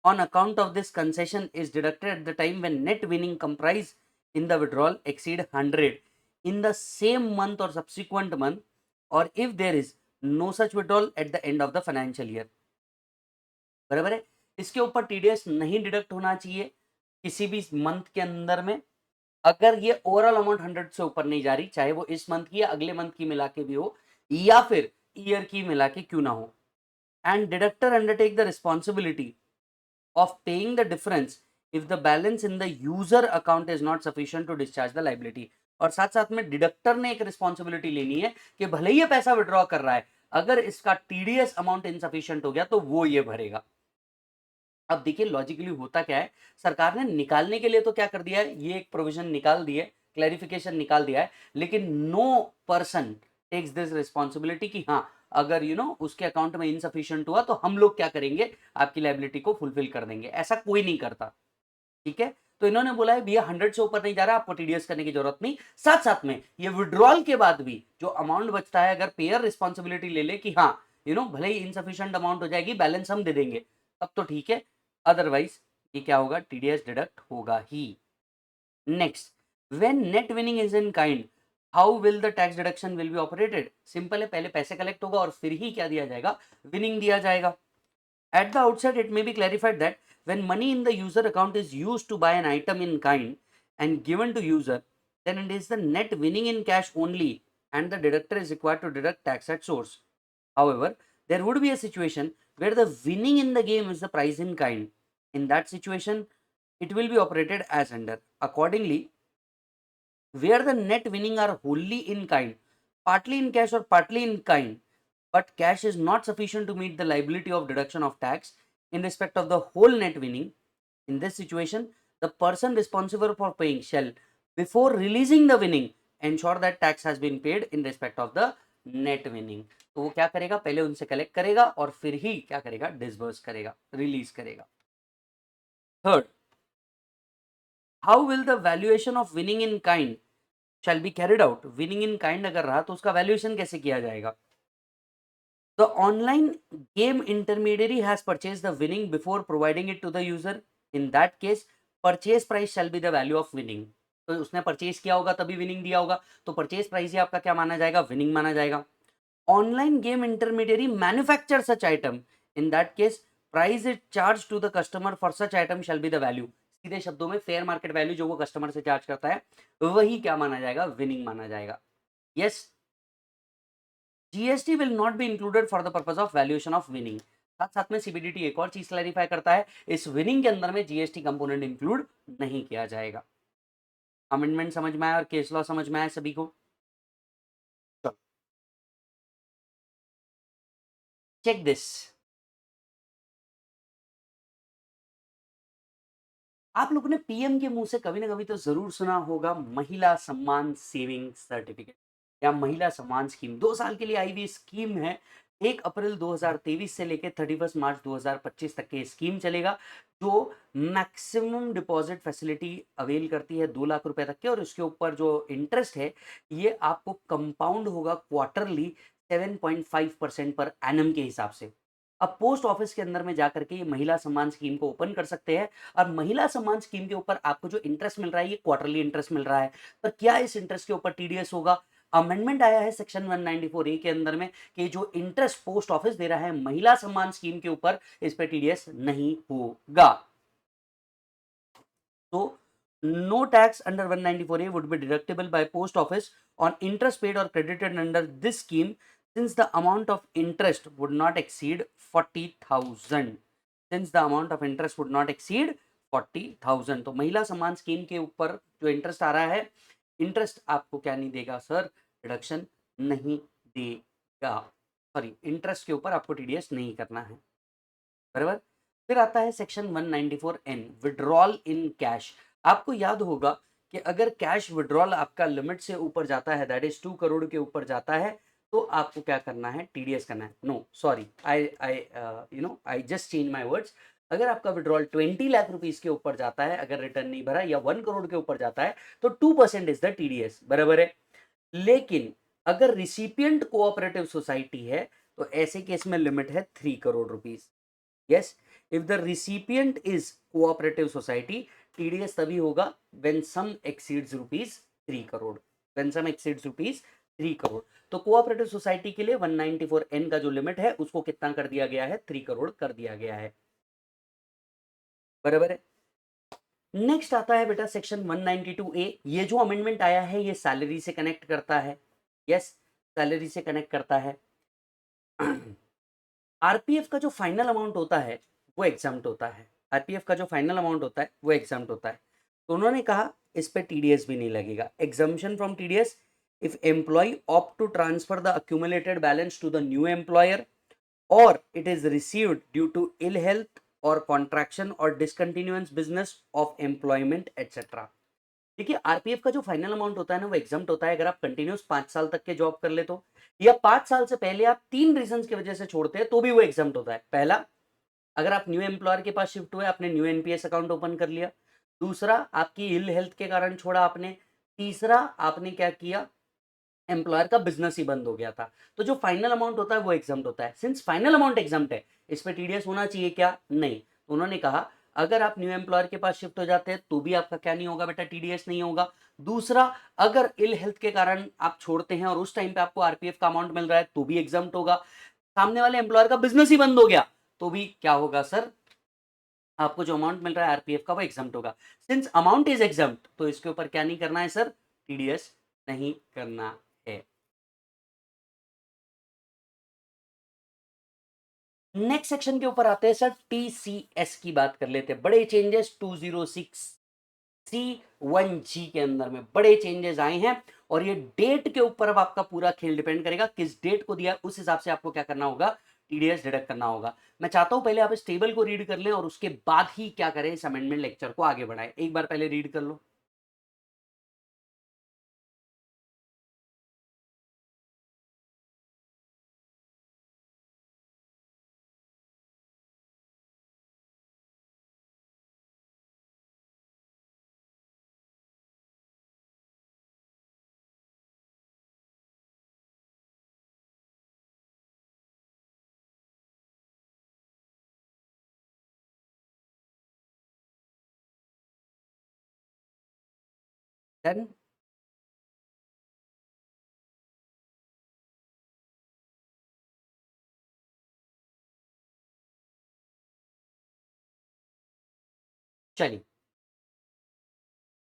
on account of this concession is deducted at the time when net winning comprise in the withdrawal exceed 100 in the same month or subsequent month, or if there is no such withdrawal at the end of the financial year। बराबर है, इसके ऊपर TDS नहीं deduct होना चाहिए किसी भी month के अंदर में अगर ये ओवरऑल अमाउंट 100 से ऊपर नहीं जा रही, चाहे वो इस मंथ की या अगले मंथ की मिला के भी हो या फिर ईयर की मिला के क्यों ना हो। And deductor undertake the responsibility of paying the difference if the balance in the user account is not sufficient to discharge the liability। और साथ साथ में डिडक्टर ने एक रिस्पॉन्सिबिलिटी लेनी है कि भले ही ये पैसा विड्रॉ कर रहा है, अगर इसका टीडीएस अमाउंट इनसफिशियंट हो गया तो वो ये भरेगा। अब देखिए लॉजिकली होता क्या है, सरकार ने निकालने के लिए तो क्या कर दिया है, ये एक प्रोविजन निकाल दी है, क्लैरिफिकेशन निकाल दिया है, लेकिन no person takes this responsibility कि हाँ अगर उसके अकाउंट में इनसफिशियंट हुआ तो हम लोग क्या करेंगे, आपकी लाइबिलिटी को फुलफिल कर देंगे, ऐसा कोई नहीं करता। ठीक है, तो इन्होंने बोला है भैया 100 से ऊपर नहीं जा रहा, आपको टीडीएस करने की जरूरत नहीं। साथ साथ में ये विड्रॉल के बाद भी जो अमाउंट बचता है अगर पेयर रिस्पॉन्सिबिलिटी ले ले कि हाँ भले ही इनसफिशियंट अमाउंट हो जाएगी, बैलेंस हम दे देंगे, तब तो ठीक है, अदरवाइज ये क्या होगा, टीडीएस डिडक्ट होगा ही। Next, when net winning is in kind how will the tax deduction will be operated. Simple है, पहले पैसे कलेक्ट होगा और फिर ही क्या दिया जाएगा, विनिंग दिया जाएगा। At the outset, it may be clarified that when money in the user account is used to buy an item in kind and given to user, then it is the net winning in cash only and the deductor is required to deduct tax at source. However, there would be a situation where the winning in the game is the prize in kind. In that situation, it will be operated as under. Accordingly, where the net winning are wholly in kind, partly in cash or partly in kind, but cash is not sufficient to meet the liability of deduction of tax in respect of the whole net winning. In this situation, the person responsible for paying shall, before releasing the winning, ensure that tax has been paid in respect of the net winning। तो वो क्या करेगा, पहले उनसे collect करेगा और फिर ही क्या करेगा, डिसबर्स करेगा, रिलीज करेगा। Third, how will the valuation of winning in kind shall be carried out. Winning in kind अगर रहा तो उसका वैल्यूएशन कैसे किया जाएगा। The online game intermediary has purchased the winning before providing it to the user. In that case, purchase price shall be the value of winning। तो उसने purchase किया होगा तभी विनिंग दिया होगा, तो परचेज प्राइस ही आपका क्या माना जाएगा, विनिंग माना जाएगा। Online game intermediary manufacture such item, in that case price is charge to the customer for such item shall be the value. सीधे शब्दों में फेयर मार्केट वैल्यू जो वो कस्टमर से चार्ज करता है वही क्या माना जाएगा, विनिंग माना जाएगा। Yes, GST will not be included for the purpose of valuation of winning. साथ साथ में सीबीडीटी एक और चीज क्लैरिफाई करता है, इस विनिंग के अंदर में जीएसटी कंपोनेंट इंक्लूड नहीं किया जाएगा। अमेंडमेंट समझ में आया और केस लॉ समझ में आया सभी को। चेक दिस, आप लोगों ने पीएम के मुंह से कभी ना कभी तो जरूर सुना होगा महिला सम्मान सेविंग सर्टिफिकेट या महिला सम्मान स्कीम। 2 साल के लिए आई हुई स्कीम है 1 अप्रैल 2023 से लेके 31 मार्च 2025 तक के स्कीम चलेगा, जो मैक्सिमम डिपॉजिट फैसिलिटी अवेल करती है 2 लाख रुपए तक के, और उसके ऊपर जो इंटरेस्ट है ये आपको कंपाउंड होगा क्वार्टरली 7.5% पर एनम के हिसाब से। अब पोस्ट ऑफिस के अंदर में जाकर के ये महिला सम्मान स्कीम को ओपन कर सकते हैं, और महिला सम्मान स्कीम के ऊपर आपको जो इंटरेस्ट मिल रहा है ये क्वार्टरली इंटरेस्ट मिल रहा है। पर क्या इस इंटरेस्ट के ऊपर टीडीएस होगा? अमेंडमेंट आया है सेक्शन 194 ए के अंदर में कि जो इंटरेस्ट पोस्ट ऑफिस दे रहा है महिला सम्मान स्कीम के ऊपर, इस पे टीडीएस नहीं होगा। तो no tax under 194A would be deductible by post office on interest paid or credited under this scheme since the amount of interest would not exceed 40,000, since the amount of interest would not exceed 40,000। तो महिला सम्मान scheme के ऊपर जो interest आ रहा है, interest आपको क्या नहीं देगा सर? रिडक्शन नहीं देगा। सॉरी, इंटरेस्ट के ऊपर आपको टीडीएस नहीं करना है, बराबर। फिर आता है section 194N, withdrawal in cash. आपको याद होगा कि अगर कैश विड्रॉल आपका लिमिट से ऊपर जाता है, दैट इज 2 करोड़ के ऊपर जाता है, तो आपको क्या करना है? टीडीएस करना है। No sorry, I just change my words. अगर आपका विड्रॉल 20 लाख रुपीस के ऊपर जाता है, अगर रिटर्न नहीं भरा, या 1 करोड़ के ऊपर जाता है, तो 2% इज द टीडीएस, बराबर है। लेकिन अगर रिसिपिएंट कोऑपरेटिव सोसाइटी है, तो ऐसे केस में लिमिट है 3 crore rupees. Yes, if the recipient is cooperative society, TDS तभी होगा when sum exceeds rupees 3 crore, when sum exceeds rupees 3 crore. तो कोऑपरेटिव सोसाइटी के लिए 194N का जो लिमिट है उसको कितना कर दिया गया है? 3 करोड़ कर दिया गया है, बराबर है। नेक्स्ट आता है बेटा सेक्शन 192A। ये जो अमेंडमेंट आया है ये सैलरी से कनेक्ट करता है। यस, सैलरी से कनेक्ट करता है। आरपीएफ का जो फाइनल अमाउंट होता है वो एग्जाम्प्ट होता है। आरपीएफ का जो फाइनल अमाउंट होता है वो एग्जाम्प्ट होता है। तो उन्होंने कहा इस पे टीडीएस भी नहीं लगेगा। Exemption from TDS if employ opt to transfer the accumulated balance to the new employer और it is received due to ill health और कॉन्ट्रैक्शन और discontinuance business of employment etcetera. देखिए, आरपीएफ का जो फाइनल अमाउंट होता है ना वो एग्जाम्प्ट होता है अगर आप कंटिन्यूस 5 साल तक के जॉब कर ले तो, या 5 साल से पहले आप 3 रीजन की वजह से छोड़ते हैं तो भी वो एग्जाम्प्ट होता है। पहला, अगर आप न्यू एम्प्लॉयर के पास शिफ्ट हुए, आपने न्यू एनपीएस अकाउंट ओपन कर लिया। दूसरा, आपकी इल हेल्थ के कारण छोड़ा आपने। तीसरा, आपने क्या किया? एम्प्लॉयर का बिजनेस ही बंद हो गया था। तो जो फाइनल अमाउंट होता है वो एग्जाम्प्ट होता है। सिंस फाइनल अमाउंट एग्जाम्प्ट है, इस पे टीडीएस होना चाहिए क्या? नहीं। तो उन्होंने कहा अगर आप न्यू एम्प्लॉयर के पास शिफ्ट हो जाते हैं तो भी आपका क्या नहीं होगा बेटा? टीडीएस नहीं होगा। दूसरा, अगर इल हेल्थ के कारण आप छोड़ते हैं और उस टाइम पे आपको आरपीएफ का अमाउंट मिल रहा है तो भी एग्जाम्प्ट होगा। सामने वाले एम्प्लॉयर का बिजनेस ही बंद हो गया तो भी क्या होगा सर? आपको जो अमाउंट मिल रहा है आरपीएफ का वो एग्जाम्प्ट होगा। सिंस अमाउंट इज एग्जाम्प्ट तो इसके ऊपर क्या नहीं करना है सर? टीडीएस नहीं करना है। नेक्स्ट सेक्शन के ऊपर आते हैं सर, टीसीएस की बात कर लेते हैं। बड़े चेंजेस 206C1G के अंदर में बड़े चेंजेस आए हैं, और ये डेट के ऊपर अब आपका पूरा खेल डिपेंड करेगा। किस डेट को दिया उस हिसाब से आपको क्या करना होगा? टीडीएस डिडक्ट करना होगा। मैं चाहता हूं पहले आप इस टेबल को रीड कर लें और उसके बाद ही क्या करें, इस अमेंडमेंट लेक्चर को आगे बढ़ाएं। एक बार पहले रीड कर लो। डन। चलिए,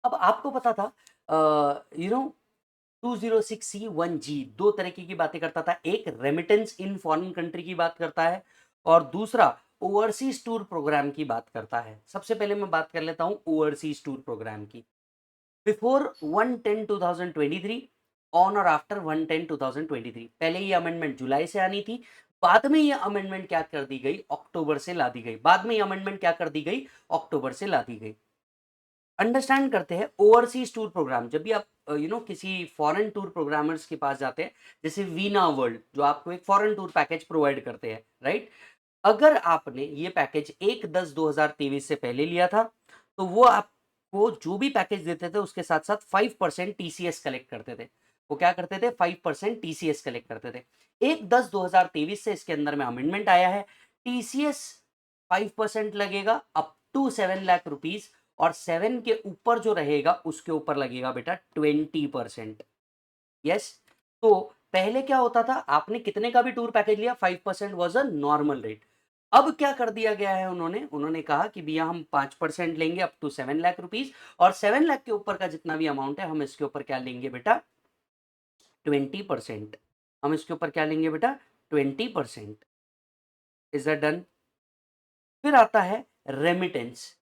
अब आपको पता था, यू नो 206C1G दो तरीके की बातें करता था। एक रेमिटेंस इन फॉरेन कंट्री की बात करता है, और दूसरा ओवरसीज टूर प्रोग्राम की बात करता है। सबसे पहले मैं बात कर लेता हूं ओवरसीज टूर प्रोग्राम की। बिफोर 1/10/2023, ऑन और आफ्टर 1/10/2023, पहले ये अमेंडमेंट जुलाई से आनी थी। बाद में ये अमेंडमेंट क्या कर दी गई? अक्टूबर से ला दी गई। बाद में ये अमेंडमेंट क्या कर दी गई? अक्टूबर से ला दी गई। अंडरस्टैंड करते हैं ओवरसीज टूर प्रोग्राम। जब भी आप किसी फॉरेन टूर प्रोग्रामर्स के पास जाते हैं, जैसे वीना वर्ल्ड जो आपको एक फॉरेन टूर पैकेज प्रोवाइड करते हैं, राइट? अगर आपने ये पैकेज 1/10/2023 से पहले लिया था, तो वो आपको जो भी पैकेज देते थे उसके साथ साथ 5% टीसीएस कलेक्ट करते थे। वो क्या करते थे? 5% टीसीएस कलेक्ट करते थे। 1/10/2023 से इसके अंदर में अमेंडमेंट आया है, टीसीएस 5% लगेगा अप टू 7 लाख रुपीज, और 7 के ऊपर जो रहेगा उसके ऊपर लगेगा बेटा 20%। यस। तो पहले क्या होता था, आपने कितने का भी टूर पैकेज लिया, 5% वॉज अ नॉर्मल रेट। अब क्या कर दिया गया है, उन्होंने कहा कि भैया हम 5% लेंगे अप टू 7 लाख रुपीज, और 7 लाख के ऊपर का जितना भी अमाउंट है हम इसके ऊपर क्या लेंगे बेटा? 20%। हम इसके ऊपर क्या लेंगे बेटा? 20%। Is that done? फिर आता है remittance.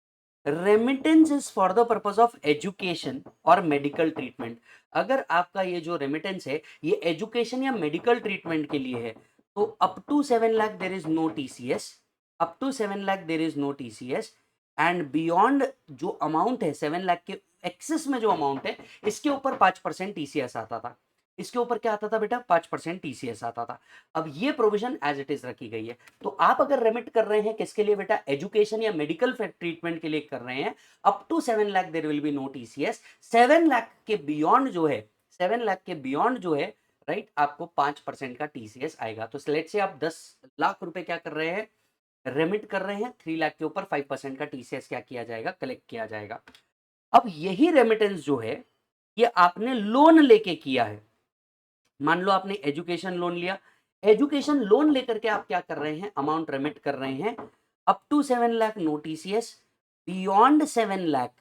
Remittance is for the purpose of education और मेडिकल ट्रीटमेंट। अगर आपका ये जो रेमिटेंस है ये एजुकेशन या मेडिकल ट्रीटमेंट के लिए है, तो up to 7 lakh there is no TCS. Up to 7 lakh there is no TCS. And beyond जो अमाउंट है 7 लाख के एक्सेस में जो अमाउंट है, इसके ऊपर 5% टीसीएस आता था। इसके ऊपर क्या आता था बेटा? 5% टीसीएस आता था। अब ये प्रोविजन एज इट इज रखी गई है। तो आप अगर रेमिट कर रहे हैं किसके लिए बेटा? एजुकेशन या मेडिकल ट्रीटमेंट के लिए कर रहे हैं, up to 7 lakh there will be no TCS. 7 lakh के बियॉन्ड जो है, 7 लाख के बियॉन्ड जो है, राइट, आपको 5% का टीसीएस आएगा। तो लेट से आप 10 लाख रुपए क्या कर रहे हैं? रेमिट कर रहे हैं। 3 लाख के ऊपर 5% का टीसीएस क्या किया जाएगा? कलेक्ट किया जाएगा। अब यही रेमिटेंस जो है ये आपने लोन लेके किया है। मान लो आपने एजुकेशन लोन लिया, एजुकेशन लोन लेकर के आप क्या कर रहे हैं? अमाउंट रेमिट कर रहे हैं up to 7 lakh no TCS, beyond 7 lakh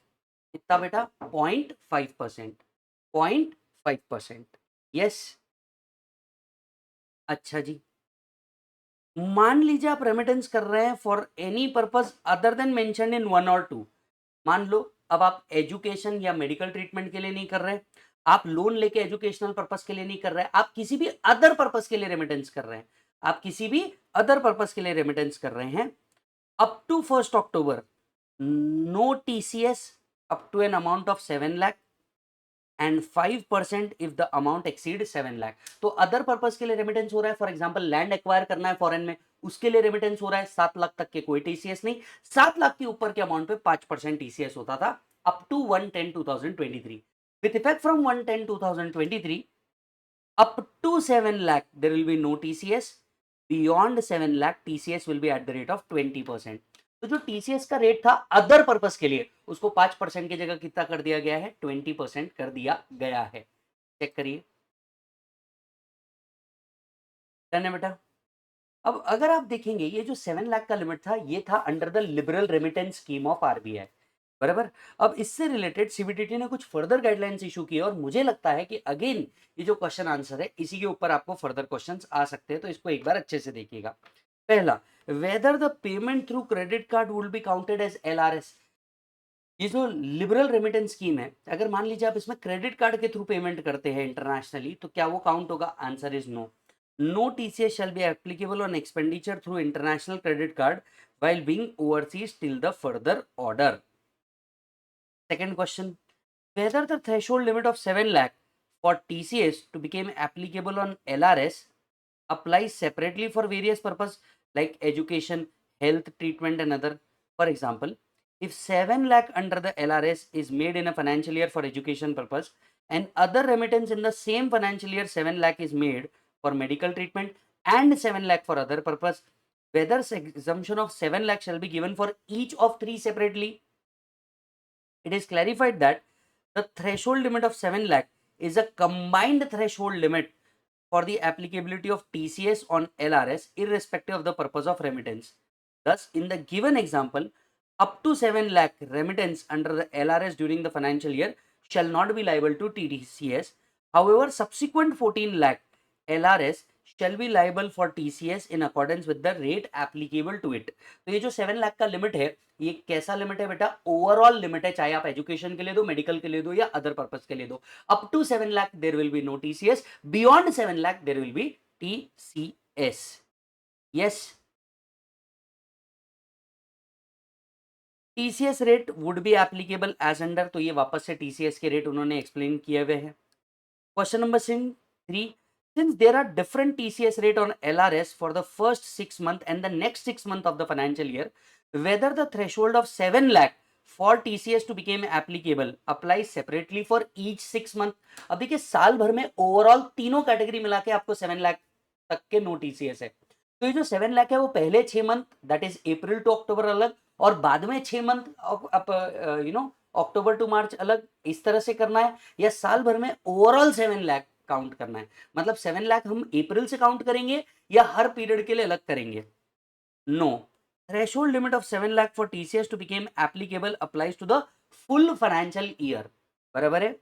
कितना बेटा? 0.5%। 0.5%। यस। अच्छा जी, मान लीजिए आप रेमिटेंस कर रहे हैं for any purpose other than mention in 1 और 2। मान लो अब आप एजुकेशन या मेडिकल ट्रीटमेंट के लिए नहीं कर रहे, आप लोन लेके एजुकेशनल पर्पस के लिए नहीं कर रहे, आप किसी भी अदर पर्पस के लिए रेमिटेंस कर रहे हैं, आप किसी भी अदर पर्पस के लिए रेमिटेंस कर रहे हैं, up to 1 October no TCS up to an amount of 7 lakh, and 5% if the amount exceed 7 lakh. तो अदर पर्पस के लिए रेमिटेंस हो रहा है, फॉर एग्जांपल लैंड एक्वायर करना है फॉरेन में, उसके लिए रेमिटेंस हो रहा है, 7 लाख तक के कोई टीसीएस नहीं, 7 लाख के ऊपर के अमाउंट पे 5% टीसीएस होता था up to 1/10/2023। With effect from 1/10/2023 up to 7 lakh there will be no TCS, beyond 7 lakh TCS will be at the rate of 20%। तो जो टीसीएस का रेट था अदर पर्पस के लिए, उसको 5% की जगह कितना कर दिया गया है? 20% कर दिया गया है। चेक करिए, डन है बेटा? अब अगर आप देखेंगे ये जो 7 लाख का लिमिट था ये था under the liberal remittance scheme of RBI, बराबर। अब इससे रिलेटेड सीबीडीटी ने कुछ फर्दर गाइडलाइंस इशू की है, और मुझे लगता है कि अगेन ये जो क्वेश्चन आंसर है इसी के ऊपर आपको फर्दर क्वेश्चंस आ सकते हैं, तो इसको एक बार अच्छे से देखिएगा। पहला, whether the payment through credit card will be counted as LRS. ये जो लिबरल रेमिटेंस स्कीम है, अगर मान लीजिए आप इसमें क्रेडिट कार्ड के थ्रू पेमेंट करते हैं इंटरनेशनली, तो क्या वो काउंट होगा? Answer is no. No TCS shall be applicable on expenditure through international credit card while being overseas till the further order. Second question, whether the threshold limit of 7 lakh for TCS to become applicable on LRS applies separately for various purpose like education, health, treatment and other. For example, if 7 lakh under the LRS is made in a financial year for education purpose, and other remittance in the same financial year 7 lakh is made for medical treatment and 7 lakh for other purpose, whether exemption of 7 lakh shall be given for each of three separately. It is clarified that the threshold limit of 7 lakh is a combined threshold limit for the applicability of TCS on LRS irrespective of the purpose of remittance. Thus, in the given example, up to 7 lakh remittance under the LRS during the financial year shall not be liable to TCS. However, subsequent 14 lakh LRS shall be liable for TCS in accordance with the rate applicable to it. तो ये जो 7 लाख का limit है ये कैसा limit है बेटा? Overall limit है, चाहे आप एजुकेशन के लिए दो, मेडिकल के लिए दो या अदर पर्पस के लिए दो। Up to 7 lakh there will be no TCS, beyond 7 lakh there will be TCS. Yes. TCS rate would be applicable as under, तो ये वापस से टीसीएस के रेट उन्होंने एक्सप्लेन किए हुए हैं। Question number 3, since there are different TCS rate on LRS for the first 6 month and the next 6 month of the financial year, whether the threshold of 7 lakh for TCS to become applicable applies separately for each 6 month। अब देखिए साल भर में overall तीनों category मिला के आपको 7 लाख तक के नो टीसीएस है। तो ये जो 7 लाख है वो पहले 6 month that is April to October अलग, और बाद में 6 मंथ अक्टूबर टू मार्च अलग, इस तरह से करना है, या साल भर में ओवरऑल 7 लाख काउंट करना है। मतलब 7 लाख हम अप्रैल से काउंट करेंगे या हर पीरियड के लिए अलग करेंगे? No, threshold limit of 7 lakh for TCS to become applicable applies to the full financial year। बराबर है?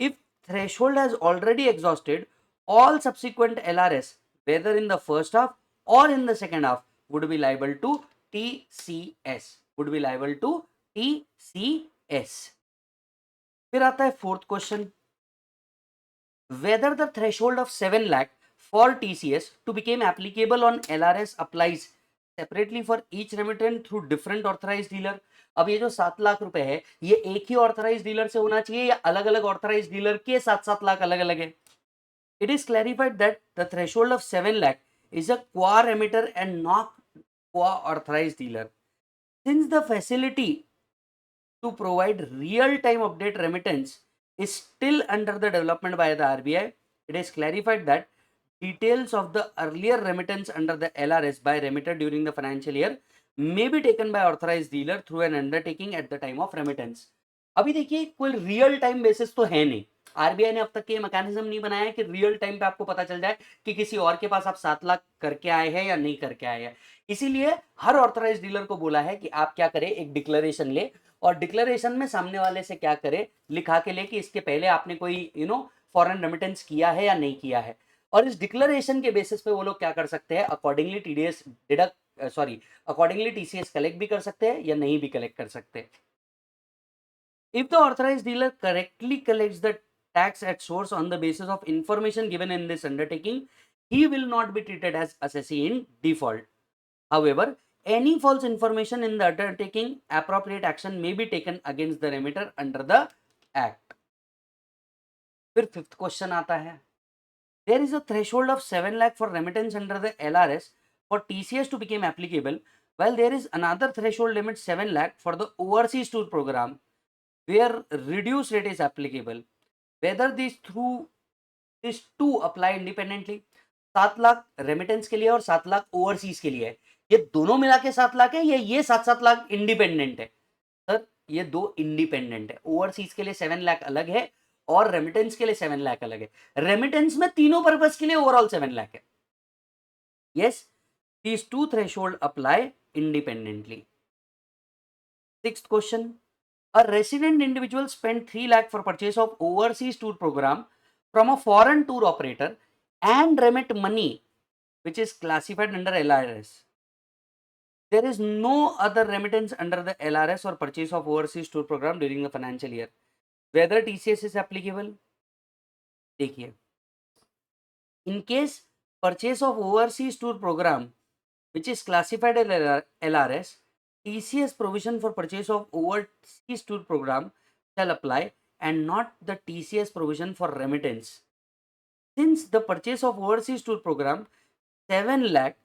If threshold has already exhausted, all subsequent LRS, whether in the first half or in the second half, would be liable to TCS। would be liable to TCS। फिर आता है fourth question, whether the threshold of 7 lakh for TCS to become applicable on LRS applies separately for each remittent through different authorized dealer। अब ये जो 7 लाख रुपए है ये एक ही ऑथराइज डीलर से होना चाहिए या अलग अलग ऑथराइज डीलर के 7-7 लाख अलग अलग है? It is clarified that the threshold of 7 lakh is a qua remitter and not qua authorise dealer. Since the facility to provide real-time update remittance is still under the development by the RBI, it is clarified that details of the earlier remittance under the LRS by remitter during the financial year may be taken by authorized dealer through an undertaking at the time of remittance। अभी देखिए कोई real time basis तो है नहीं, RBI ने अब तक ये मैकेनिज्म नहीं बनाया है कि रियल टाइम पे आपको पता चल जाए कि किसी और के पास आप 7 लाख करके आए हैं या नहीं करके आए हैं। इसीलिए हर ऑथराइज डीलर को बोला है कि आप क्या करें, एक डिक्लेरेशन ले, और डिक्लेरेशन में सामने वाले से क्या करे, लिखा के ले कि इसके पहले आपने कोई फॉरेन रेमिटेंस किया है या नहीं किया है, और इस डिक्लेरेशन के बेसिस पे वो लोग क्या कर सकते हैं, accordingly TDS deduct accordingly TCS collect भी कर सकते हैं या नहीं भी कलेक्ट कर सकते। If the authorized dealer correctly collects the tax at source on the basis of information given in this undertaking, he will not be treated as assessee in default। However, any false information in the undertaking, appropriate action may be taken against the remitter under the act। फिर fifth question आता है, there is a threshold of 7 lakh for remittance under the LRS for TCS to become applicable, while there is another threshold limit 7 lakh for the overseas tour program where reduced rate is applicable। Whether these two apply independently। 7 lakh remittance के लिए और 7 lakh overseas के लिए है, ये दोनों मिला के 7 लाख है या ये 7-7 लाख इंडिपेंडेंट है? सर ये दो इंडिपेंडेंट है, ओवरसीज के लिए 7 लाख अलग है और रेमिटेंस के लिए 7 लाख अलग है। रेमिटेंस में तीनों पर्पस के लिए ओवरऑल 7 लाख है। Yes, these two threshold apply independently। Sixth question, a resident individual spent 3 lakh for purchase of overseas tour program from a foreign tour operator and remit money which is classified under LRS। There is no other remittance under the LRS or purchase of overseas tour program during the financial year। Whether TCS is applicable? देखिए, in case purchase of overseas tour program which is classified as LRS, TCS provision for purchase of overseas tour program shall apply and not the TCS provision for remittance। Since the purchase of overseas tour program 7 lakh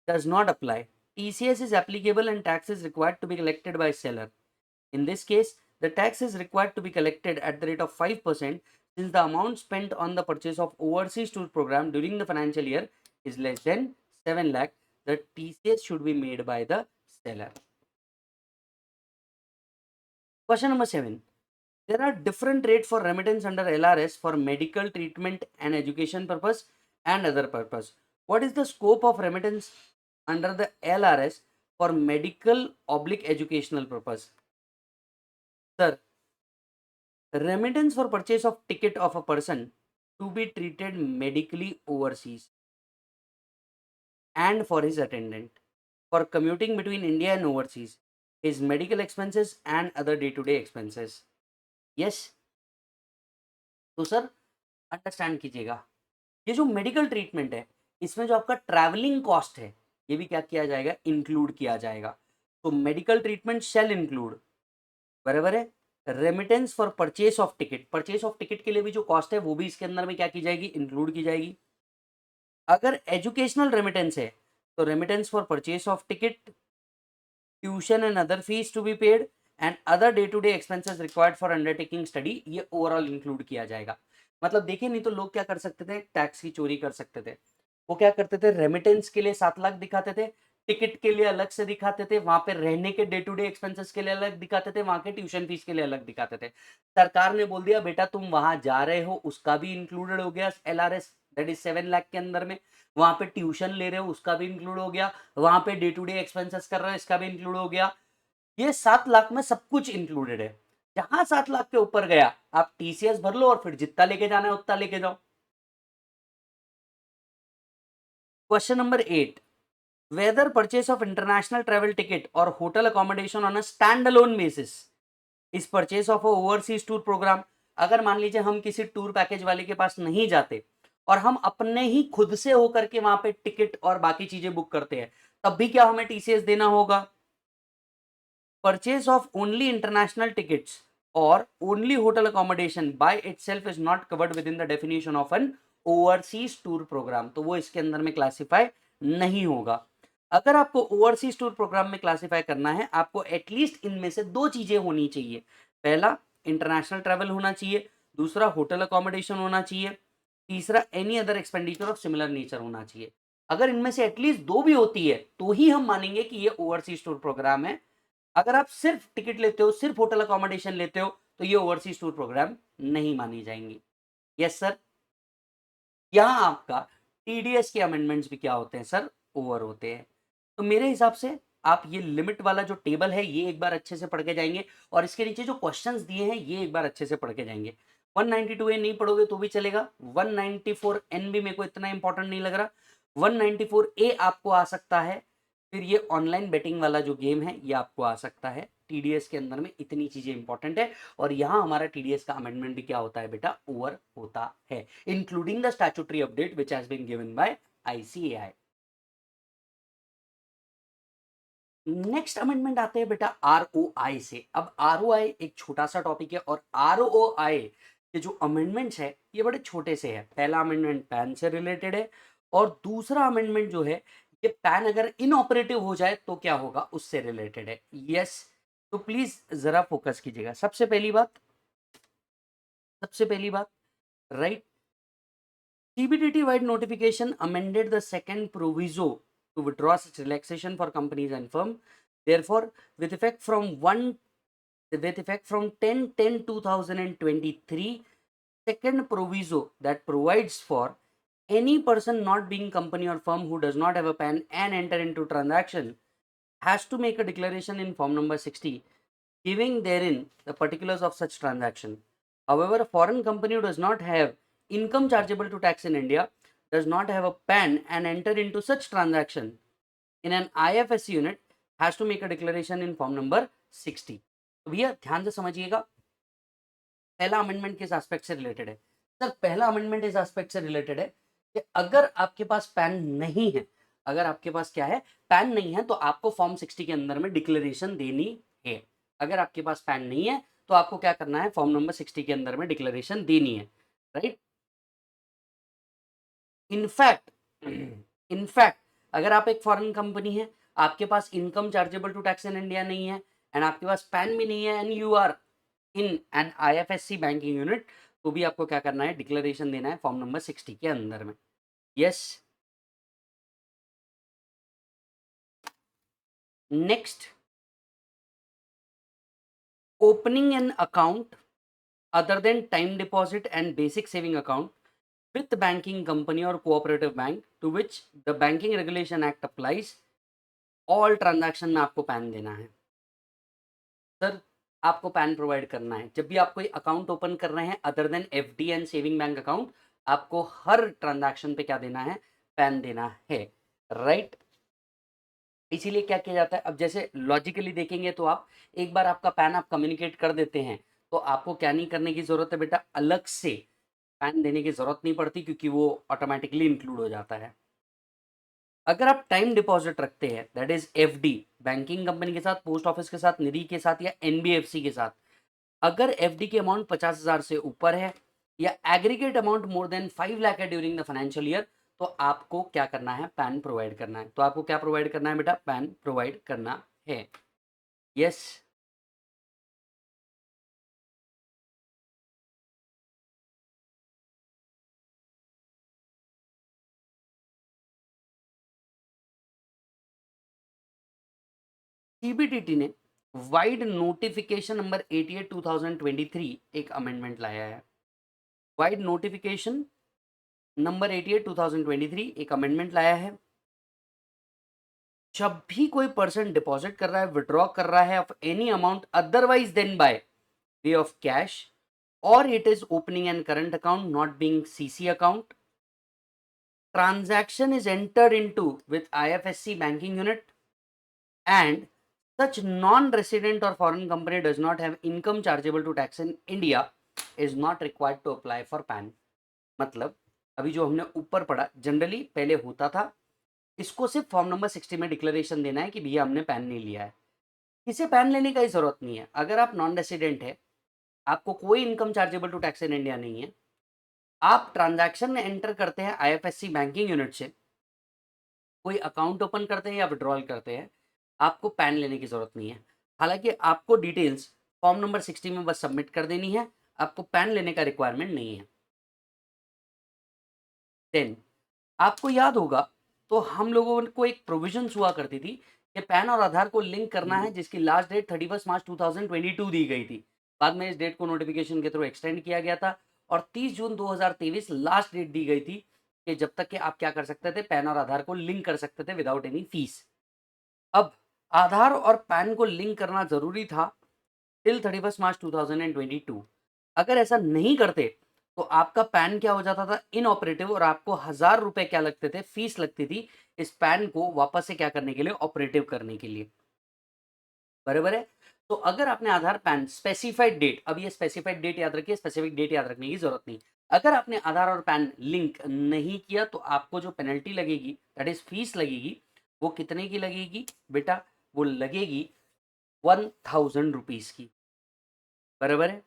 does not apply, TCS is applicable and tax is required to be collected by seller। In this case, the tax is required to be collected at the rate of 5% since the amount spent on the purchase of overseas tour program during the financial year is less than 7 lakh। The TCS should be made by the seller। Question number 7. There are different rates for remittance under LRS for medical treatment and education purpose and other purpose। What is the scope of remittance under the LRS for medical/educational purpose? Sir, remittance for purchase of ticket of a person to be treated medically overseas and for his attendant for commuting between India and overseas, his medical expenses and other day-to-day expenses। Yes, तो sir understand कीजिएगा, ये जो medical treatment है इसमें जो आपका travelling cost है ये भी क्या किया जाएगा, इंक्लूड किया जाएगा। तो मेडिकल ट्रीटमेंट शैल इंक्लूड, बराबर है। Remittance for purchase of ticket, purchase of ticket के लिए भी जो कॉस्ट है वो भी इसके अंदर में क्या की जाएगी, इंक्लूड की जाएगी। अगर एजुकेशनल रेमिटेंस है तो remittance for purchase of ticket, tuition and other fees to be paid and other day to day expenses required for undertaking study, ये ओवरऑल इंक्लूड किया जाएगा। मतलब देखिए, नहीं तो लोग क्या कर सकते थे, टैक्स की चोरी कर सकते थे। वो क्या करते थे, रेमिटेंस के लिए 7 लाख दिखाते थे, टिकट के लिए अलग से दिखाते थे, वहां पे रहने के डे टू डे एक्सपेंसेस के लिए अलग दिखाते थे, वहां के ट्यूशन फीस के लिए अलग दिखाते थे। सरकार ने बोल दिया बेटा तुम वहां जा रहे हो उसका भी इंक्लूडेड हो गया LRS, दैट इज 7 लाख के अंदर में। वहां पे ट्यूशन ले रहे हो उसका भी इंक्लूड हो गया, वहां पे डे टू डे एक्सपेंसेस कर रहे हो इसका भी इंक्लूड हो गया। ये 7 लाख में सब कुछ इंक्लूडेड है। जहां 7 लाख के ऊपर गया आप TCS भर लो और फिर जितना लेके जाना है उतना लेके जाओ। Question number 8, whether purchase of international travel ticket or hotel accommodation on a standalone basis is purchase of a overseas tour program। अगर मान लीजिए हम किसी टूर पैकेज वाले के पास नहीं जाते और हम अपने ही खुद से होकर के वहां पे टिकट और बाकी चीजें बुक करते हैं, तब भी क्या हमें TCS देना होगा। Purchase of only international tickets or only hotel accommodation by itself is not covered within the definition of an overseas tour program, तो वो इसके अंदर में क्लासिफाई नहीं होगा। अगर आपको ओवरसीज टूर प्रोग्राम में क्लासिफाई करना है, आपको एटलीस्ट इनमें से 2 चीजें होनी चाहिए। पहला, इंटरनेशनल ट्रैवल होना चाहिए, दूसरा होटल अकोमोडेशन होना चाहिए, तीसरा any other expenditure of similar nature होना चाहिए। अगर इनमें से एटलीस्ट 2 भी होती है तो ही हम मानेंगे कि ये ओवरसीज टूर प्रोग्राम है। अगर आप सिर्फ टिकट लेते हो, सिर्फ होटल अकोमोडेशन लेते हो, तो ये ओवरसीज टूर प्रोग्राम नहीं मानी जाएंगी। Yes sir. यहां आपका TDS के अमेंडमेंट्स भी क्या होते हैं सर, ओवर होते हैं। तो मेरे हिसाब से आप ये लिमिट वाला जो टेबल है ये एक बार अच्छे से पढ़ के जाएंगे और इसके नीचे जो क्वेश्चंस दिए हैं ये एक बार अच्छे से पढ़ के जाएंगे। 192A नहीं पढ़ोगे तो भी चलेगा, 194N भी मेरे को इतना इंपॉर्टेंट नहीं लग रहा, 194A आपको आ सकता है। फिर ये ऑनलाइन बेटिंग वाला जो गेम है ये आपको आ सकता है। TDS के अंदर में इतनी चीजें इंपॉर्टेंट है और यहाँ हमारा TDS का अमेंडमेंट भी क्या होता है बेटा, ओवर होता है, including the statutory update which has been given by ICAI। Next amendment आते हैं बेटा ROI से। अब ROI एक छोटा सा टॉपिक है और ROI के जो अमेंडमेंट्स है ये बड़े छोटे से है। पहला अमेंडमेंट पैन से रिलेटेड है और दूसरा अमेंडमेंट जो है ये पैन अगर इनऑपरेटिव हो जाए तो क्या होगा उससे रिलेटेड है। यस, तो प्लीज जरा फोकस कीजिएगा। सबसे पहली बात right, CBDT wide notification amended the second proviso to withdraw such relaxation for companies and firm. Therefore, with effect from 10/10/2023, second proviso that provides for any person not being company or firm who does not have a PAN and enter into transaction has to make a declaration in form number 60, giving therein the particulars of such transaction. However, a foreign company who does not have income chargeable to tax in India, does not have a PAN and enter into such transaction in an IFSC unit has to make a declaration in form number 60। तो भैया ध्यान से समझिएगा, पहला amendment किस aspect से related है sir, पहला अमेंडमेंट इस एस्पेक्ट से रिलेटेड है कि अगर आपके पास पैन नहीं है, अगर आपके पास क्या है, पैन नहीं है, तो आपको फॉर्म 60 के अंदर में डिक्लेरेशन देनी है। अगर आपके पास पैन नहीं है तो आपको क्या करना है, फॉर्म नंबर 60 के अंदर में डिक्लेरेशन देनी है, राइट। इनफैक्ट इनफैक्ट अगर आप एक फॉरेन कंपनी है, आपके पास income chargeable to tax in India नहीं है एंड आपके पास पैन भी नहीं है and you are in an IFSC banking unit, तो भी आपको क्या करना है, डिक्लेरेशन देना है फॉर्म नंबर 60 के अंदर में। Yes, next, opening an account other than time deposit and basic saving account with banking company or cooperative bank to which the banking regulation act applies, all transaction में आपको pan देना है। Sir आपको pan provide करना है जब भी आप कोई अकाउंट ओपन कर रहे हैं other than FD and saving bank account, आपको हर ट्रांजैक्शन पे क्या देना है, पैन देना है, राइट। इसीलिए क्या किया जाता है, अब जैसे लॉजिकली देखेंगे तो आप एक बार आपका पैन आप कम्युनिकेट कर देते हैं तो आपको क्या नहीं करने की जरूरत है बेटा, अलग से पैन देने की जरूरत नहीं पड़ती क्योंकि वो ऑटोमेटिकली इंक्लूड हो जाता है। अगर आप टाइम डिपॉजिट रखते हैं, that is FD, banking company के साथ, पोस्ट ऑफिस के साथ, निधि के साथ या एनबीएफसी के साथ, अगर एफडी की अमाउंट 50,000 से ऊपर है या aggregate amount more than 5 lakh है ड्यूरिंग द फाइनेंशियल ईयर, तो आपको क्या करना है, पैन प्रोवाइड करना है। तो आपको क्या प्रोवाइड करना है बेटा, पैन प्रोवाइड करना है। यस। सीबीडीटी ने वाइड नोटिफिकेशन नंबर 88 2023 एक अमेंडमेंट लाया है। वाइड नोटिफिकेशन नंबर 88 2023 एक अमेंडमेंट लाया है। जब भी कोई पर्सन डिपॉजिट कर रहा है, विड्रॉ कर रहा है of any amount otherwise than by way of cash और it is opening and current account not being CC account, transaction is entered into with IFSC banking unit and such non-resident or foreign company does not have income chargeable to tax in India is not required to apply for PAN। मतलब अभी जो हमने ऊपर पढ़ा generally पहले होता था, इसको सिर्फ फॉर्म नंबर 60 में डिक्लेरेशन देना है कि भैया हमने पैन नहीं लिया है। इसे पैन लेने का ही जरूरत नहीं है। अगर आप नॉन रेसिडेंट है, आपको कोई income chargeable to tax in India नहीं है, आप ट्रांजैक्शन एंटर करते हैं आईएफएससी बैंकिंग यूनिट से, कोई अकाउंट ओपन करते हैं या विड्रॉल करते हैं, आपको पैन लेने की जरूरत नहीं है। हालांकि आपको डिटेल्स फॉर्म नंबर 60 में बस सबमिट कर देनी है, आपको पैन लेने का रिक्वायरमेंट नहीं है। देन आपको याद होगा तो हम लोगों को एक प्रोविजन हुआ करती थी कि पैन और आधार को लिंक करना है, जिसकी लास्ट डेट 31 मार्च 2022 दी गई थी। बाद में इस डेट को नोटिफिकेशन के थ्रू एक्सटेंड किया गया था और 30 जून 2023 लास्ट डेट दी गई थी कि जब तक कि आप क्या कर सकते थे, पैन और आधार को लिंक कर सकते थे विदाउट एनी फीस। अब आधार और पैन को लिंक करना जरूरी था टिल 31 मार्च 2022। अगर ऐसा नहीं करते तो आपका पैन क्या हो जाता था, इनऑपरेटिव, और आपको 1,000 रुपए क्या लगते थे, फीस लगती थी इस पैन को वापस से क्या करने के लिए, ऑपरेटिव करने के लिए। बराबर है। तो अगर आपने आधार पैन स्पेसिफाइड डेट, अब ये स्पेसिफाइड डेट याद रखिए, स्पेसिफिक डेट याद रखने की जरूरत नहीं। अगर आपने आधार और पैन लिंक नहीं किया तो आपको जो पेनल्टी लगेगी, दैट इज फीस लगेगी, वो कितने की लगेगी बेटा, वो लगेगी 1,000 रुपीज की। बराबर है।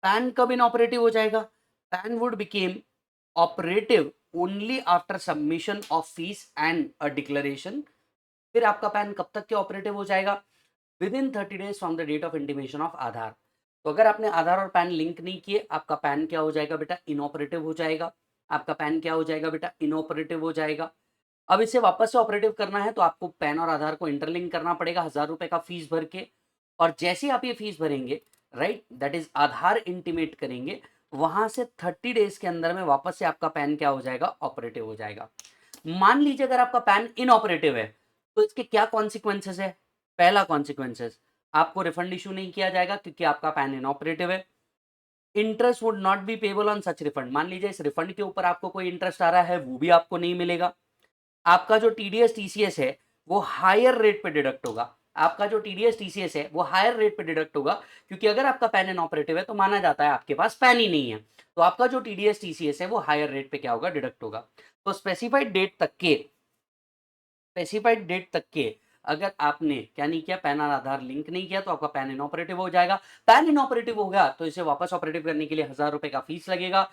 पैन कब इनऑपरेटिव हो जाएगा, PAN would become operative only after submission of fees and a declaration. फिर आपका पैन कब तक के ऑपरेटिव हो जाएगा, within 30 days from the date of intimation of Aadhaar. तो अगर आपने आधार और पैन लिंक नहीं किए, आपका पैन क्या हो जाएगा बेटा, इनऑपरेटिव हो जाएगा। आपका पैन क्या हो जाएगा बेटा, इनऑपरेटिव हो जाएगा। अब इसे वापस से ऑपरेटिव करना है तो आपको पैन और आधार को इंटरलिंक करना पड़ेगा 1,000 रुपए का फीस भर के। और जैसे आप ये फीस भरेंगे, right, that is Aadhaar intimate करेंगे, वहां से 30 डेज के अंदर में वापस से आपका पैन क्या हो जाएगा, ऑपरेटिव हो जाएगा। मान लीजिए अगर आपका पैन इनऑपरेटिव है तो इसके क्या कॉन्सिक्वेंसेस है। पहला कॉन्सिक्वेंसेस, आपको रिफंड इशू नहीं किया जाएगा क्योंकि आपका पैन इनऑपरेटिव है। Interest would not be payable on such refund, मान लीजिए इस रिफंड के ऊपर आपको कोई इंटरेस्ट आ रहा है, वो भी आपको नहीं मिलेगा। आपका जो टीडीएस टीसीएस है वो हायर रेट पे डिडक्ट होगा। आपका जो टीडीएस टीसीएस है वो हायर रेट पे डिडक्ट होगा, क्योंकि अगर आपका पैन इनऑपरेटिव है तो माना जाता है आपके पास पैन ही नहीं है, तो आपका जो टीडीएस टीसीएस है वो हायर रेट पे क्या होगा, डिडक्ट होगा। तो स्पेसिफाइड डेट तक के अगर आपने क्या नहीं किया, पैन और आधार लिंक नहीं किया, तो आपका पैन इनऑपरेटिव हो जाएगा। पैन इनऑपरेटिव हो गया तो इसे वापस ऑपरेटिव करने के लिए 1,000 रुपए का फीस लगेगा।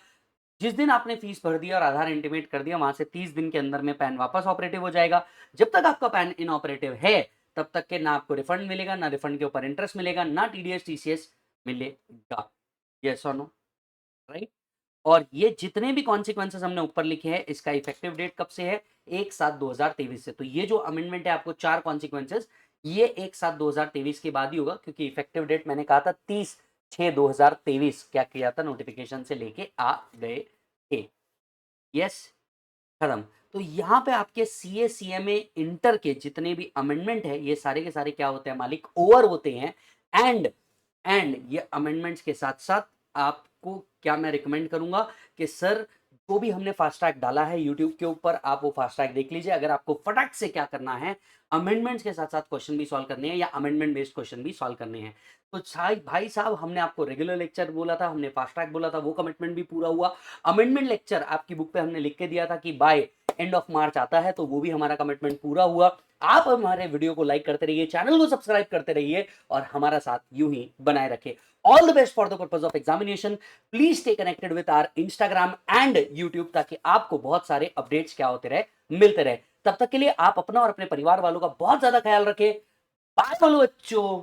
जिस दिन आपने फीस भर दिया और आधार इंटीमेट कर दिया, वहां से 30 दिन के अंदर में पैन वापस ऑपरेटिव हो जाएगा। जब तक आपका पैन इनऑपरेटिव है तब तक के ना आपको रिफंड मिलेगा, ना रिफंड के ऊपर इंटरेस्ट मिलेगा, ना टीडीएस टीसीएस मिलेगा। यस और नो, राइट। और ये जितने भी कॉन्सिक्वेंसेस हमने ऊपर लिखे हैं, इसका इफेक्टिव डेट कब से है, 1/7/2023 से। तो ये जो अमेंडमेंट है, आपको 4 कॉन्सिक्वेंसेस, ये 1/7/2023 के बाद ही होगा, क्योंकि इफेक्टिव डेट मैंने कहा था 30/6/2023 क्या किया था, नोटिफिकेशन से लेके आ गए थे। यस, खत्म। तो यहाँ पे आपके सीए सीएमए इंटर के जितने भी अमेंडमेंट है, ये सारे के सारे क्या होते हैं मालिक, ओवर होते हैं। एंड ये अमेंडमेंट्स के साथ साथ आपको क्या मैं रिकमेंड करूंगा कि सर, जो भी हमने फास्ट ट्रैक डाला है यूट्यूब के ऊपर, आप वो फास्ट ट्रैक देख लीजिए। अगर आपको फटाक से क्या करना है, अमेंडमेंट्स के साथ साथ क्वेश्चन भी सॉल्व करने हैं या अमेंडमेंट बेस्ड क्वेश्चन भी सॉल्व करने हैं, तो भाई साहब, हमने आपको रेगुलर लेक्चर बोला था, हमने फास्ट ट्रैक बोला था, वो कमिटमेंट भी पूरा हुआ। अमेंडमेंट लेक्चर आपकी बुक पे हमने लिख के दिया था कि बाय एंड ऑफ मार्च आता है तो वो भी हमारा कमिटमेंट पूरा हुआ। आप हमारे वीडियो को लाइक करते रहिए, चैनल को सब्सक्राइब करते रहिए और हमारा साथ यूं ही बनाए रखें। All the best for the purpose of examination. Please stay connected with our Instagram and YouTube ताकि आपको बहुत सारे अपडेट्स क्या होते रहे, मिलते रहे। तब तक के लिए आप अपना और अपने परिवार वालों का बहुत ज्यादा ख्याल रखें। बाय बोलो बच्चों।